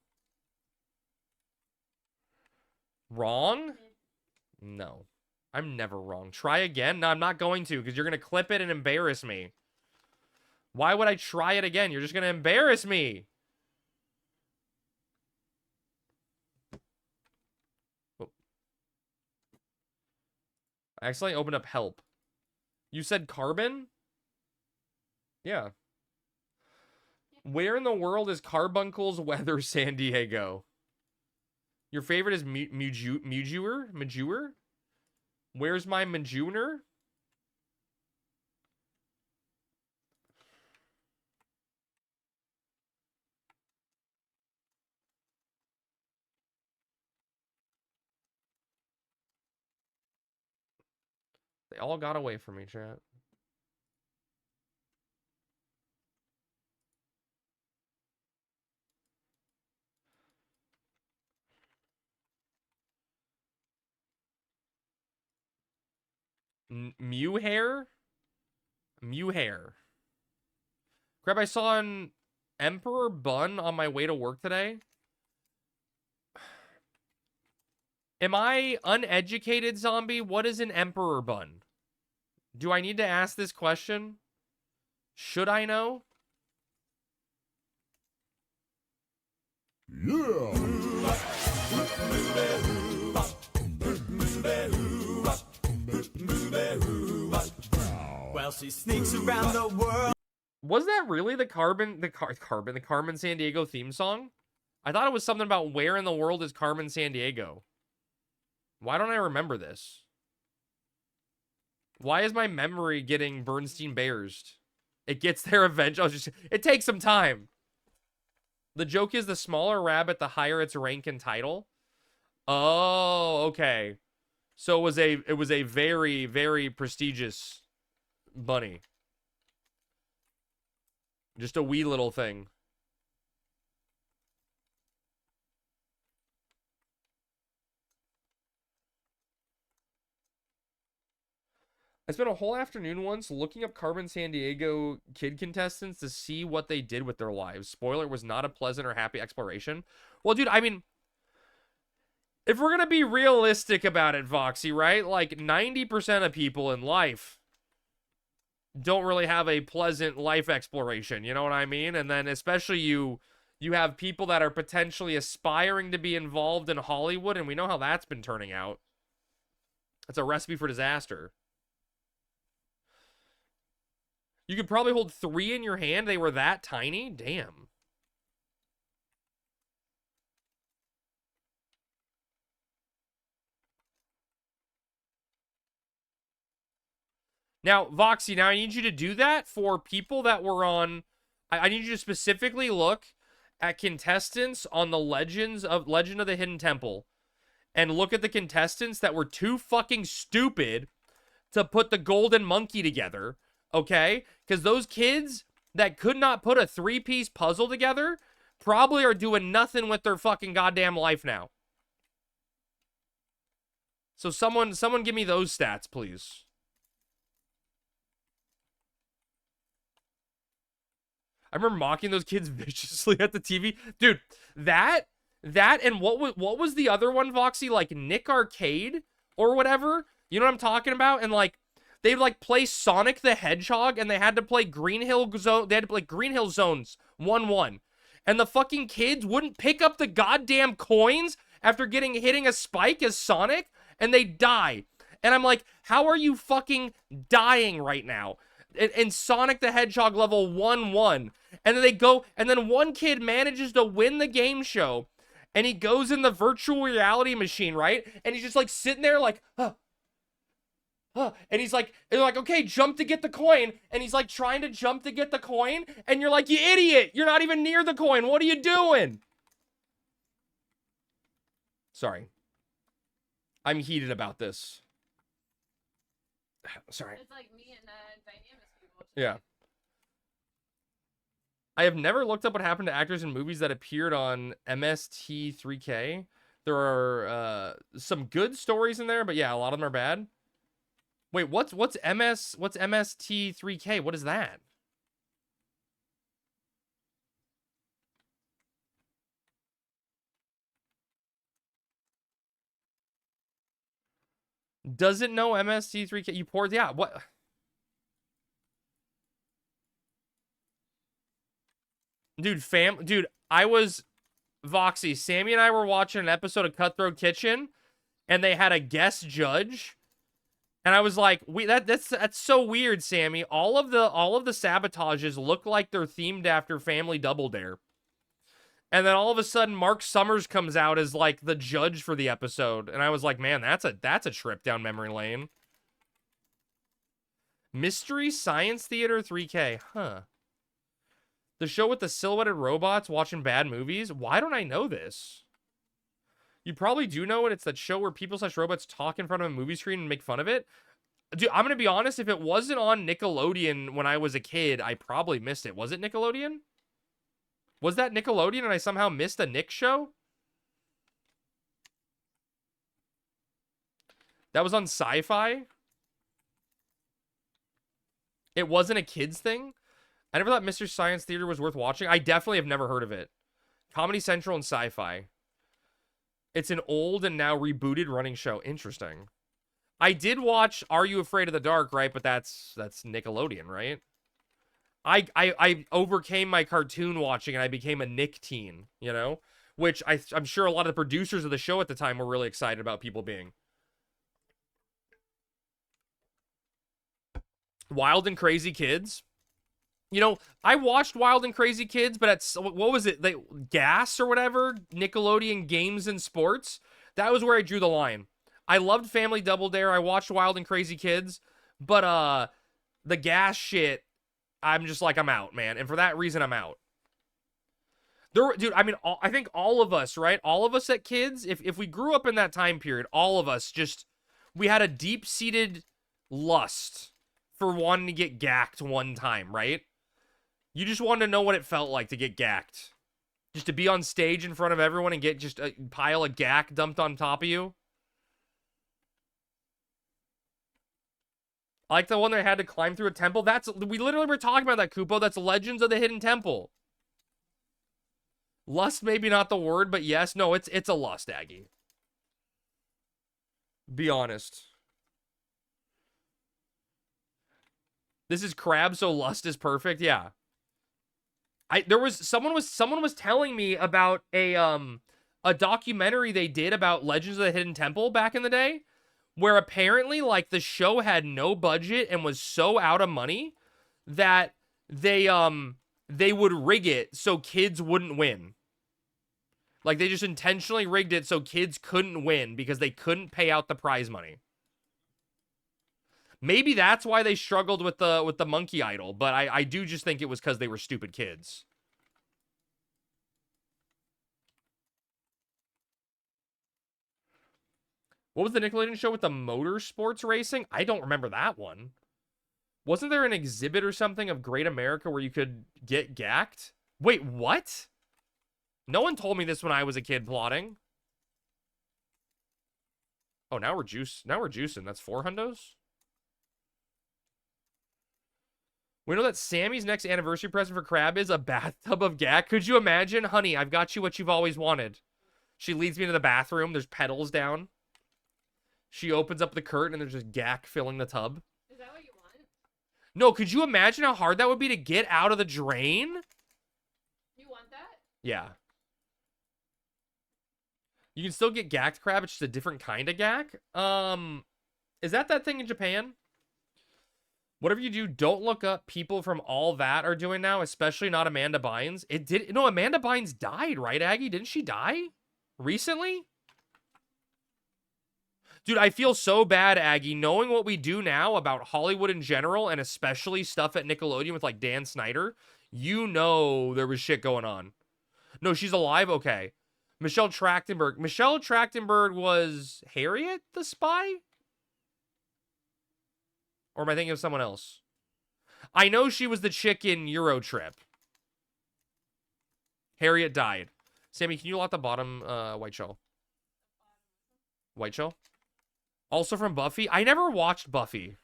Wrong? No. I'm never wrong. Try again? No, I'm not going to, because you're going to clip it and embarrass me. Why would I try it again? You're just going to embarrass me. Oh. I accidentally opened up help. You said Carbon? Yeah. Where in the world is Carbuncle's Weather San Diego? Your favorite is Mujur? Where's my Majuner? They all got away from me, chat. Mew hair? Mew hair. Crap, I saw an Emperor bun on my way to work today. Am I uneducated, zombie? What is an Emperor bun? Do I need to ask this question? Should I know? Yeah. Well, she sneaks around the world. Was that really the Carmen San Diego theme song? I thought it was something about where in the world is Carmen San Diego. Why don't I remember this? Why is my memory getting Bernstein Bears? It gets there eventually. It takes some time. The joke is the smaller rabbit, the higher its rank and title. Oh, okay. So it was a very, very prestigious bunny. Just a wee little thing. I spent a whole afternoon once looking up Carmen San Diego kid contestants to see what they did with their lives. Spoiler, was not a pleasant or happy exploration. Well, dude, I mean, if we're going to be realistic about it, Voxy, right? Like 90% of people in life don't really have a pleasant life exploration. You know what I mean? And then especially you have people that are potentially aspiring to be involved in Hollywood, and we know how that's been turning out. It's a recipe for disaster. You could probably hold 3 in your hand. They were that tiny? Damn. Now, Voxy, now I need you to do that for people that were on... I need you to specifically look at contestants on the Legend of the Hidden Temple. And look at the contestants that were too fucking stupid to put the golden monkey together. Okay? Because those kids that could not put a 3-piece puzzle together probably are doing nothing with their fucking goddamn life now. So someone give me those stats, please. I remember mocking those kids viciously at the TV. Dude, that and what was the other one, Voxy? Like Nick Arcade or whatever? You know what I'm talking about? And like they'd like play Sonic the Hedgehog, and they had to play Green Hill Zone. They had to play Green Hill Zones 1-1, and the fucking kids wouldn't pick up the goddamn coins after hitting a spike as Sonic, and they die. And I'm like, how are you fucking dying right now? In Sonic the Hedgehog level 1-1, and then they go, and then one kid manages to win the game show, and he goes in the virtual reality machine, right? And he's just like sitting there like, and he's like, okay, jump to get the coin. And he's like trying to jump to get the coin. And you're like, you idiot. You're not even near the coin. What are you doing? Sorry. I'm heated about this. Sorry. It's like me and Dynamis people. Yeah. I have never looked up what happened to actors in movies that appeared on MST3K. There are some good stories in there, but yeah, a lot of them are bad. Wait, what's MST3K? What is that? Doesn't know MST3K. You poured, yeah. What? Dude, dude, I was Voxy. Sammy and I were watching an episode of Cutthroat Kitchen, and they had a guest judge, and I was like, that's so weird, Sammy. All of the sabotages look like they're themed after Family Double Dare. And then all of a sudden, Mark Summers comes out as like the judge for the episode, and I was like, man, that's a trip down memory lane. Mystery Science Theater 3K, huh? The show with the silhouetted robots watching bad movies? Why don't I know this? You probably do know it. It's that show where people/robots talk in front of a movie screen and make fun of it. Dude, I'm gonna be honest, if it wasn't on Nickelodeon when I was a kid, I probably missed it. Was it Nickelodeon? Was that Nickelodeon and I somehow missed a Nick show? That was on Sci-Fi? It wasn't a kids thing? I never thought Mr. Science Theater was worth watching. I definitely have never heard of it. Comedy Central and Sci-Fi. It's an old and now rebooted running show. Interesting. I did watch Are You Afraid of the Dark, right? But that's Nickelodeon, right? I overcame my cartoon watching and I became a Nick teen, you know? Which I'm sure a lot of the producers of the show at the time were really excited about people being. Wild and Crazy Kids. You know, I watched Wild and Crazy Kids, but what was it? Gas or whatever? Nickelodeon Games and Sports. That was where I drew the line. I loved Family Double Dare. I watched Wild and Crazy Kids, but the Gas shit, I'm just like, I'm out, man. And for that reason, I'm out. Dude, I mean, I think all of us, right? All of us at kids, if we grew up in that time period, all of us we had a deep-seated lust for wanting to get gacked one time, right? You just wanted to know what it felt like to get gacked. Just to be on stage in front of everyone and get just a pile of gack dumped on top of you. I like the one that had to climb through a temple. We literally were talking about that, Kupo. That's Legends of the Hidden Temple. Lust, maybe not the word, but yes. No, it's a lust, Aggie. Be honest. This is crab, so lust is perfect. Yeah. Someone was telling me about a documentary they did about Legends of the Hidden Temple back in the day, where apparently like the show had no budget and was so out of money that they would rig it so kids wouldn't win. Like they just intentionally rigged it so kids couldn't win because they couldn't pay out the prize money. Maybe that's why they struggled with the monkey idol, but I do just think it was because they were stupid kids. What was the Nickelodeon show with the motorsports racing? I don't remember that one. Wasn't there an exhibit or something of Great America where you could get gacked? Wait, what? No one told me this when I was a kid plotting. Oh, now we're juicing. That's 4 hundos? We know that Sammy's next anniversary present for Crab is a bathtub of gack. Could you imagine? Honey, I've got you what you've always wanted. She leads me into the bathroom. There's pedals down. She opens up the curtain and there's just gack filling the tub. Is that what you want? No, could you imagine how hard that would be to get out of the drain? You want that? Yeah. You can still get gacked crab. It's just a different kind of gack. Is that thing in Japan? Whatever you do, don't look up people from All That are doing now, especially not Amanda Bynes. No, Amanda Bynes died, right, Aggie? Didn't she die recently? Dude, I feel so bad, Aggie, knowing what we do now about Hollywood in general, and especially stuff at Nickelodeon with, like, Dan Snyder. You know there was shit going on. No, she's alive? Okay. Michelle Trachtenberg. Michelle Trachtenberg was Harriet the Spy? Or am I thinking of someone else? I know she was the chick in Eurotrip. Harriet died. Sammy, can you lock the bottom white shell? White shell? Also from Buffy? I never watched Buffy.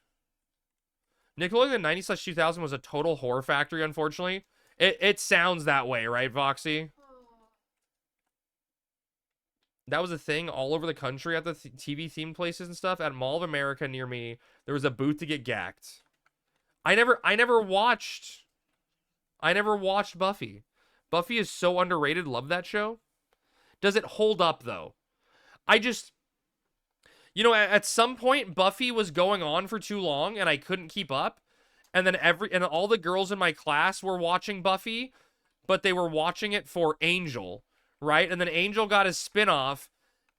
Nickelodeon in the 90s/2000 was a total horror factory, unfortunately. It sounds that way, right, Voxy? That was a thing all over the country at the TV themed places and stuff. At Mall of America near me, there was a booth to get gacked. I never watched Buffy. Buffy is so underrated. Love that show. Does it hold up though? I just, at some point Buffy was going on for too long and I couldn't keep up. And then all the girls in my class were watching Buffy, but they were watching it for Angel, right? And then Angel got his spin-off,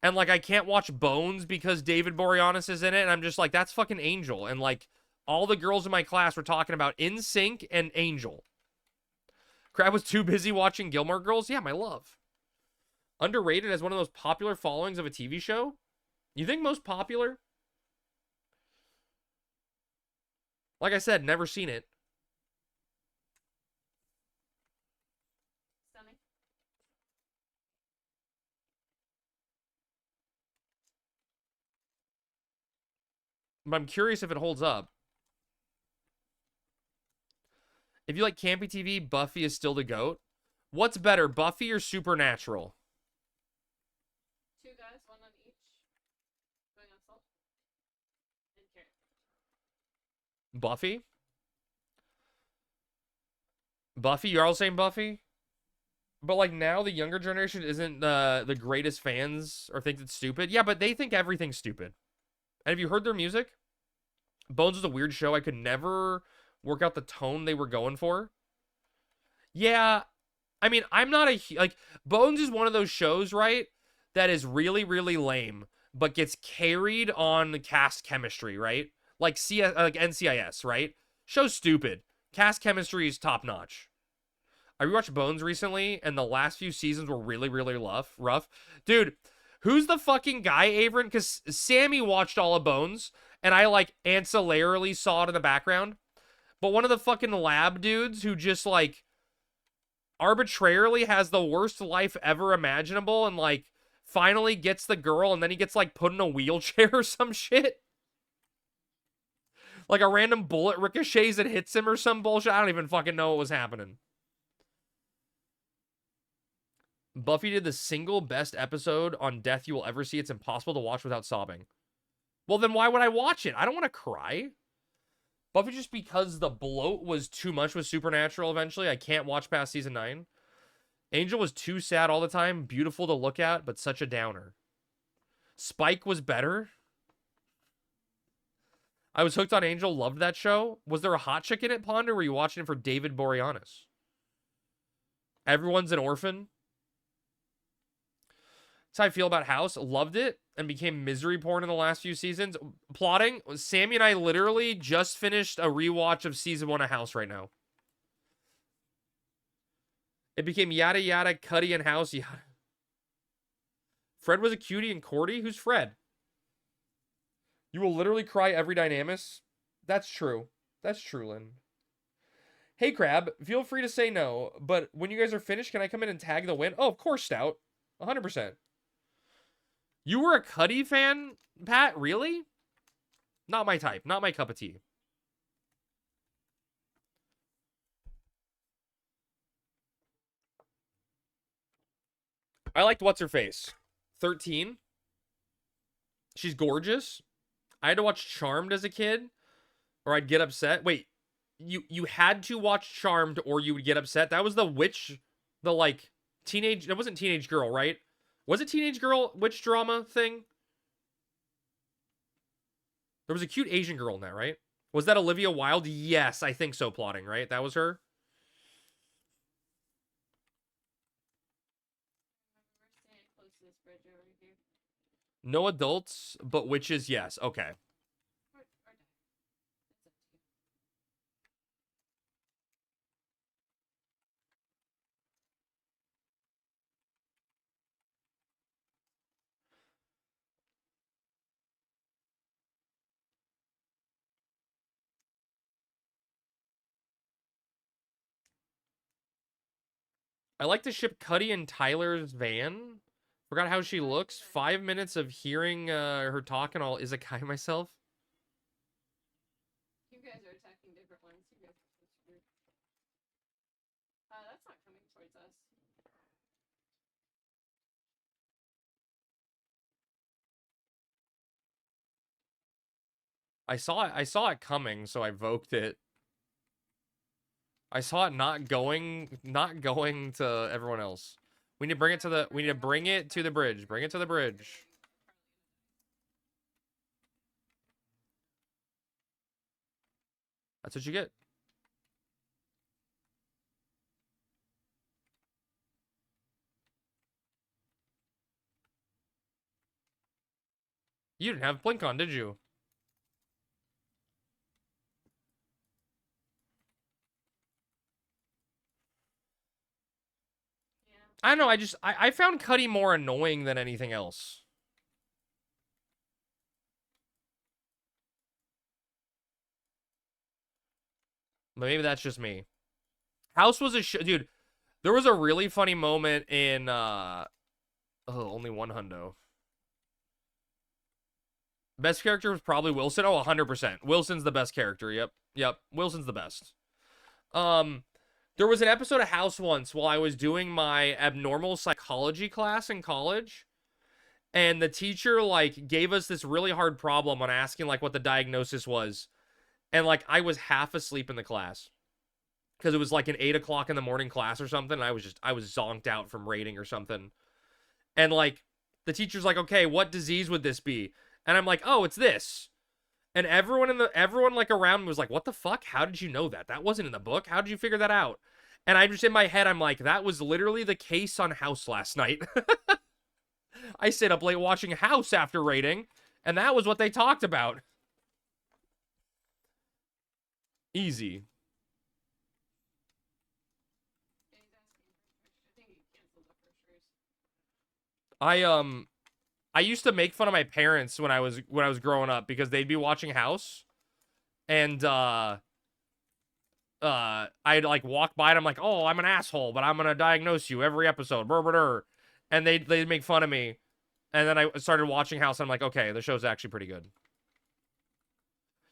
and like I can't watch Bones because David Boreanaz is in it, and I'm just like, that's fucking Angel. And like all the girls in my class were talking about NSYNC and Angel. Crab was too busy watching Gilmore Girls. Yeah, my love. Underrated as one of those popular followings of a TV show? You think most popular? Like I said, never seen it. Stunning. But I'm curious if it holds up. If you like campy TV, Buffy is still the GOAT. What's better, Buffy or Supernatural? 2 guys, 1 on each. Going on salt. And carrot. Buffy? Buffy? You're all saying Buffy? But like now the younger generation isn't the greatest fans or thinks it's stupid. Yeah, but they think everything's stupid. And have you heard their music? Bones was a weird show. I could never work out the tone they were going for. Yeah, I mean, I'm not like, Bones is one of those shows, right, that is really, really lame, but gets carried on the cast chemistry, right? Like like NCIS, right? Show's stupid. Cast chemistry is top notch. I rewatched Bones recently, and the last few seasons were really, really rough. Dude, who's the fucking guy, Averin? Because Sammy watched all of Bones, and I, like, ancillarily saw it in the background. But one of the fucking lab dudes who just, like, arbitrarily has the worst life ever imaginable and, like, finally gets the girl, and then he gets, like, put in a wheelchair or some shit. Like, a random bullet ricochets and hits him or some bullshit. I don't even fucking know what was happening. Buffy did the single best episode on death you will ever see. It's impossible to watch without sobbing. Well, then why would I watch it? I don't want to cry. Buffy, just because the bloat was too much with Supernatural eventually. I can't watch past season 9. Angel was too sad all the time. Beautiful to look at, but such a downer. Spike was better. I was hooked on Angel. Loved that show. Was there a hot chick in it, Ponder? Were you watching it for David Boreanaz? Everyone's an orphan. That's how I feel about House. Loved it and became misery porn in the last few seasons. Plotting. Sammy and I literally just finished a rewatch of season 1 of House right now. It became yada yada, Cuddy and House yada. Fred was a cutie and Cordy? Who's Fred? You will literally cry every Dynamis. That's true. That's true, Lynn. Hey, Crab. Feel free to say no, but when you guys are finished, can I come in and tag the win? Oh, of course, Stout. 100%. You were a Cuddy fan, Pat? Really? Not my type. Not my cup of tea. I liked What's-Her-Face. 13. She's gorgeous. I had to watch Charmed as a kid, or I'd get upset. Wait, you had to watch Charmed or you would get upset? That was the witch, the, like, teenage... It wasn't Teenage Girl, right? Was it Teenage Girl witch drama thing? There was a cute Asian girl in that, right? Was that Olivia Wilde? Yes, I think so, Plotting, right? That was her? No adults, but witches, yes. Okay. I like to ship Cuddy and Tyler's van. Forgot how she looks. 5 minutes of hearing her talk and all. Is a guy myself? You guys are attacking I saw it coming, so I voked it. I saw it not going to everyone else. We need to bring it to the bridge. Bring it to the bridge. That's what you get. You didn't have Blink on, did you? Yeah. I don't know, I found Cuddy more annoying than anything else. But maybe that's just me. House was a dude, there was a really funny moment in only one hundo. Best character was probably Wilson. Oh, 100%. Wilson's the best character. Yep. Wilson's the best. There was an episode of House once while I was doing my abnormal psychology class in college, and the teacher like gave us this really hard problem on asking like what the diagnosis was, and like I was half asleep in the class because it was like an 8 o'clock in the morning class or something. And I was zonked out from rating or something, and like the teacher's like, okay, what disease would this be? And I'm like, oh, it's this. And everyone like around was like, what the fuck? How did you know that? That wasn't in the book. How did you figure that out? And I'm just in my head, I'm like, that was literally the case on House last night. I stayed up late watching House after rating, and that was what they talked about. Easy. I used to make fun of my parents when I was growing up because they'd be watching House, and I'd like walk by and I'm like, oh, I'm an asshole, but I'm gonna diagnose you every episode, and they'd make fun of me, and then I started watching House. And I'm like, okay, the show's actually pretty good.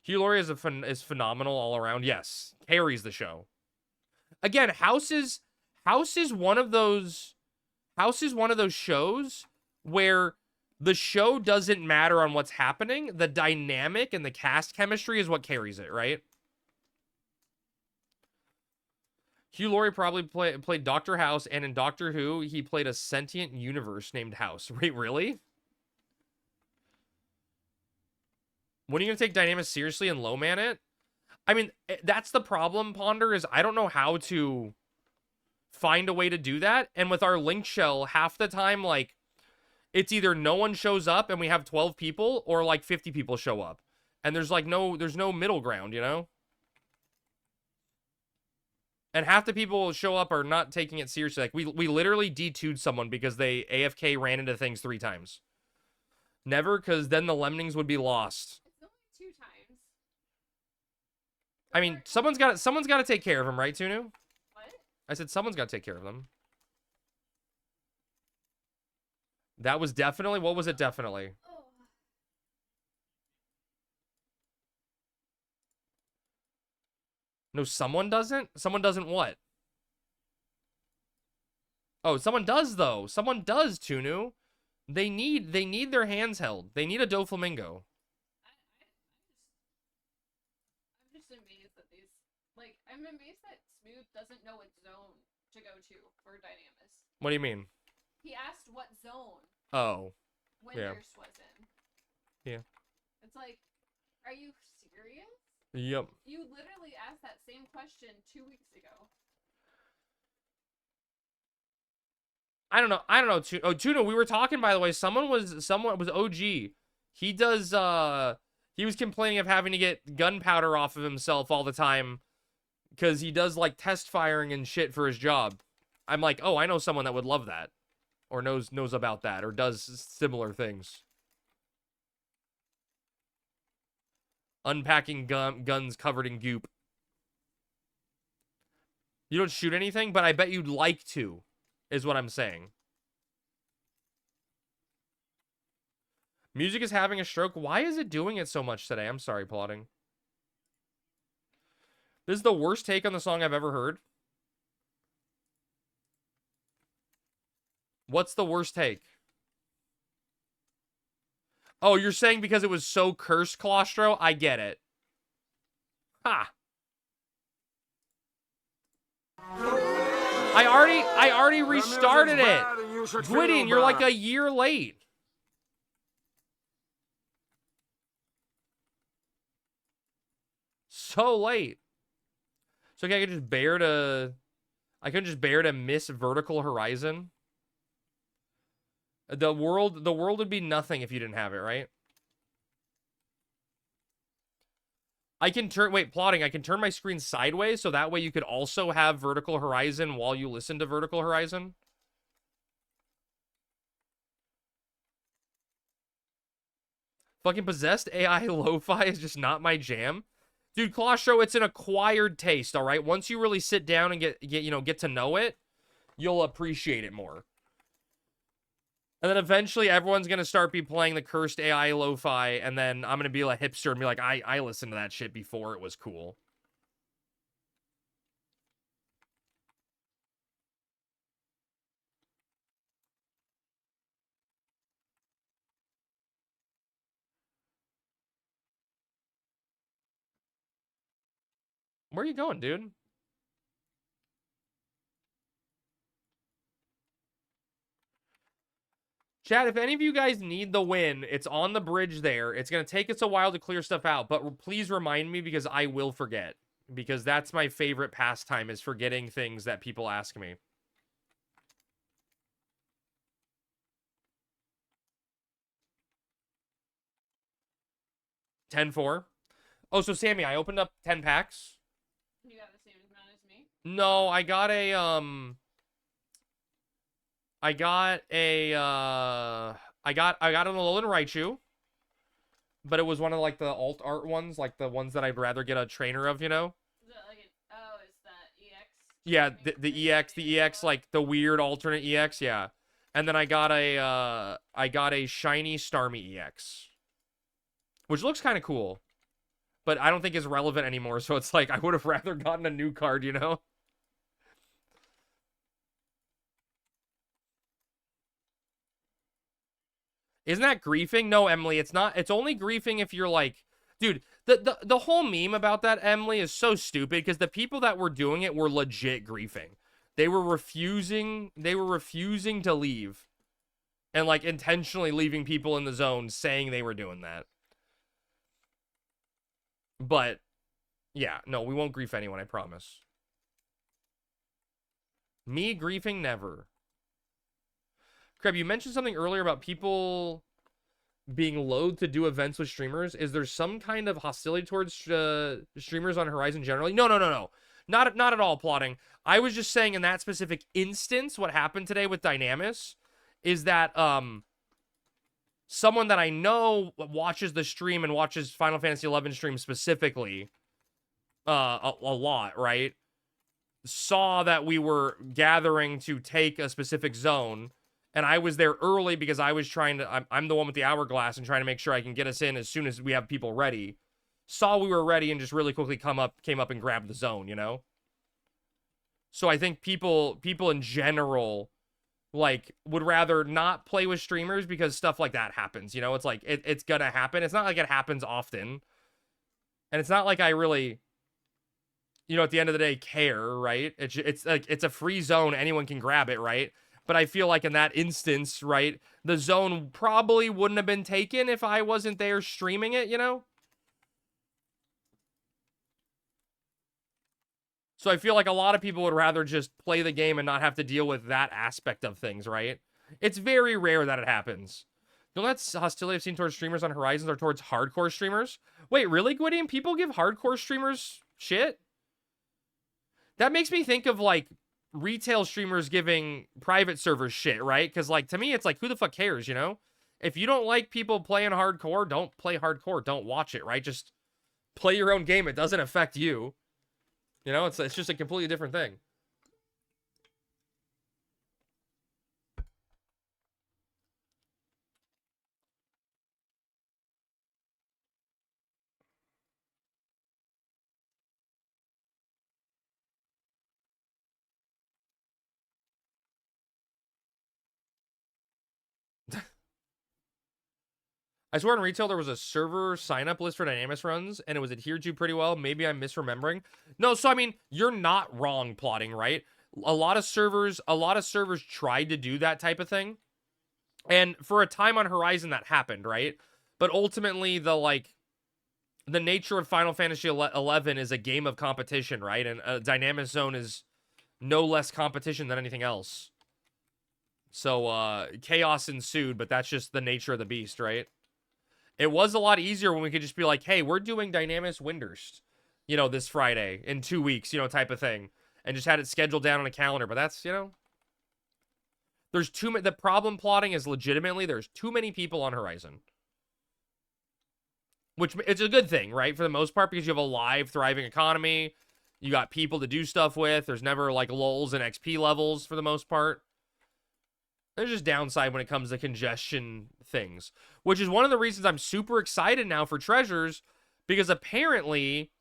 Hugh Laurie is phenomenal all around. Yes, carries the show. Again, House is one of those shows where the show doesn't matter on what's happening. The dynamic and the cast chemistry is what carries it, right? Hugh Laurie probably played Dr. House, and in Doctor Who, he played a sentient universe named House. Wait, really? When are you going to take Dynamis seriously and low-man it? I mean, that's the problem, Ponder, is I don't know how to find a way to do that. And with our link shell, half the time, like, it's either no one shows up and we have 12 people, or like 50 people show up. And there's like there's no middle ground, you know? And half the people show up are not taking it seriously. Like, we literally D2'd someone because they AFK ran into things 3 times. Never, because then the Lemmings would be lost. It's only 2 times. I mean, someone's got to take care of them, right, Tunu? What? I said someone's got to take care of them. That was definitely... What was it definitely? Oh. No, someone doesn't? Someone doesn't what? Oh, someone does, though. Someone does, Tunu. They need their hands held. They need a Doflamingo. I'm just amazed that these... Like, I'm amazed that Smooth doesn't know what zone to go to for Dynamis. What do you mean? He asked what zone Oh. Windurst was in. Yeah. It's like, are you serious? Yep. You literally asked that same question 2 weeks ago. I don't know. Oh, Tuna, we were talking, by the way. Someone was OG. He does, he was complaining of having to get gunpowder off of himself all the time because he does, like, test firing and shit for his job. I'm like, oh, I know someone that would love that. Or knows about that, or does similar things. Unpacking guns covered in goop. You don't shoot anything, but I bet you'd like to, is what I'm saying. Music is having a stroke. Why is it doing it so much today? I'm sorry, plotting. This is the worst take on the song I've ever heard. What's the worst take? Oh, you're saying because it was so cursed, Claustro? I get it. Ha. I already restarted it. Gwydion, you're like a year late. So late. So okay, I could just bear to miss Vertical Horizon. The world would be nothing if you didn't have it, right? I can plotting. I can turn my screen sideways so that way you could also have Vertical Horizon while you listen to Vertical Horizon. Fucking possessed AI lo-fi is just not my jam. Dude, Claustro, it's an acquired taste, all right? Once you really sit down and get to know it, you'll appreciate it more. And then eventually everyone's going to start be playing the cursed AI lo-fi, and then I'm going to be like hipster and be like, I listened to that shit before it was cool. Where are you going, dude? Chat, if any of you guys need the win, it's on the bridge there. It's going to take us a while to clear stuff out, but please remind me because I will forget. Because that's my favorite pastime is forgetting things that people ask me. $10-4. Oh, so Sammy, I opened up 10 packs. You got the same amount as me? No, I got a I got an Alolan Raichu. But it was one of like the alt art ones, like the ones that I'd rather get a trainer of, you know? Is it like is that EX? Yeah, the EX, like the weird alternate EX, yeah. And then I got a shiny Starmie EX. Which looks kind of cool. But I don't think is relevant anymore, so it's like I would have rather gotten a new card, you know? Isn't that griefing? No, Emily, it's not. It's only griefing if you're like, dude, the whole meme about that, Emily, is so stupid because the people that were doing it were legit griefing. They were refusing to leave and like intentionally leaving people in the zone saying they were doing that. But yeah, no, we won't grief anyone, I promise. Me griefing never. Kreb, you mentioned something earlier about people being loath to do events with streamers. Is there some kind of hostility towards streamers on Horizon generally? No. Not at all plotting. I was just saying in that specific instance, what happened today with Dynamis is that someone that I know watches the stream and watches Final Fantasy XI stream specifically a lot, right? Saw that we were gathering to take a specific zone. And I was there early because I was trying to, I'm the one with the hourglass and trying to make sure I can get us in as soon as we have people ready. Saw we were ready and just really quickly came up and grabbed the zone, you know? So I think people in general, like, would rather not play with streamers because stuff like that happens, you know? It's like, it's gonna happen. It's not like it happens often. And it's not like I really, you know, at the end of the day, care, right? It's like, it's a free zone. Anyone can grab it, right? But I feel like in that instance, right, the zone probably wouldn't have been taken if I wasn't there streaming it, you know? So I feel like a lot of people would rather just play the game and not have to deal with that aspect of things, right? It's very rare that it happens. The only hostility I've seen towards streamers on Horizons are towards hardcore streamers. Wait, really, Gwydion? People give hardcore streamers shit? That makes me think of, like, retail streamers giving private servers shit, right? Because, like, to me, it's like, who the fuck cares, you know? If you don't like people playing hardcore, don't play hardcore. Don't watch it, right? Just play your own game. It doesn't affect you. You know, it's just a completely different thing. I swear in retail there was a server sign-up list for Dynamis runs, and it was adhered to pretty well. Maybe I'm misremembering. No, so I mean, you're not wrong, plotting, right? A lot of servers tried to do that type of thing. And for a time on Horizon that happened, right? But ultimately the nature of Final Fantasy 11 is a game of competition, right? And a Dynamis Zone is no less competition than anything else. So chaos ensued, but that's just the nature of the beast, right? It was a lot easier when we could just be like, hey, we're doing Dynamis Windurst, you know, this Friday in 2 weeks, you know, type of thing. And just had it scheduled down on a calendar. But that's, you know, there's too many. The problem plotting is legitimately there's too many people on Horizon. Which it's a good thing, right? For the most part, because you have a live, thriving economy. You got people to do stuff with. There's never like lulls in XP levels for the most part. There's just downside when it comes to congestion things, which is one of the reasons I'm super excited now for Treasures, because apparently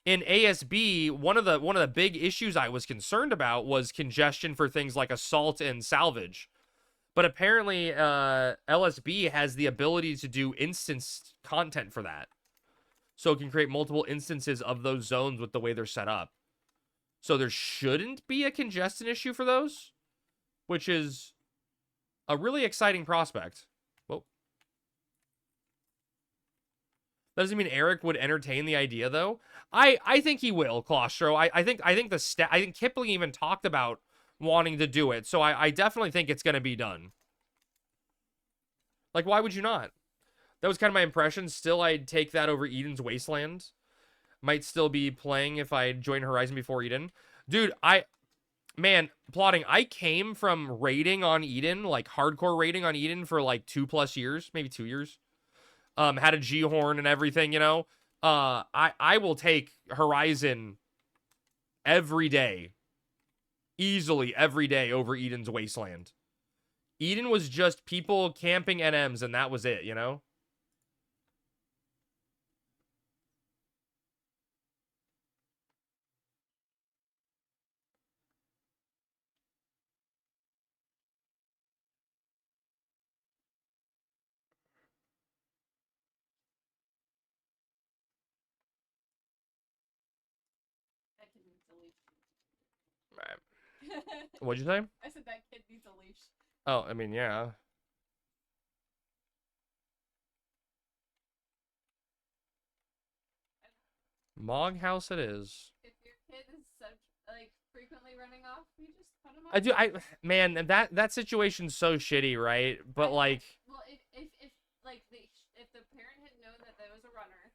in ASB, one of the big issues I was concerned about was congestion for things like assault and salvage. But apparently LSB has the ability to do instance content for that. So it can create multiple instances of those zones with the way they're set up. So there shouldn't be a congestion issue for those, which is a really exciting prospect. Whoa. That doesn't mean Eric would entertain the idea, though. I think he will, Claustro. I think Kipling even talked about wanting to do it, so I definitely think it's going to be done. Like, why would you not? That was kind of my impression. Still, I'd take that over Eden's Wasteland. Might still be playing if I joined Horizon before Eden. Dude, man, plotting, I came from raiding on Eden, like hardcore raiding on Eden for like 2+ years, maybe 2 years. Had a G-Horn and everything, you know. I will take Horizon every day. Easily every day over Eden's Wasteland. Eden was just people camping NMs and that was it, you know? That kid needs a leash. Right. What'd you say? I said that kid needs a leash. Oh, I mean, yeah. Mog House it is. If your kid is such like frequently running off, you just put him on. Man, that situation's so shitty, right? But like, well, if the parent had known that there was a runner,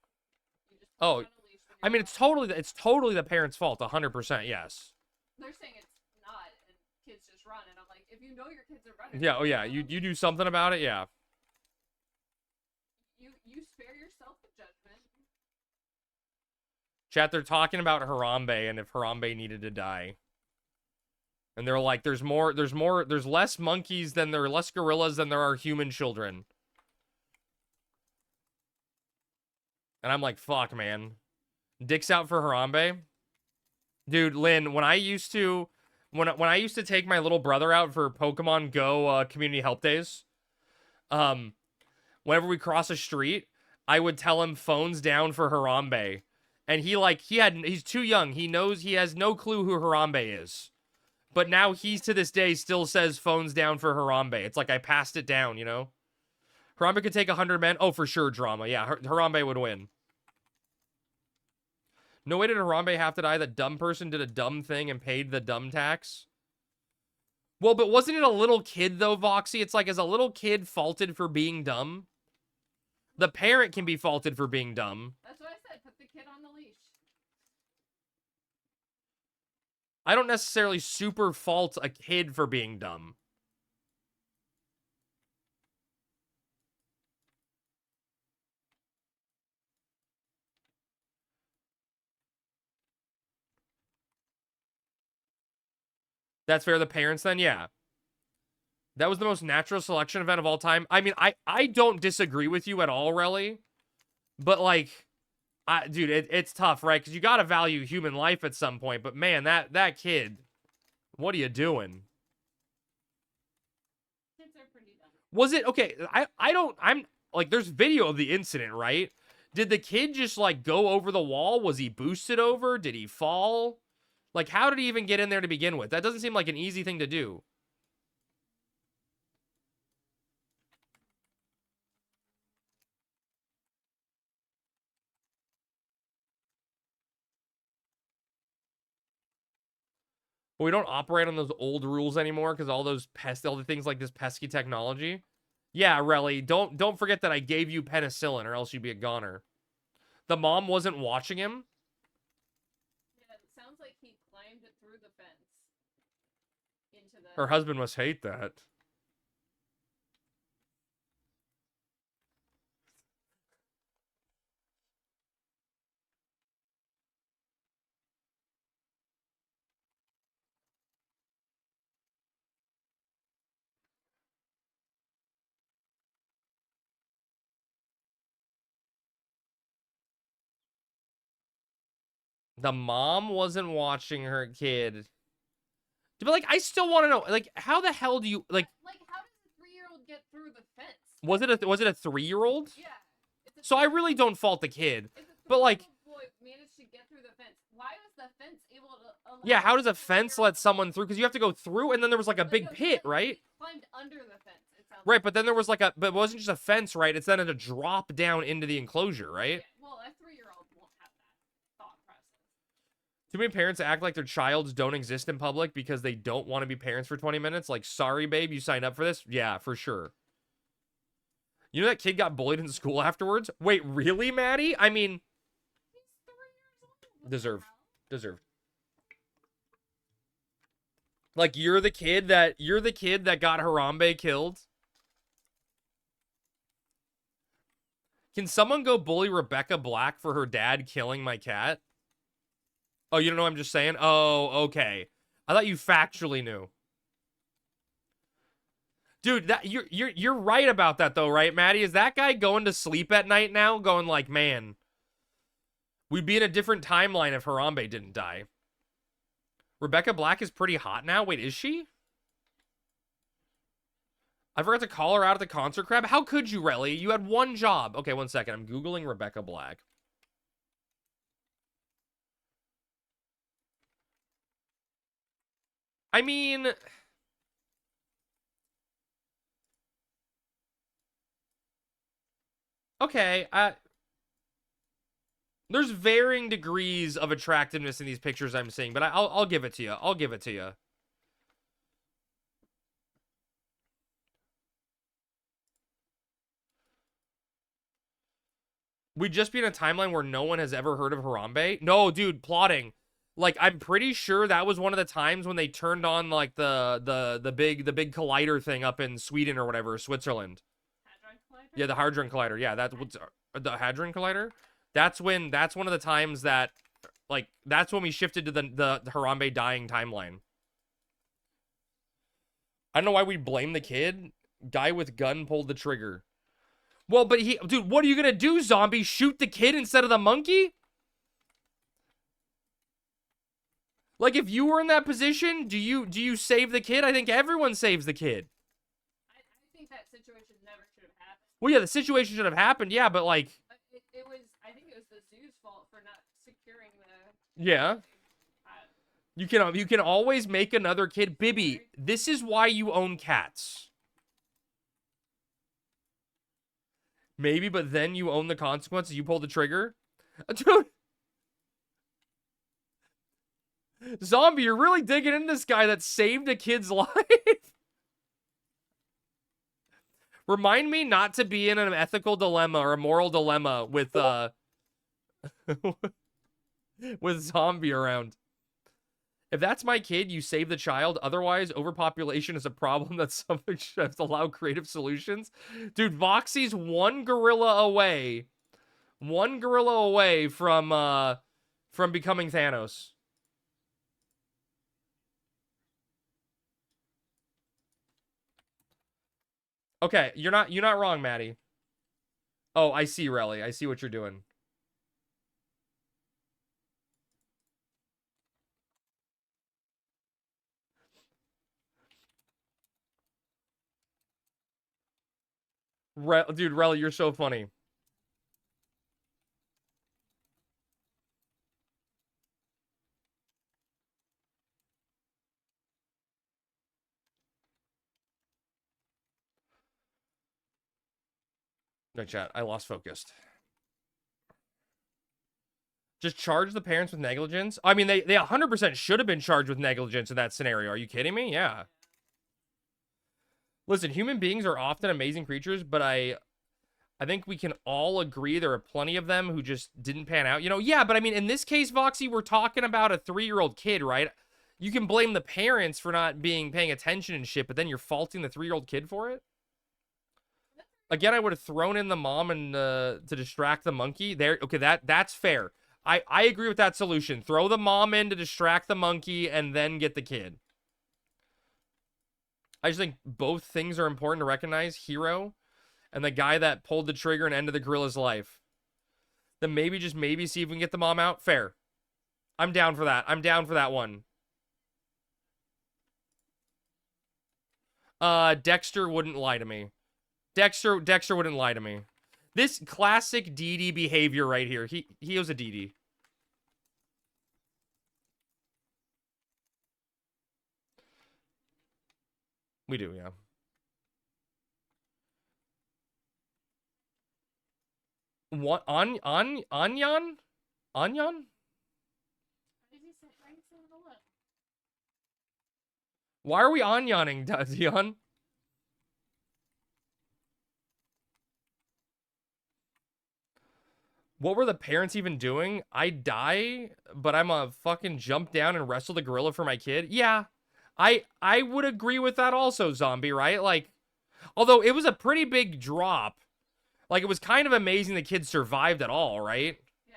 you just put oh, him on a leash. I mean, it's totally the parent's fault, 100%, yes. They're saying it's not, and kids just run, and I'm like, if you know your kids are running. Yeah, oh yeah, you do something about it, yeah. You spare yourself the judgment. Chat, they're talking about Harambe and if Harambe needed to die. And they're like, there's less monkeys than there are less gorillas than there are human children. And I'm like, fuck, man. Dicks out for Harambe. Dude, Lynn, when I used to take my little brother out for Pokemon Go community help days, whenever we cross a street, I would tell him phones down for Harambe. And he's too young. He has no clue who Harambe is. But now to this day still says phones down for Harambe. It's like I passed it down, you know? Harambe could take 100 men. Oh, for sure, drama. Yeah, Harambe would win. No way did Harambe have to die. The dumb person did a dumb thing and paid the dumb tax. Well, but wasn't it a little kid, though, Voxy? It's like, is a little kid faulted for being dumb? The parent can be faulted for being dumb. That's what I said. Put the kid on the leash. I don't necessarily super fault a kid for being dumb. That's fair. The parents then, yeah. That was the most natural selection event of all time. I mean, I don't disagree with you at all, really. But, like, dude, it's tough, right? Because you got to value human life at some point. But, man, that kid, what are you doing? Kids are pretty dumb. Was it, okay, like, there's video of the incident, right? Did the kid just, like, go over the wall? Was he boosted over? Did he fall? Like, how did he even get in there to begin with? That doesn't seem like an easy thing to do. But we don't operate on those old rules anymore because all the things like this pesky technology. Yeah, Relly, don't forget that I gave you penicillin or else you'd be a goner. The mom wasn't watching him. Yeah, it sounds like he climbed through the fence into the. Her husband must hate that. The mom wasn't watching her kid. But, like, I still want to know, like, how the hell do you, like, how does a 3-year-old get through the fence? was it a 3-year-old? Yeah. So I really don't fault the kid. If a But, like, 3-year-old boy managed to get through the fence, why was the fence able to allow yeah, how does a the fence 3-year-old let someone through? Because you have to go through, and then there was, like, a big pit, right? He climbed under the fence. It sounds Right, like. but then there was, like, but it wasn't just a fence, right? It's then a drop down into the enclosure, right? Yeah, well, a 3-year-old won't have that thought process. Too many parents act like their childs don't exist in public because they don't want to be parents for 20 minutes. Like, sorry, babe, you signed up for this? Yeah, for sure. You know that kid got bullied in school afterwards? Wait, really, Maddie? I mean, He's 3 years old. What the deserved. hell? Deserved. Like, you're the kid that got Harambe killed. Can someone go bully Rebecca Black for her dad killing my cat? Oh, you don't know what I'm just saying? Oh, okay. I thought you factually knew. Dude, that you're right about that though, right, Maddie? Is that guy going to sleep at night now, going like, man, we'd be in a different timeline if Harambe didn't die. Rebecca Black is pretty hot now. Wait, is she? I forgot to call her out at the concert crab. How could you, Relly? You had one job. Okay, one second. I'm Googling Rebecca Black. I mean, okay, there's varying degrees of attractiveness in these pictures I'm seeing, but I'll give it to you. I'll give it to you. We'd just be in a timeline where no one has ever heard of Harambe. No, dude, plotting. Like, I'm pretty sure that was one of the times when they turned on like the big collider thing up in Sweden or whatever, Switzerland. Hadron Collider? Yeah, the Hadron Collider. Yeah, that's what's the Hadron Collider. That's one of the times that, like, that's when we shifted to the Harambe dying timeline. I don't know why we blame the kid. Guy with gun pulled the trigger. Well, but dude, what are you gonna do, zombie? Shoot the kid instead of the monkey? Like, if you were in that position, do you save the kid? I think everyone saves the kid. I think that situation never should have happened. Well, yeah, the situation should have happened, yeah, but like, It was, I think it was the zoo's fault for not securing the. yeah. You can always make another kid. Bibby, this is why you own cats. Maybe, but then you own the consequences. You pull the trigger. Dude. Zombie, you're really digging in this guy that saved a kid's life. Remind me not to be in an ethical dilemma or a moral dilemma with with zombie around. If that's my kid, you save the child. Otherwise, overpopulation is a problem that something should have to allow creative solutions. Dude, Voxy's one gorilla away from becoming Thanos. Okay, you're not wrong, Maddie. Oh, I see, Relly. I see what you're doing. Dude, Rel, you're so funny. No, chat. I lost focused. Just charge the parents with negligence? I mean, they 100% should have been charged with negligence in that scenario. Are you kidding me? Yeah. Listen, human beings are often amazing creatures, but I think we can all agree there are plenty of them who just didn't pan out. You know, yeah, but I mean, in this case, Voxy, we're talking about a 3-year-old kid, right? You can blame the parents for not paying attention and shit, but then you're faulting the 3-year-old kid for it? Again, I would have thrown in the mom and to distract the monkey. There, okay, that's fair. I agree with that solution. Throw the mom in to distract the monkey and then get the kid. I just think both things are important to recognize. Hero and the guy that pulled the trigger and ended the gorilla's life. Then maybe, just maybe, see if we can get the mom out. Fair. I'm down for that. I'm down for that one. Dexter wouldn't lie to me. Dexter wouldn't lie to me. This classic DD behavior right here. He was a DD. We do, yeah. What Anyan? Anyan? Why are we Anyaning, Dion? What were the parents even doing? I die, but I'm a fucking jump down and wrestle the gorilla for my kid? Yeah. I would agree with that also, Zombie, right? Like, although it was a pretty big drop. Like, it was kind of amazing the kid survived at all, right? Yeah,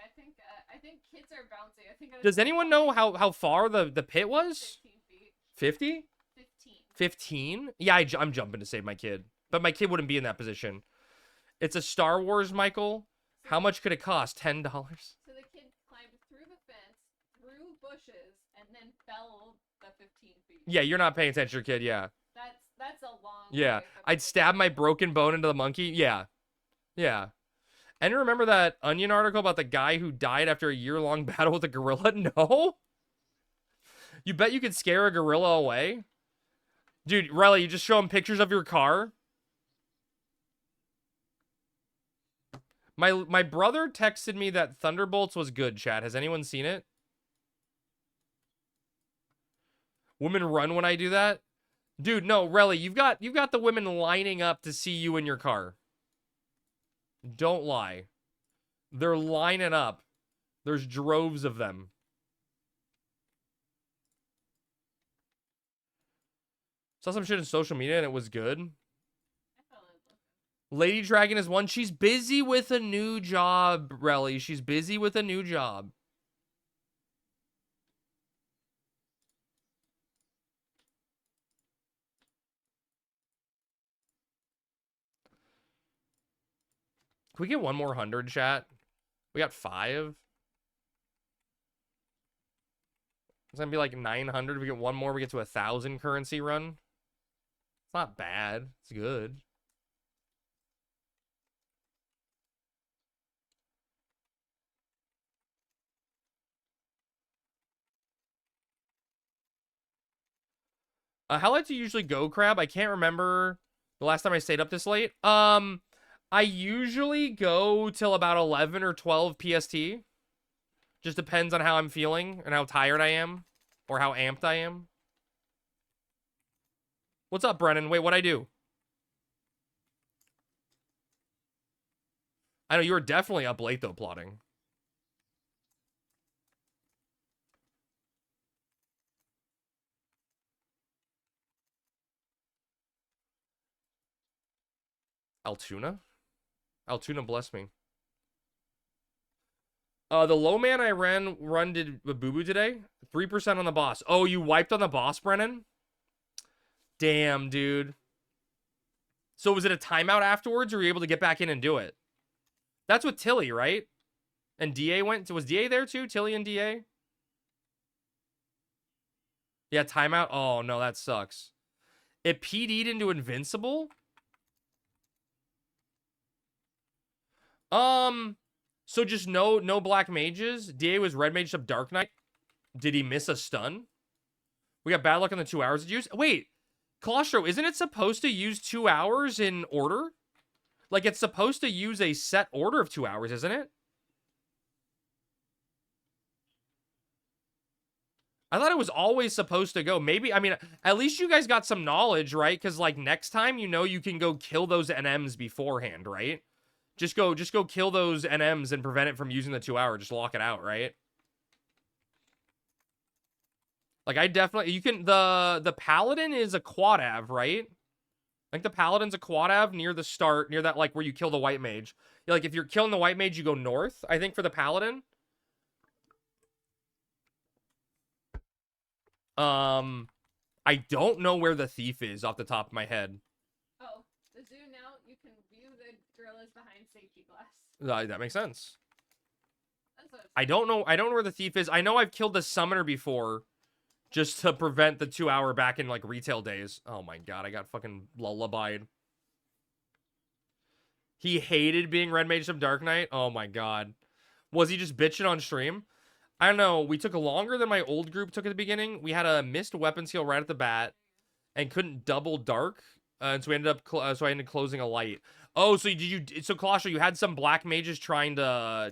I think kids are bouncy. Does anyone know how far the pit was? 15 feet. 50? 15. 15? Yeah, I'm jumping to save my kid. But my kid wouldn't be in that position. It's a Star Wars, Michael. How much could it cost? $10? So the kid climbed through the fence, through bushes, and then fell the 15 feet. Yeah, you're not paying attention to your kid, yeah. That's a long Yeah, way from I'd stab my broken bone into the monkey. Yeah. Yeah. And remember that Onion article about the guy who died after a year-long battle with a gorilla? No? You bet you could scare a gorilla away? Dude, Riley, you just show him pictures of your car? My brother texted me that Thunderbolts was good, chat. Has anyone seen it? Women run when I do that? Dude, no, Relly, you've got the women lining up to see you in your car. Don't lie. They're lining up. There's droves of them. Saw some shit in social media and it was good. Lady Dragon is one. She's busy with a new job, Relly. She's busy with a new job. Can we get one more 100, chat? We got 5. It's gonna be like 900. If we get one more, we get to 1,000 currency run. It's not bad. It's good. How late do you usually go, Crab? I can't remember the last time I stayed up this late. I usually go till about 11 or 12 PST. Just depends on how I'm feeling and how tired I am or how amped I am. What's up, Brennan? Wait, what'd I do? I know you were definitely up late, though, plotting. Altoona? Altoona, bless me. The low man I run did a boo-boo today. 3% on the boss. Oh, you wiped on the boss, Brennan? Damn, dude. So was it a timeout afterwards, or were you able to get back in and do it? That's with Tilly, right? And DA went. So was DA there too? Tilly and DA? Yeah, timeout. Oh, no, that sucks. It PD'd into Invincible? So just no black mages. DA was red mage sub Dark Knight. Did he miss a stun? We got bad luck on the 2 hours. Did you use? Wait, Colostro, isn't it supposed to use 2 hours in order? Like, it's supposed to use a set order of 2 hours, isn't it? I thought it was always supposed to go. Maybe, I mean, at least you guys got some knowledge, right? Because, like, next time, you know you can go kill those NMs beforehand, right? Just go kill those NMs and prevent it from using the 2 hour. Just lock it out, right? Like, I definitely, you can, the Paladin is a quad av, right? I think the Paladin's a quad av near the start, near that, like, where you kill the white mage. Like, if you're killing the white mage, you go north, I think, for the Paladin. I don't know where the thief is off the top of my head. Oh, the zoom out, you can view the gorillas behind safety glass. That makes sense. That's what I don't know where the thief is. I know I've killed the summoner before just to prevent the 2 hour back in, like, retail days. Oh my god, I got fucking lullabied. He hated being red mage of Dark Knight. Oh my god. Was he just bitching on stream? I don't know. We took longer than my old group took at the beginning. We had a missed weapon skill right at the bat and couldn't double dark. And so we ended up so I ended up closing a light. Oh, so so Colossus, you had some black mages trying to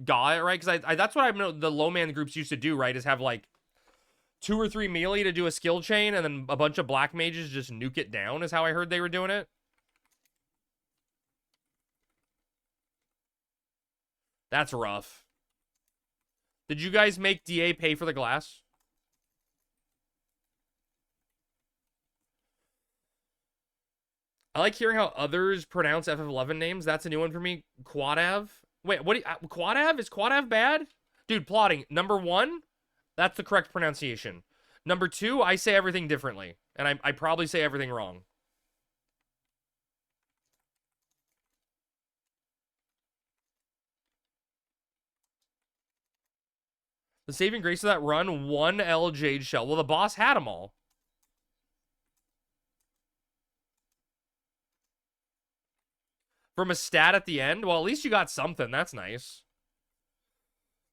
gaw it, right? Because I that's what I know the low man groups used to do, right? Is have like 2 or 3 melee to do a skill chain, and then a bunch of black mages just nuke it down. Is how I heard they were doing it. That's rough. Did you guys make DA pay for the glass? I like hearing how others pronounce FF11 names. That's a new one for me. Quadav. Wait, what? Quadav? Is Quadav bad? Dude, plotting. Number 1, that's the correct pronunciation. Number 2, I say everything differently. And I probably say everything wrong. The saving grace of that run, 1 L Jade Shell. Well, the boss had them all. From a stat at the end? Well, at least you got something. That's nice.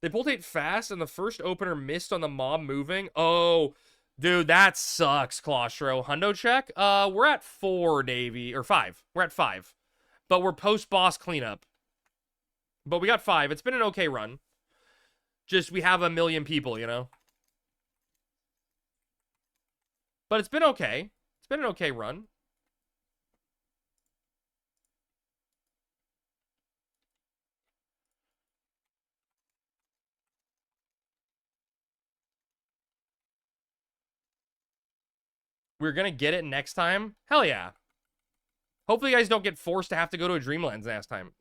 They pulled 8 fast, and the first opener missed on the mob moving. Oh, dude, that sucks, Claustro. Hundo check? We're at 4, Davey. Or 5. We're at 5. But we're post-boss cleanup. But we got 5. It's been an okay run. Just, we have a million people, you know? But it's been okay. It's been an okay run. We're gonna get it next time? Hell yeah. Hopefully you guys don't get forced to have to go to a Dreamlands next time.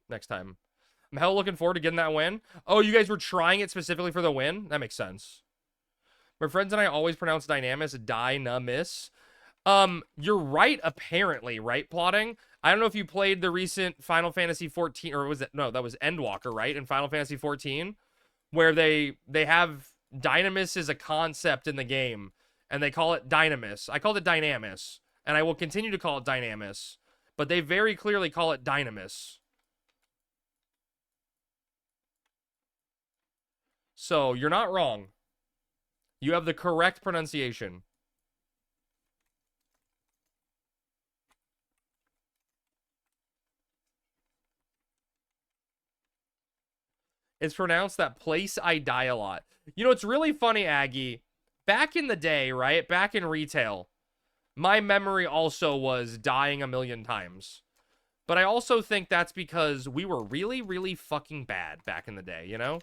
I'm hell looking forward to getting that win. Oh, you guys were trying it specifically for the win? That makes sense. My friends and I always pronounce Dynamis Dynamis. You're right, apparently, right, plotting? I don't know if you played the recent Final Fantasy 14, or was it? No, that was Endwalker, right? In Final Fantasy 14, where they have Dynamis as a concept in the game, and they call it Dynamis. I called it Dynamis, and I will continue to call it Dynamis, but they very clearly call it Dynamis. So, you're not wrong. You have the correct pronunciation. It's pronounced that place I die a lot. You know, it's really funny, Aggie. Back in the day, right? Back in retail, my memory also was dying a million times. But I also think that's because we were really, really fucking bad back in the day, you know?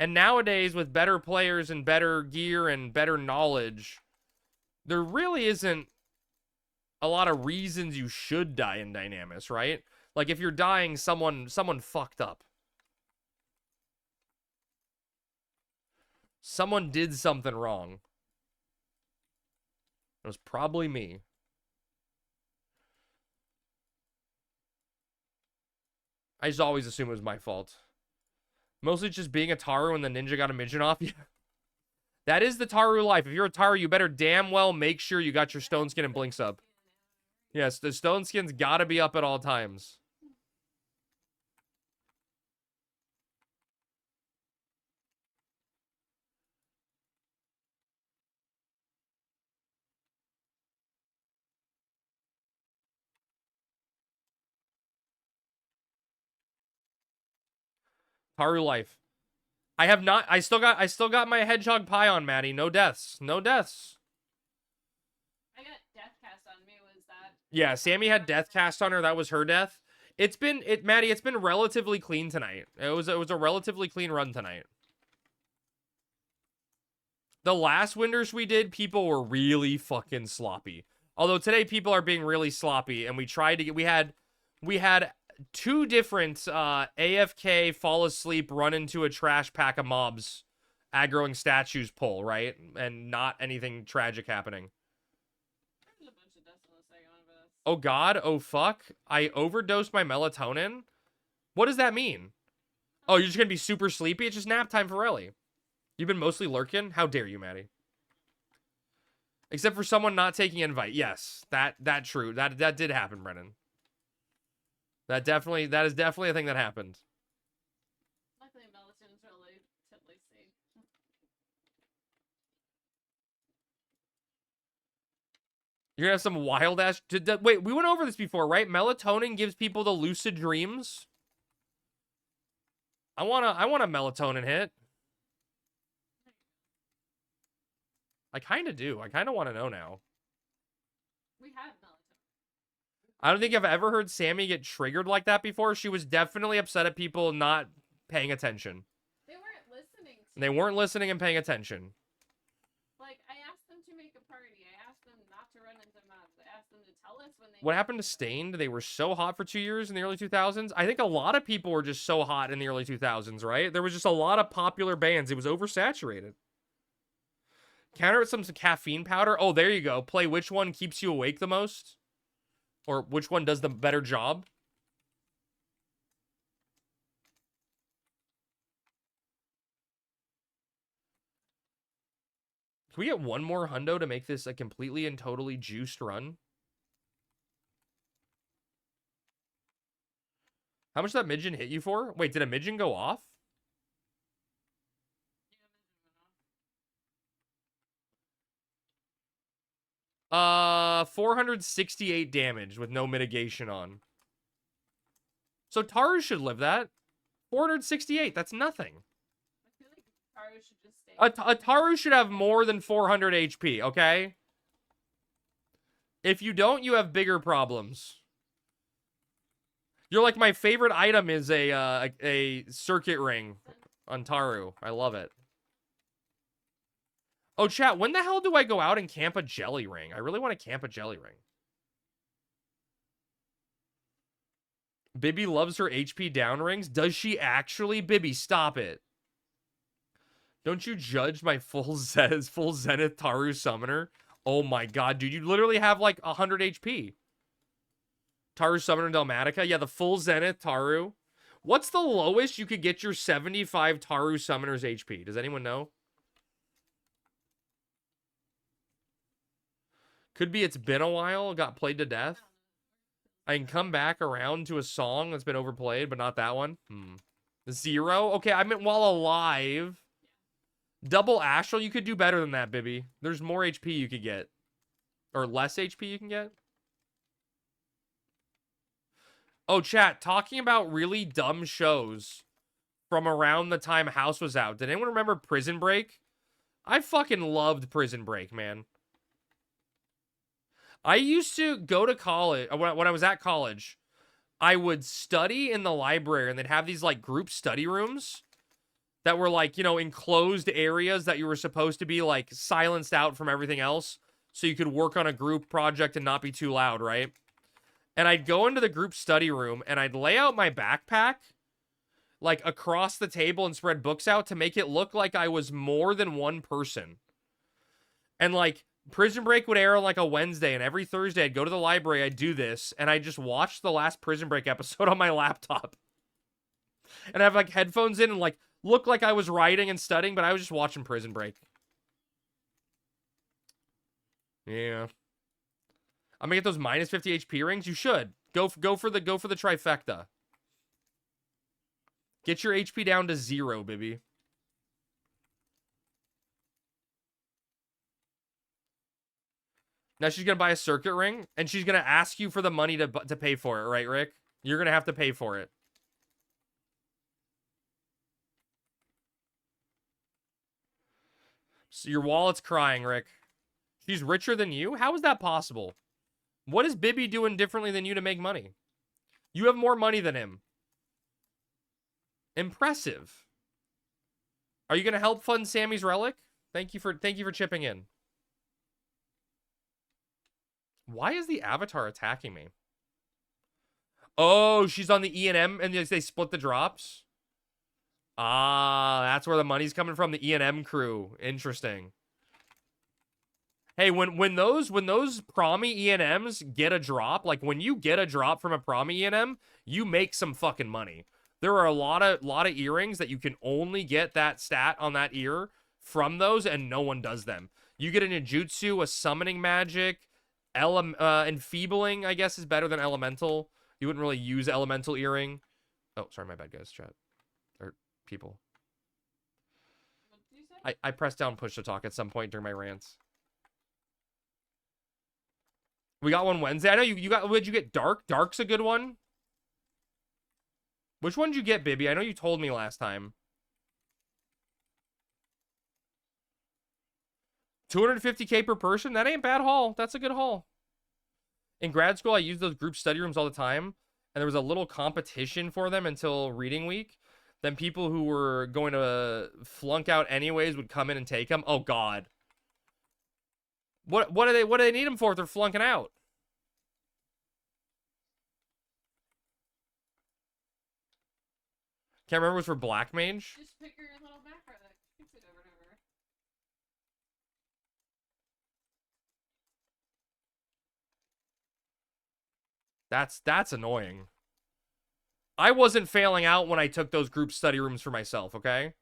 And nowadays, with better players and better gear and better knowledge, there really isn't a lot of reasons you should die in Dynamis, right? Like, if you're dying, someone fucked up. Someone did something wrong. It was probably me. I just always assume it was my fault. Mostly just being a Taru and the ninja got a midget off. Yeah. That is the Taru life. If you're a Taru, you better damn well make sure you got your stone skin and blinks up. Yes, the stone skin's gotta be up at all times. Haru life. I have not. I still got my hedgehog pie on, Maddie. No deaths. No deaths. I got death cast on me. Was that? Yeah, Sammy had death cast on her. That was her death. Maddie, it's been relatively clean tonight. It was a relatively clean run tonight. The last winters we did, people were really fucking sloppy. Although today people are being really sloppy, and we tried to get. We had 2 different AFK fall asleep, run into a trash pack of mobs, aggroing statues pull, right? And not anything tragic happening. There's a bunch of deaths in the second one, but Oh god, oh fuck. I overdosed my melatonin? What does that mean? Oh, you're just gonna be super sleepy? It's just nap time for Ellie. You've been mostly lurking? How dare you, Maddie? Except for someone not taking invite. Yes, that true. That did happen, Brennan. That is definitely a thing that happened. luckily melatonin's relatively safe. You're gonna have some wild ass. Wait, we went over this before, right? Melatonin gives people the lucid dreams. I want a melatonin hit. I kind of do. I kind of want to know now. We have melatonin. I don't think I've ever heard Sammy get triggered like that before. She was definitely upset at people not paying attention. They weren't listening. And they weren't listening and paying attention. Like, I asked them to make a party. I asked them not to run into mobs. I asked them to tell us when they... What happened to Stained? They were so hot for 2 years in the early 2000s. I think a lot of people were just so hot in the early 2000s, right? There was just a lot of popular bands. It was oversaturated. Counter with some caffeine powder. Oh, there you go. Play which one keeps you awake the most. Or which one does the better job. Can we get one more hundo to make this a completely and totally juiced run? How much did that midget hit you for? Wait, did a midget go off? 468 damage with no mitigation on. So Taru should live that. 468, that's nothing. I feel like Taru should just stay. A Taru should have more than 400 HP, okay? If you don't, you have bigger problems. You're like, my favorite item is a circuit ring on Taru. I love it. Oh, chat, when the hell do I go out and camp a jelly ring? I really want to camp a jelly ring. Bibby loves her HP down rings. Does she actually? Bibby, stop it. Don't you judge my full Zenith Taru summoner? Oh my god, dude, you literally have like 100 HP. Taru summoner Delmatica? Yeah, the full Zenith Taru. What's the lowest you could get your 75 Taru summoner's HP? Does anyone know? Could be it's been a while, got played to death. I can come back around to a song that's been overplayed, but not that one. 0? Okay, I meant while alive. Double Astral, you could do better than that, Bibby. There's more HP you could get. Or less HP you can get. Oh, chat, talking about really dumb shows from around the time House was out. Did anyone remember Prison Break? I fucking loved Prison Break, man. I used to go to college, when I was at college, I would study in the library, and they'd have these, like, group study rooms that were, like, you know, enclosed areas that you were supposed to be, like, silenced out from everything else so you could work on a group project and not be too loud, right? And I'd go into the group study room, and I'd lay out my backpack, like, across the table and spread books out to make it look like I was more than one person. And, like, Prison Break would air on like a Wednesday, and every Thursday I'd go to the library, I'd do this, and I just watched the last Prison Break episode on my laptop. And I have like headphones in and like look like I was writing and studying, but I was just watching Prison Break. Yeah. I'm gonna get those minus 50 HP rings. You should. Go for the trifecta. Get your HP down to 0, baby. Now she's going to buy a circuit ring, and she's going to ask you for the money to pay for it, right, Rick? You're going to have to pay for it. So your wallet's crying, Rick. She's richer than you? How is that possible? What is Bibby doing differently than you to make money? You have more money than him. Impressive. Are you gonna help fund Sammy's relic? Thank you for chipping in. Why is the avatar attacking me? Oh, she's on the E&M and they split the drops? Ah, that's where the money's coming from, the E&M crew. Interesting. Hey, when those promi E&Ms get a drop, like when you get a drop from a promi E&M, you make some fucking money. There are a lot of earrings that you can only get that stat on that ear from those, and no one does them. You get a ninjutsu, a summoning magic, enfeebling, I guess, is better than elemental. You wouldn't really use elemental earring. Oh, sorry, my bad, guys. Chat. Or people. What did you say? I pressed down push to talk at some point during my rants. We got one Wednesday. I know you got, what'd you get? Dark? Dark's a good one. Which one did you get, Bibby? I know you told me last time. 250K per person? That ain't bad haul. That's a good haul. In grad school, I used those group study rooms all the time, and there was a little competition for them until reading week. Then people who were going to flunk out anyways would come in and take them. Oh, God. What do they need them for if they're flunking out? Can't remember if it was for Black Mage. Just pick your little macro that keeps it over and over. That's annoying. I wasn't failing out when I took those group study rooms for myself, okay?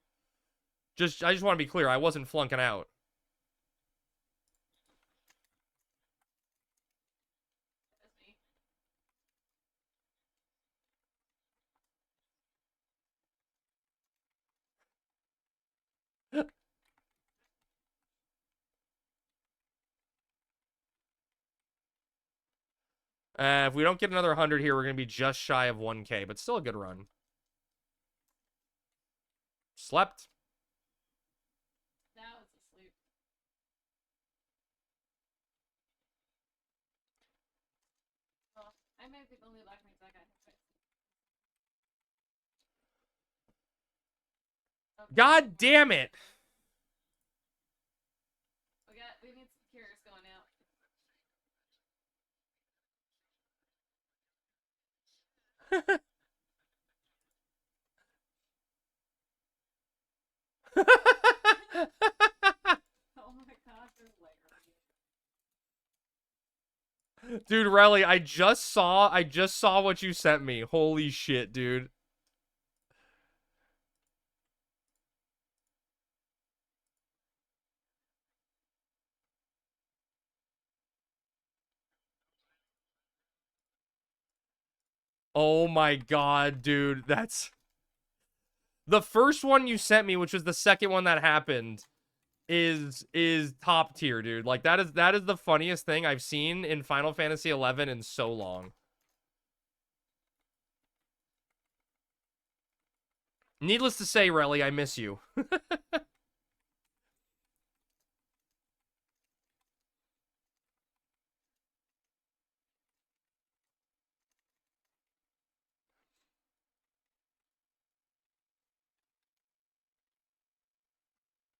I just want to be clear, I wasn't flunking out. That's me. If we don't get another 100 here, we're going to be just shy of 1K, but still a good run. Slept. Now it's asleep. Well, I might be the only black means I got hit. Okay. God damn it. We need some cures going out. Oh my god, there's layers. Dude, Relly, I just saw what you sent me. Holy shit, dude. Oh my god, dude. That's the first one you sent me, which was the second one that happened, is top tier, dude. Like that is the funniest thing I've seen in Final Fantasy 11 in so long. Needless to say, Relly, I miss you.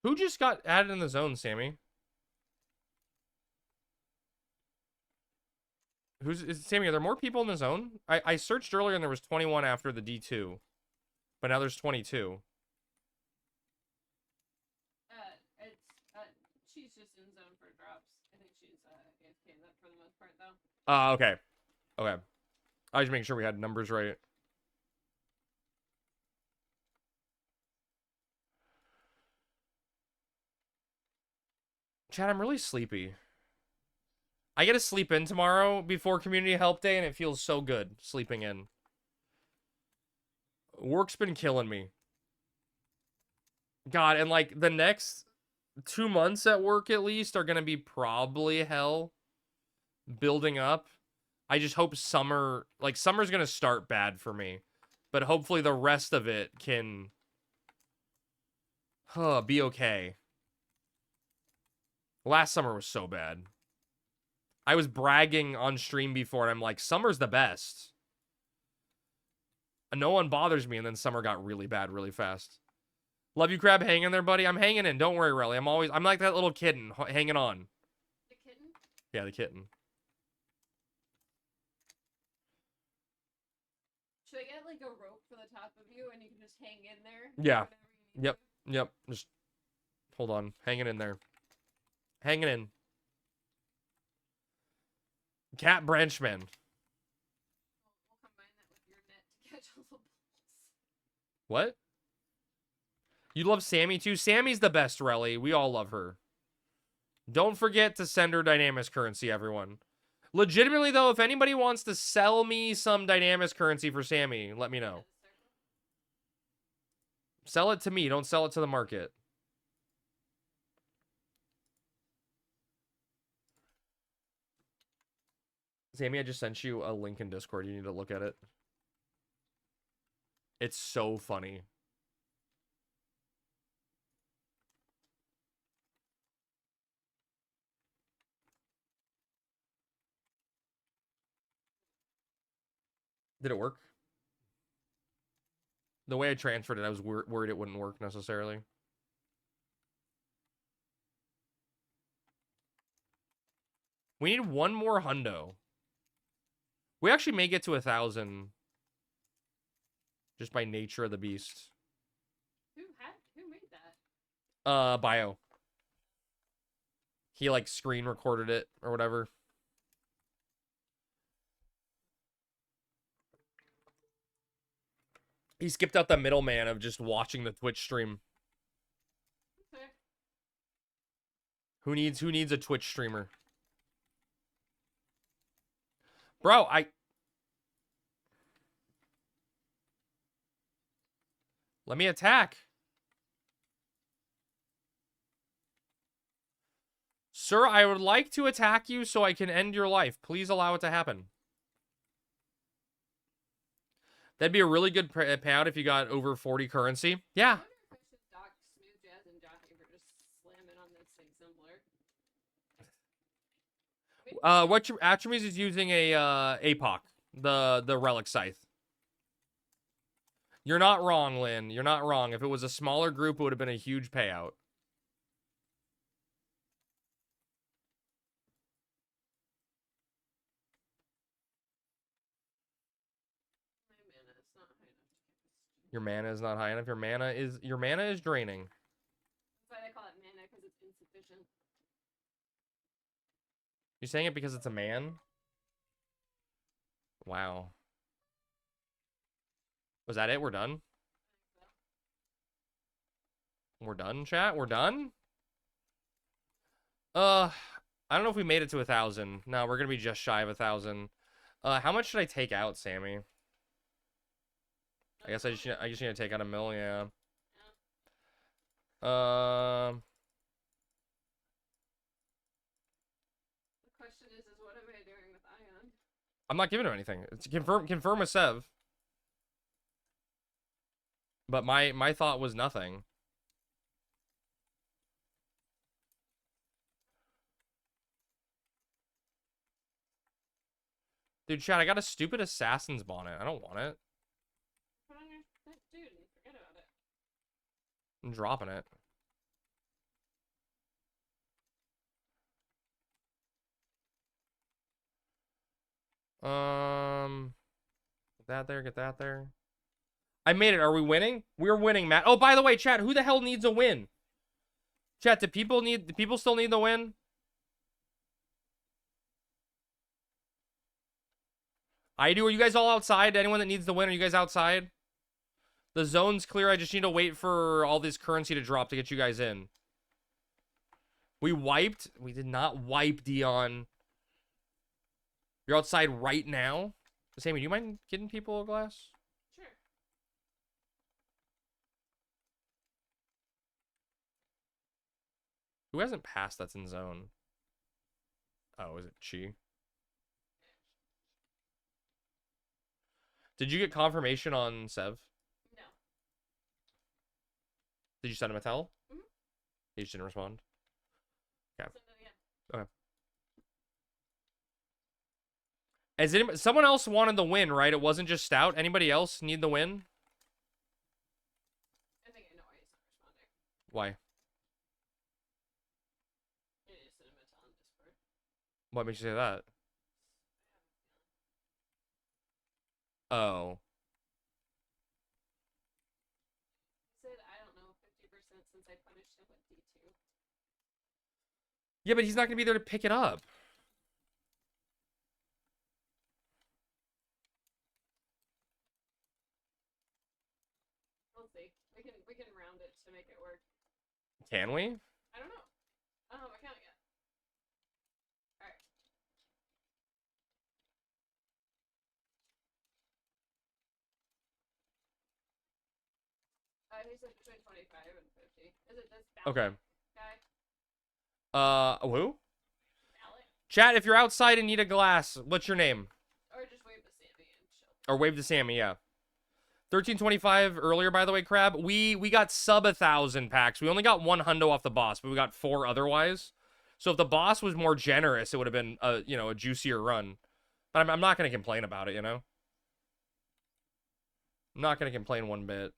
Who just got added in the zone, Sammy? Sammy, are there more people in the zone? I searched earlier and there was 21 after the D2. But now there's 22. She's just in zone for drops. I think she's AFK for the most part, though. Okay. Okay. I was just making sure we had numbers right. Chad, I'm really sleepy. I get to sleep in tomorrow before Community Help Day, and it feels so good sleeping in. Work's been killing me. God, and like the next 2 months at work at least are going to be probably hell building up. I just hope summer's going to start bad for me. But hopefully the rest of it can be okay. Last summer was so bad. I was bragging on stream before, and I'm like, summer's the best. No one bothers me, and then summer got really bad really fast. Love you, Crab. Hang in there, buddy. I'm hanging in. Don't worry, Relly. I'm like that little kitten hanging on. The kitten? Yeah, the kitten. Should I get like a rope for the top of you and you can just hang in there? Yeah. whenever you need Yep. to? Yep. Just hold on. Hanging in there. Hanging in. Cat Branchman. We'll combine that with your net to catch all the balls. What? You love Sammy too? Sammy's the best, Relly. We all love her. Don't forget to send her Dynamis currency, everyone. Legitimately, though, if anybody wants to sell me some Dynamis currency for Sammy, let me know. Sell it to me. Don't sell it to the market. Sammy, I just sent you a link in Discord. You need to look at it. It's so funny. Did it work? The way I transferred it, I was worried it wouldn't work necessarily. We need one more hundo. We actually may get to 1,000 just by nature of the beast. Who made that? Bio. He like screen recorded it or whatever. He skipped out the middleman of just watching the Twitch stream. Okay. Who needs a Twitch streamer? Bro, let me attack. Sir, I would like to attack you so I can end your life. Please allow it to happen. That'd be a really good payout if you got over 40 currency. Yeah. I wonder if I should dock Smooth Jazz and Jockey for just slamming on this thing simpler. What your Atrames is using a APOC, the relic scythe. You're not wrong, Lynn. You're not wrong. If it was a smaller group, it would have been a huge payout. My mana is not high enough to get this. Your mana is not high enough. Your mana is draining. That's why they call it mana, because it's insufficient. You're saying it because it's a man? Wow. Was that it? We're done? We're done, chat? We're done? I don't know if we made it to 1,000. No, we're gonna be just shy of 1,000. How much should I take out, Sammy? I guess I just need to take out 1 mil, yeah. The question is what am I doing with Ion? I'm not giving him anything. It's confirm a Sev. But my thought was nothing. Dude, chat, I got a stupid assassin's bonnet. I don't want it. Put on your dude and forget about it. I'm dropping it. Get that there, get that there. I made it. Are we winning? We're winning, Matt. Oh, by the way, chat, who the hell needs a win? Chat, do people still need the win? I do. Are you guys all outside? Anyone that needs the win, are you guys outside? The zone's clear. I just need to wait for all this currency to drop to get you guys in. We wiped. We did not wipe, Dion. You're outside right now? Sammy, do you mind getting people a glass? Sure. Who hasn't passed that's in zone? Oh, is it Chi? Did you get confirmation on Sev? No. Did you send him a tell? Mhm. He just didn't respond. Okay. Send any Okay. As someone else wanted the win, right? It wasn't just Stout. Anybody else need the win? I think I know why he's not responding. Why? It is Cinnamon on Discord. What makes you say that? Oh. He said, I don't know, 50% since I punished him with D2. Yeah, but he's not gonna be there to pick it up. We'll see. We can round it to make it work. Can we? I don't know. I don't have my count yet. Alright. He said between 25 and 50. Is it this ballot Okay. guy? Who? Ballot? Chat, if you're outside and need a glass, what's your name? Or just wave to Sammy and chill. Or wave to Sammy, yeah. 1325 earlier, by the way, Crab. We got sub 1,000 packs. We only got 1 hundo off the boss, but we got 4 otherwise. So if the boss was more generous, it would have been a juicier run. But I'm not gonna complain about it, you know. I'm not gonna complain one bit.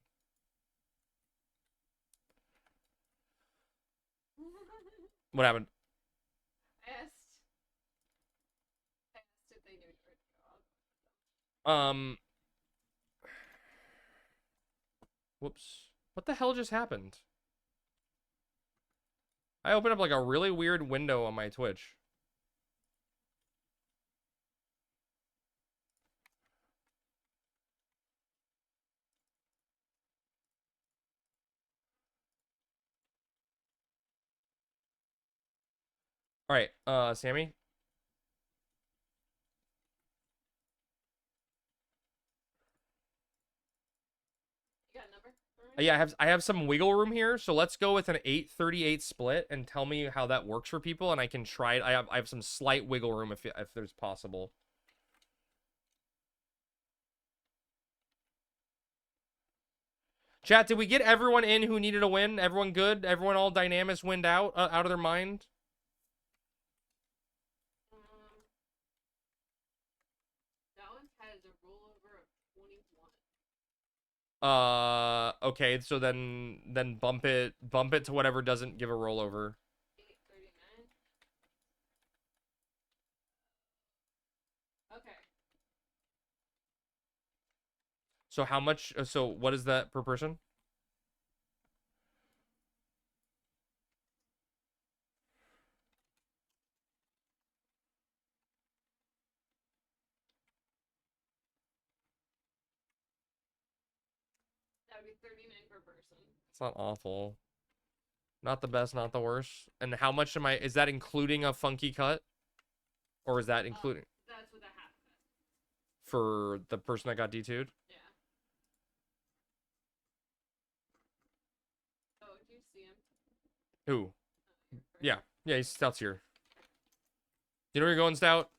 What happened? I asked if they knew you were dog. Whoops. What the hell just happened? I opened up like a really weird window on my Twitch. All right, Sammy. You got a number for me? Yeah, I have some wiggle room here, so let's go with an 8-38 split and tell me how that works for people, and I can try it. I have some slight wiggle room if there's possible. Chat, did we get everyone in who needed a win? Everyone good? Everyone all Dynamis winned out of their mind? That one has a rollover of 21. Okay, so then bump it to whatever doesn't give a rollover. 839. Okay. So how much? So what is that per person? That would be 39 per person. It's not awful. Not the best, not the worst. And how much am I? Is that including a funky cut, or is that including That's with a half of it. for the person that got D2'd? Yeah. Oh, do you see him? Who? Right. Yeah, he's Stout's here. You know where you're going, Stout?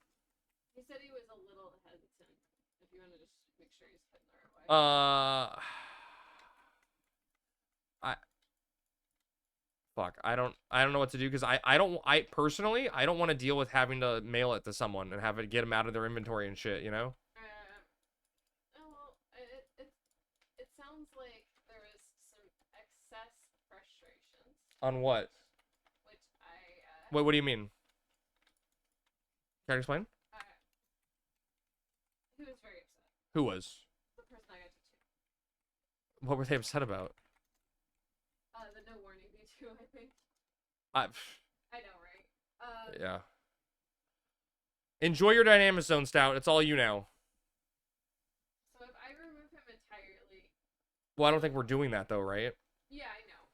He said he was a little hesitant. If you want to just make sure he's heading the right way. Fuck. I don't know what to do because I personally I don't want to deal with having to mail it to someone and have it get them out of their inventory and shit, you know? Well, it sounds like there was some excess frustrations, On what? which I What do you mean? Can I explain? he was very upset. Who was? The person I got to. What were they upset about? The no warning V2, I think. I know, right? Yeah. Enjoy your Dynamis Zone, Stout. It's all you now. So if I remove him entirely, Well, I don't think we're doing that though, right? yeah, I know.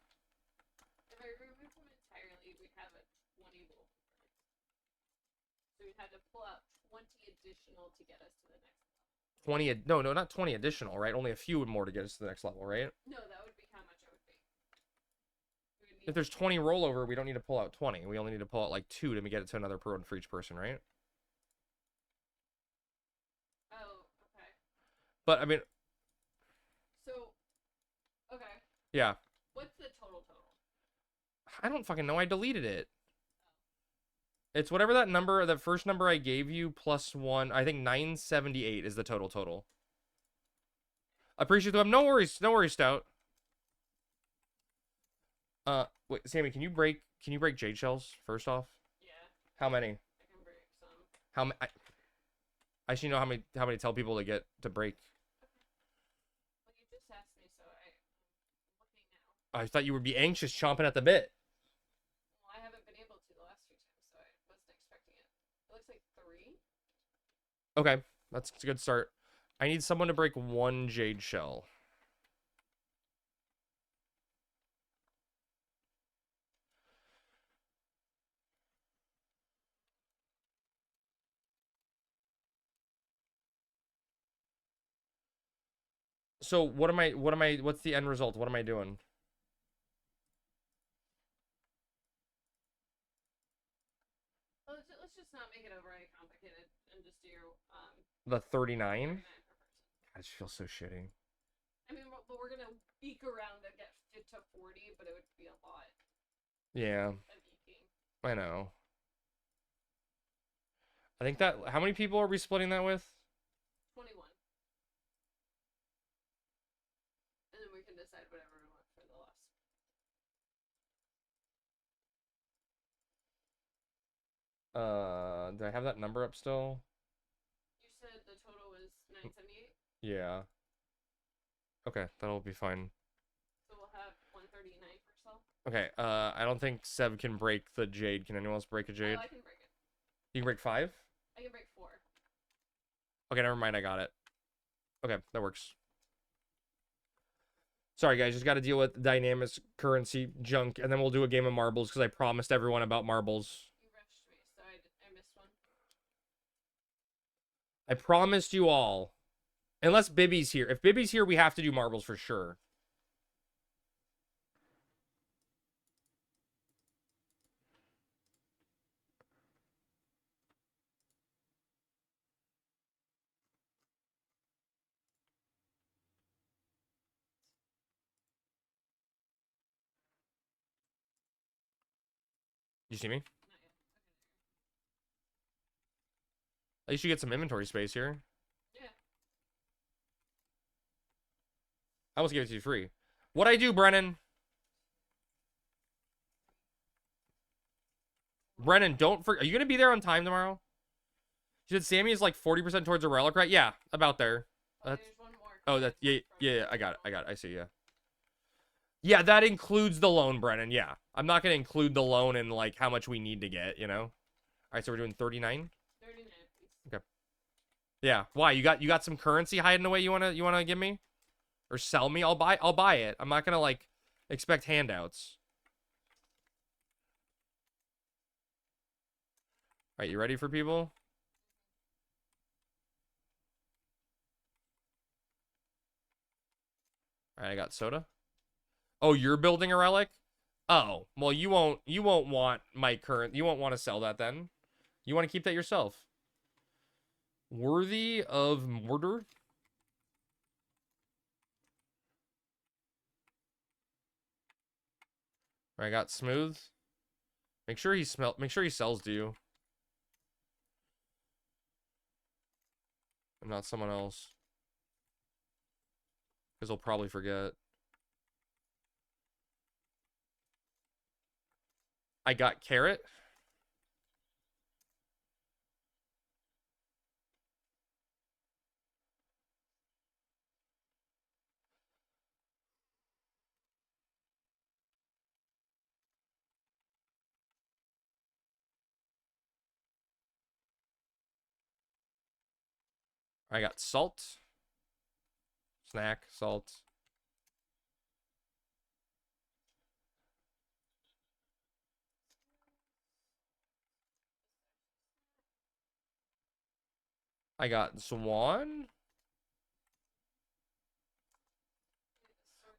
If I remove him entirely, we'd have a 20 wolf. So we'd have to pull out 20 additional to get us to the next level. 20 no, not 20 additional, right? Only a few more to get us to the next level, right? No, that would be how much it would be. We would need If there's 20 rollover, we don't need to pull out 20. We only need to pull out like 2 to get it to another pro for each person, right? Oh, okay. But I mean, So, okay. yeah. What's the total? I don't fucking know. I deleted it. It's whatever that number, that first number I gave you plus 1. I think 978 is the total. Appreciate them. No worries, Stout. Wait, Sammy, can you break jade shells first off? Yeah, How many? I can break some. How many? I should know how many tell people to get to break. Well, you just asked me, so I'm looking now. I thought you would be anxious, chomping at the bit. Well, I haven't been able to the last 2 times, so I wasn't expecting it. It looks like 3. Okay, that's a good start. I need someone to break 1 jade shell. So what's the end result? What am I doing? Well, let's just not make it overly complicated and just do The 39? 39 per person. I just feel so shitty. I mean, but we're gonna eke around to get it to 40, but it would be a lot Yeah, of eking. I know. I think that, how many people are we splitting that with? 21. And then we can decide whatever we want for the loss. Do I have that number up still? You said the total was 978, Yeah. Okay, that'll be fine. so we'll have 139 per cell. Okay, I don't think Seb can break the jade. Can anyone else break a jade? Oh, I can break it. You can break 5? I can break 4. Okay, never mind, I got it. Okay, that works. Sorry, guys, just got to deal with Dynamis currency junk, and then we'll do a game of marbles, because I promised everyone about marbles. You rushed me, so I missed one. I promised you all. Unless Bibby's here. If Bibby's here, we have to do marbles for sure. You see me? Not yet. At least you get some inventory space here. Yeah. I almost gave it to you free. What'd I do, Brennan? Brennan, don't forget. Are you going to be there on time tomorrow? She said Sammy is like 40% towards a relic, right? Yeah, about there. Oh, That's, there's one more. oh, that, yeah, I got it. I see, yeah. Yeah, that includes the loan, Brennan, yeah. I'm not going to include the loan in, like, how much we need to get, you know? All right, so we're doing 39? 39, please. Okay. Yeah, why? You got some currency hiding away you wanna give me? Or sell me? I'll buy it. I'm not going to, like, expect handouts. All right, you ready for people? All right, I got soda. Oh, you're building a relic? Oh, well, you won't want my current. You won't want to sell that then. You want to keep that yourself. Worthy of mortar? I got smooth. Make sure he sells to you. And not someone else. Because he'll probably forget. I got carrot. I got salt. Snack, salt. I got swan.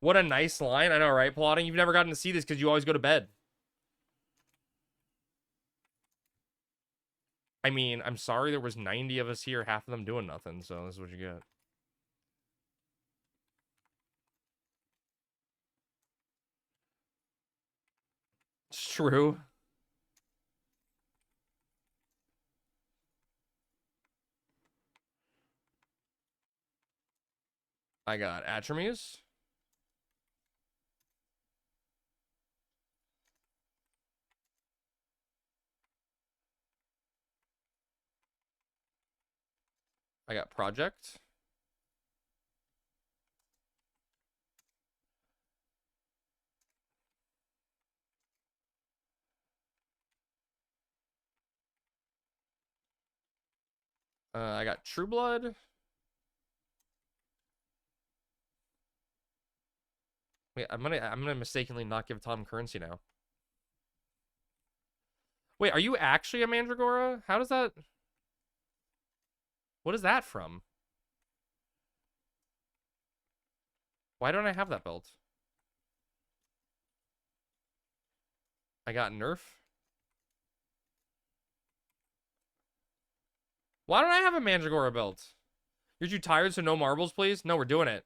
What a nice line. I know, right, Plotting? You've never gotten to see this because you always go to bed. I mean, I'm sorry there was 90 of us here, half of them doing nothing, so this is what you get. It's true. I got Atrames. I got Project. I got True Blood. Wait, I'm gonna mistakenly not give Tom currency now. Wait, are you actually a Mandragora? How does that? What is that from? Why don't I have that belt? I got Nerf. Why don't I have a Mandragora belt? You're too tired, so no marbles, please? No, we're doing it.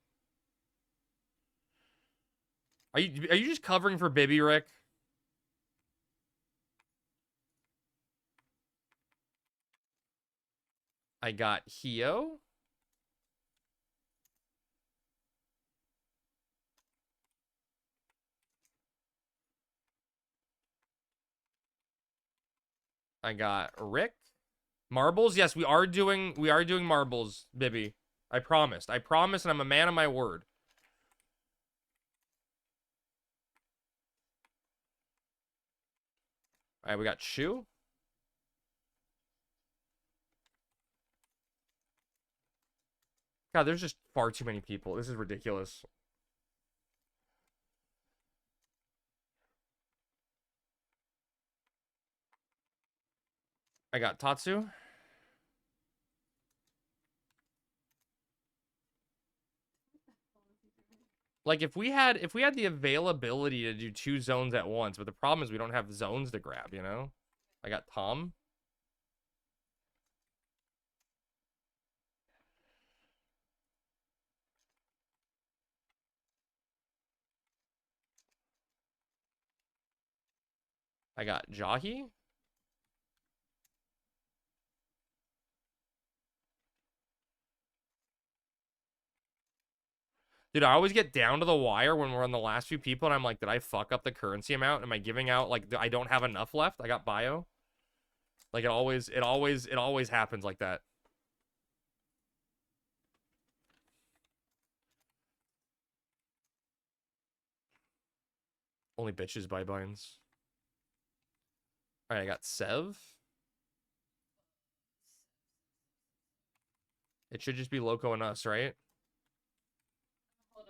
Are you just covering for Bibby, Rick? I got Hio. I got Rick. Marbles? Yes, we are doing marbles, Bibby. I promised. I promised, and I'm a man of my word. All right, we got Shu. God, there's just far too many people. This is ridiculous. I got Tatsu. Like if we had the availability to do 2 zones at once, but the problem is we don't have zones to grab, you know? I got Tom. I got Jahi. Dude, I always get down to the wire when we're on the last few people, and I'm like, did I fuck up the currency amount? Am I giving out, like, I don't have enough left? I got bio. Like, it always happens like that. Only bitches buy binds. Alright, I got Sev. It should just be Loco and us, right? Hold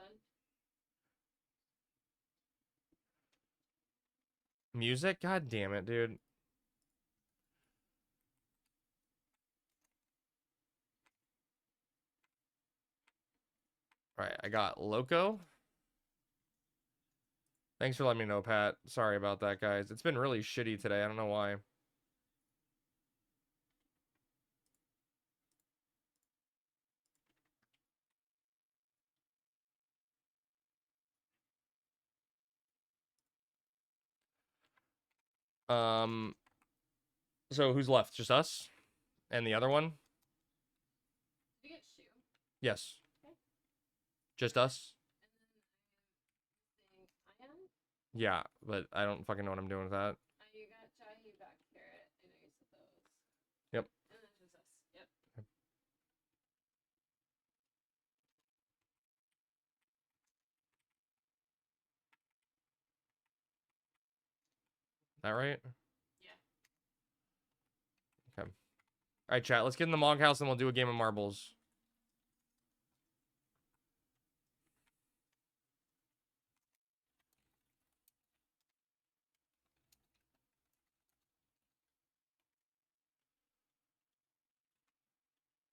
on. Music? God damn it, dude. Alright, I got Loco. Thanks for letting me know, Pat. Sorry about that, guys. It's been really shitty today. I don't know why. So who's left? Just us? And the other one? Did you get Shu? Yes. Okay. Just us? And then I am missing Ion. Yeah, but I don't fucking know what I'm doing with that. You got Jahi, you got Carrot. I know you said those. Yep. And then just us. Yep. That right? Yeah. Okay. Alright, chat. Let's get in the Mog House and we'll do a game of marbles.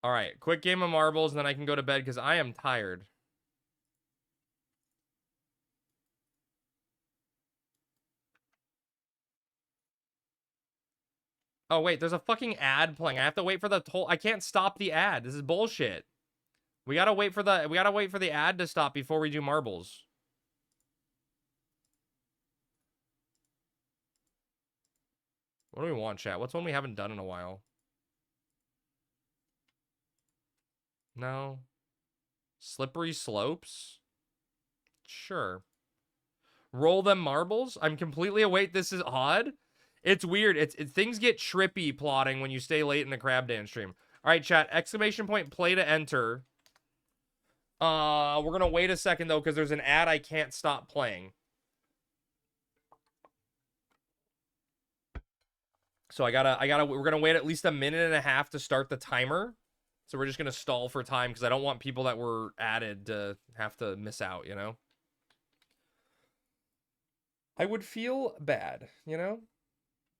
Alright, quick game of marbles, and then I can go to bed because I am tired. Oh, wait, there's a fucking ad playing. I have to wait for the whole... I can't stop the ad. This is bullshit. We gotta wait for the ad to stop before we do marbles. What do we want, chat? What's one we haven't done in a while? No. Slippery slopes? Sure. Roll them marbles? I'm completely awake. This is odd. It's weird. Things get trippy plotting when you stay late in the crab dance stream. All right, chat. Exclamation point play to enter. We're going to wait a second, though, because there's an ad I can't stop playing. So we're going to wait at least a minute and a half to start the timer. So we're just going to stall for time because I don't want people that were added to have to miss out, you know? I would feel bad, you know?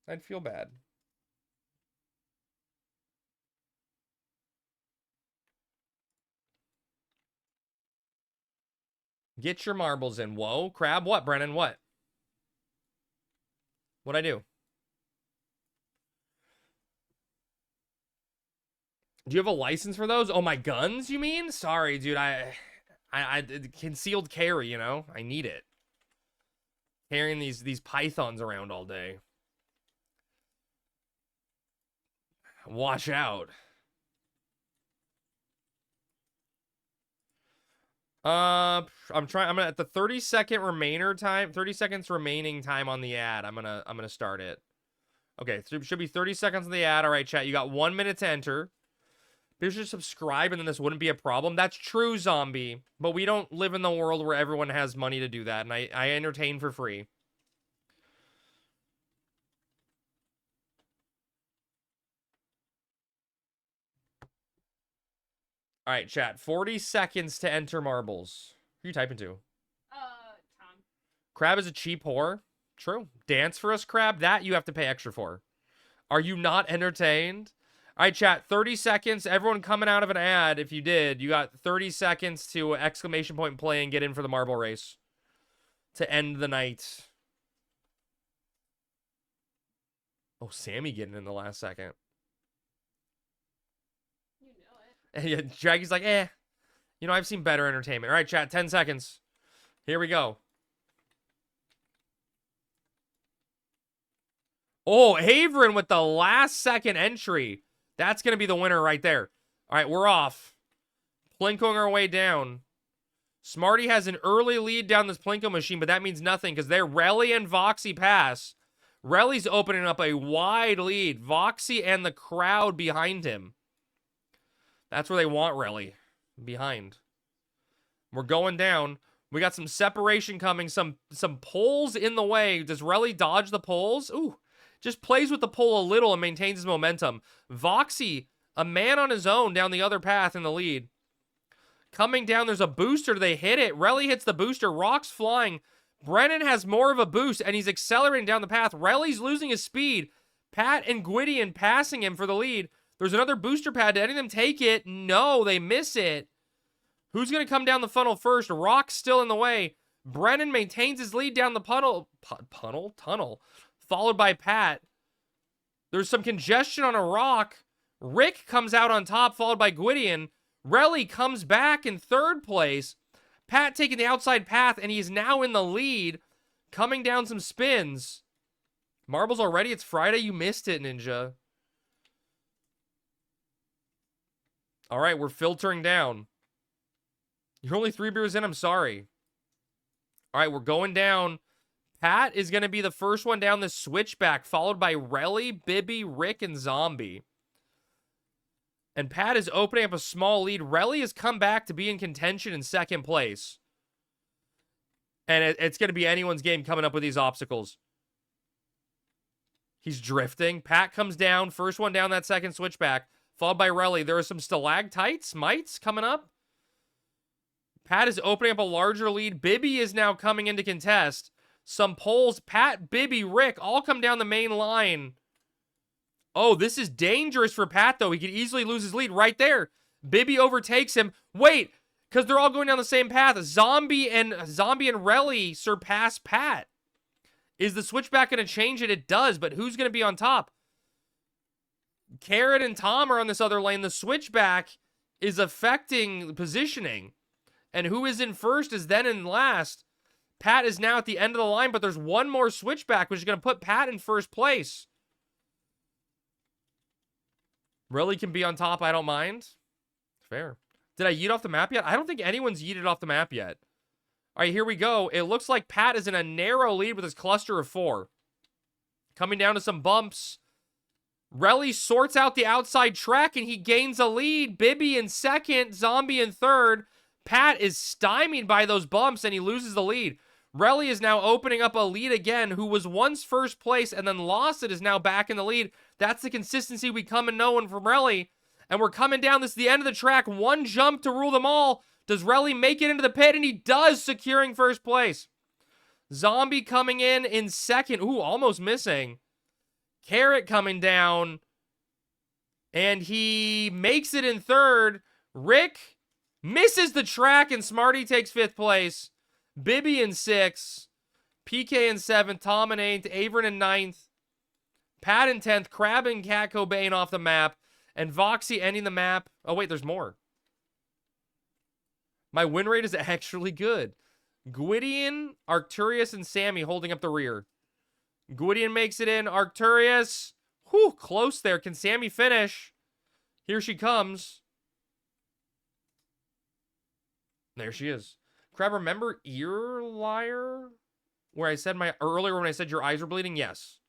I'd feel bad. Get your marbles in. Whoa, crab, what, Brennan? What? What'd I do? Do you have a license for those? Oh, my guns, you mean? Sorry, dude. I concealed carry, you know? I need it. Carrying these pythons around all day. Watch out. I'm at the 30 seconds remaining time on the ad. I'm gonna start it. Okay, so it should be 30 seconds on the ad. All right, chat. You got 1 minute to enter. People should subscribe and then this wouldn't be a problem. That's true, Zombie. But we don't live in the world where everyone has money to do that. And I entertain for free. All right, chat. 40 seconds to enter marbles. Who are you typing to? Tom. Crab is a cheap whore. True. Dance for us, Crab? That you have to pay extra for. Are you not entertained? All right, chat, 30 seconds. Everyone coming out of an ad, if you did, you got 30 seconds to exclamation point play and get in for the marble race to end the night. Oh, Sammy getting in the last second. You know it. Yeah, Draggy's like, eh. You know, I've seen better entertainment. All right, chat, 10 seconds. Here we go. Oh, Haverin with the last second entry. That's going to be the winner right there. All right, we're off. Plinkoing our way down. Smarty has an early lead down this Plinko machine, but that means nothing because they're Relly and Voxy pass. Relly's opening up a wide lead. Voxy and the crowd behind him. That's where they want Relly. Behind. We're going down. We got some separation coming. Some poles in the way. Does Relly dodge the poles? Ooh. Just plays with the pole a little and maintains his momentum. Voxy, a man on his own down the other path in the lead. Coming down, there's a booster. They hit it. Relly hits the booster. Rock's flying. Brennan has more of a boost, and he's accelerating down the path. Relly's losing his speed. Pat and Gwydion passing him for the lead. There's another booster pad. Did any of them take it? No, they miss it. Who's going to come down the funnel first? Rock's still in the way. Brennan maintains his lead down the tunnel. Followed by Pat. There's some congestion on a rock. Rick comes out on top, followed by Gwydion. Relly comes back in third place. Pat taking the outside path, and he's now in the lead. Coming down some spins. Marbles already? It's Friday? You missed it, Ninja. All right, we're filtering down. You're only 3 beers in? I'm sorry. All right, we're going down. Pat is going to be the first one down the switchback, followed by Relly, Bibby, Rick, and Zombie. And Pat is opening up a small lead. Relly has come back to be in contention in second place. And it's going to be anyone's game coming up with these obstacles. He's drifting. Pat comes down. First one down that second switchback, followed by Relly. There are some stalactites, mites coming up. Pat is opening up a larger lead. Bibby is now coming in to contest. Some poles, Pat, Bibby, Rick, all come down the main line. Oh, this is dangerous for Pat, though. He could easily lose his lead right there. Bibby overtakes him. Wait, because they're all going down the same path. Zombie and Relly surpass Pat. Is the switchback going to change it? It does, but who's going to be on top? Carrot and Tom are on this other lane. The switchback is affecting positioning. And who is in first is then in last. Pat is now at the end of the line, but there's one more switchback, which is going to put Pat in first place. Relly can be on top. I don't mind. Fair. Did I yeet off the map yet? I don't think anyone's yeeted off the map yet. All right, here we go. It looks like Pat is in a narrow lead with his cluster of 4. Coming down to some bumps. Relly sorts out the outside track, and he gains a lead. Bibby in second, Zombie in third. Pat is stymied by those bumps, and he loses the lead. Relly is now opening up a lead again, who was once first place and then lost it, is now back in the lead. That's the consistency we come and know from Relly. And we're coming down. This is the end of the track. One jump to rule them all. Does Relly make it into the pit? And he does, securing first place. Zombie coming in second. Ooh, almost missing. Carrot coming down. And he makes it in third. Rick misses the track, and Smarty takes 5th place. Bibby in 6th. PK in 7th. Tom in 8th. Averin in 9th. Pat in 10th. Crab and Cat Cobain off the map. And Voxy ending the map. Oh, wait, there's more. My win rate is actually good. Gwydion, Arcturus, and Sammy holding up the rear. Gwydion makes it in. Arcturus. Whew, close there. Can Sammy finish? Here she comes. There she is. Crab, remember Ear Liar? Where I said earlier when I said your eyes were bleeding? Yes.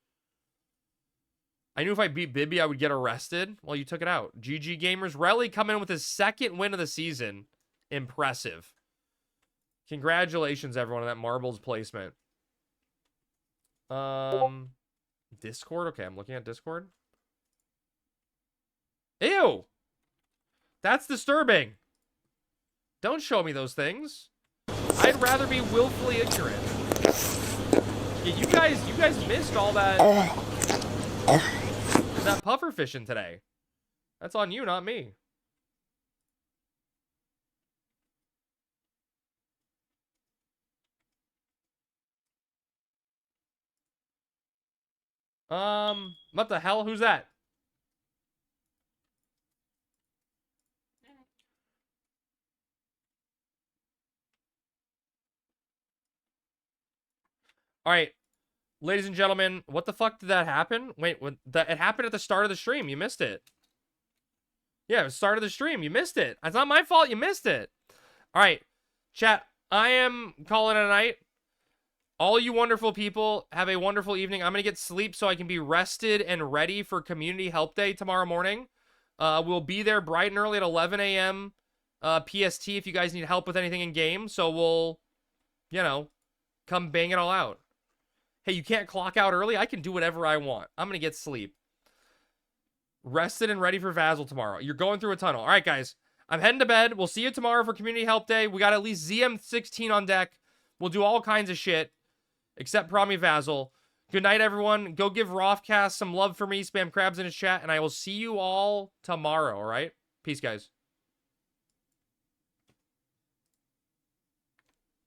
I knew if I beat Bibby, I would get arrested. Well, you took it out. GG Gamers. Relly coming in with his 2nd win of the season. Impressive. Congratulations, everyone, on that marbles placement. Discord? Okay, I'm looking at Discord. Ew! That's disturbing. Don't show me those things. I'd rather be willfully ignorant. Yeah, you guys missed all that puffer fishing today. That's on you, not me. What the hell? Who's that? All right, ladies and gentlemen, what the fuck did that happen? Wait, it happened at the start of the stream. You missed it. Yeah, it was the start of the stream. You missed it. It's not my fault. You missed it. All right, chat. I am calling it a night. All you wonderful people, have a wonderful evening. I'm going to get sleep so I can be rested and ready for Community Help Day tomorrow morning. We'll be there bright and early at 11 a.m. PST if you guys need help with anything in game. So we'll, you know, come bang it all out. Hey, you can't clock out early? I can do whatever I want. I'm going to get sleep. Rested and ready for Vazzle tomorrow. You're going through a tunnel. All right, guys. I'm heading to bed. We'll see you tomorrow for Community Help Day. We got at least ZM16 on deck. We'll do all kinds of shit. Except Promi Vazzle. Good night, everyone. Go give Rothcast some love for me. Spam crabs in his chat. And I will see you all tomorrow, all right? Peace, guys.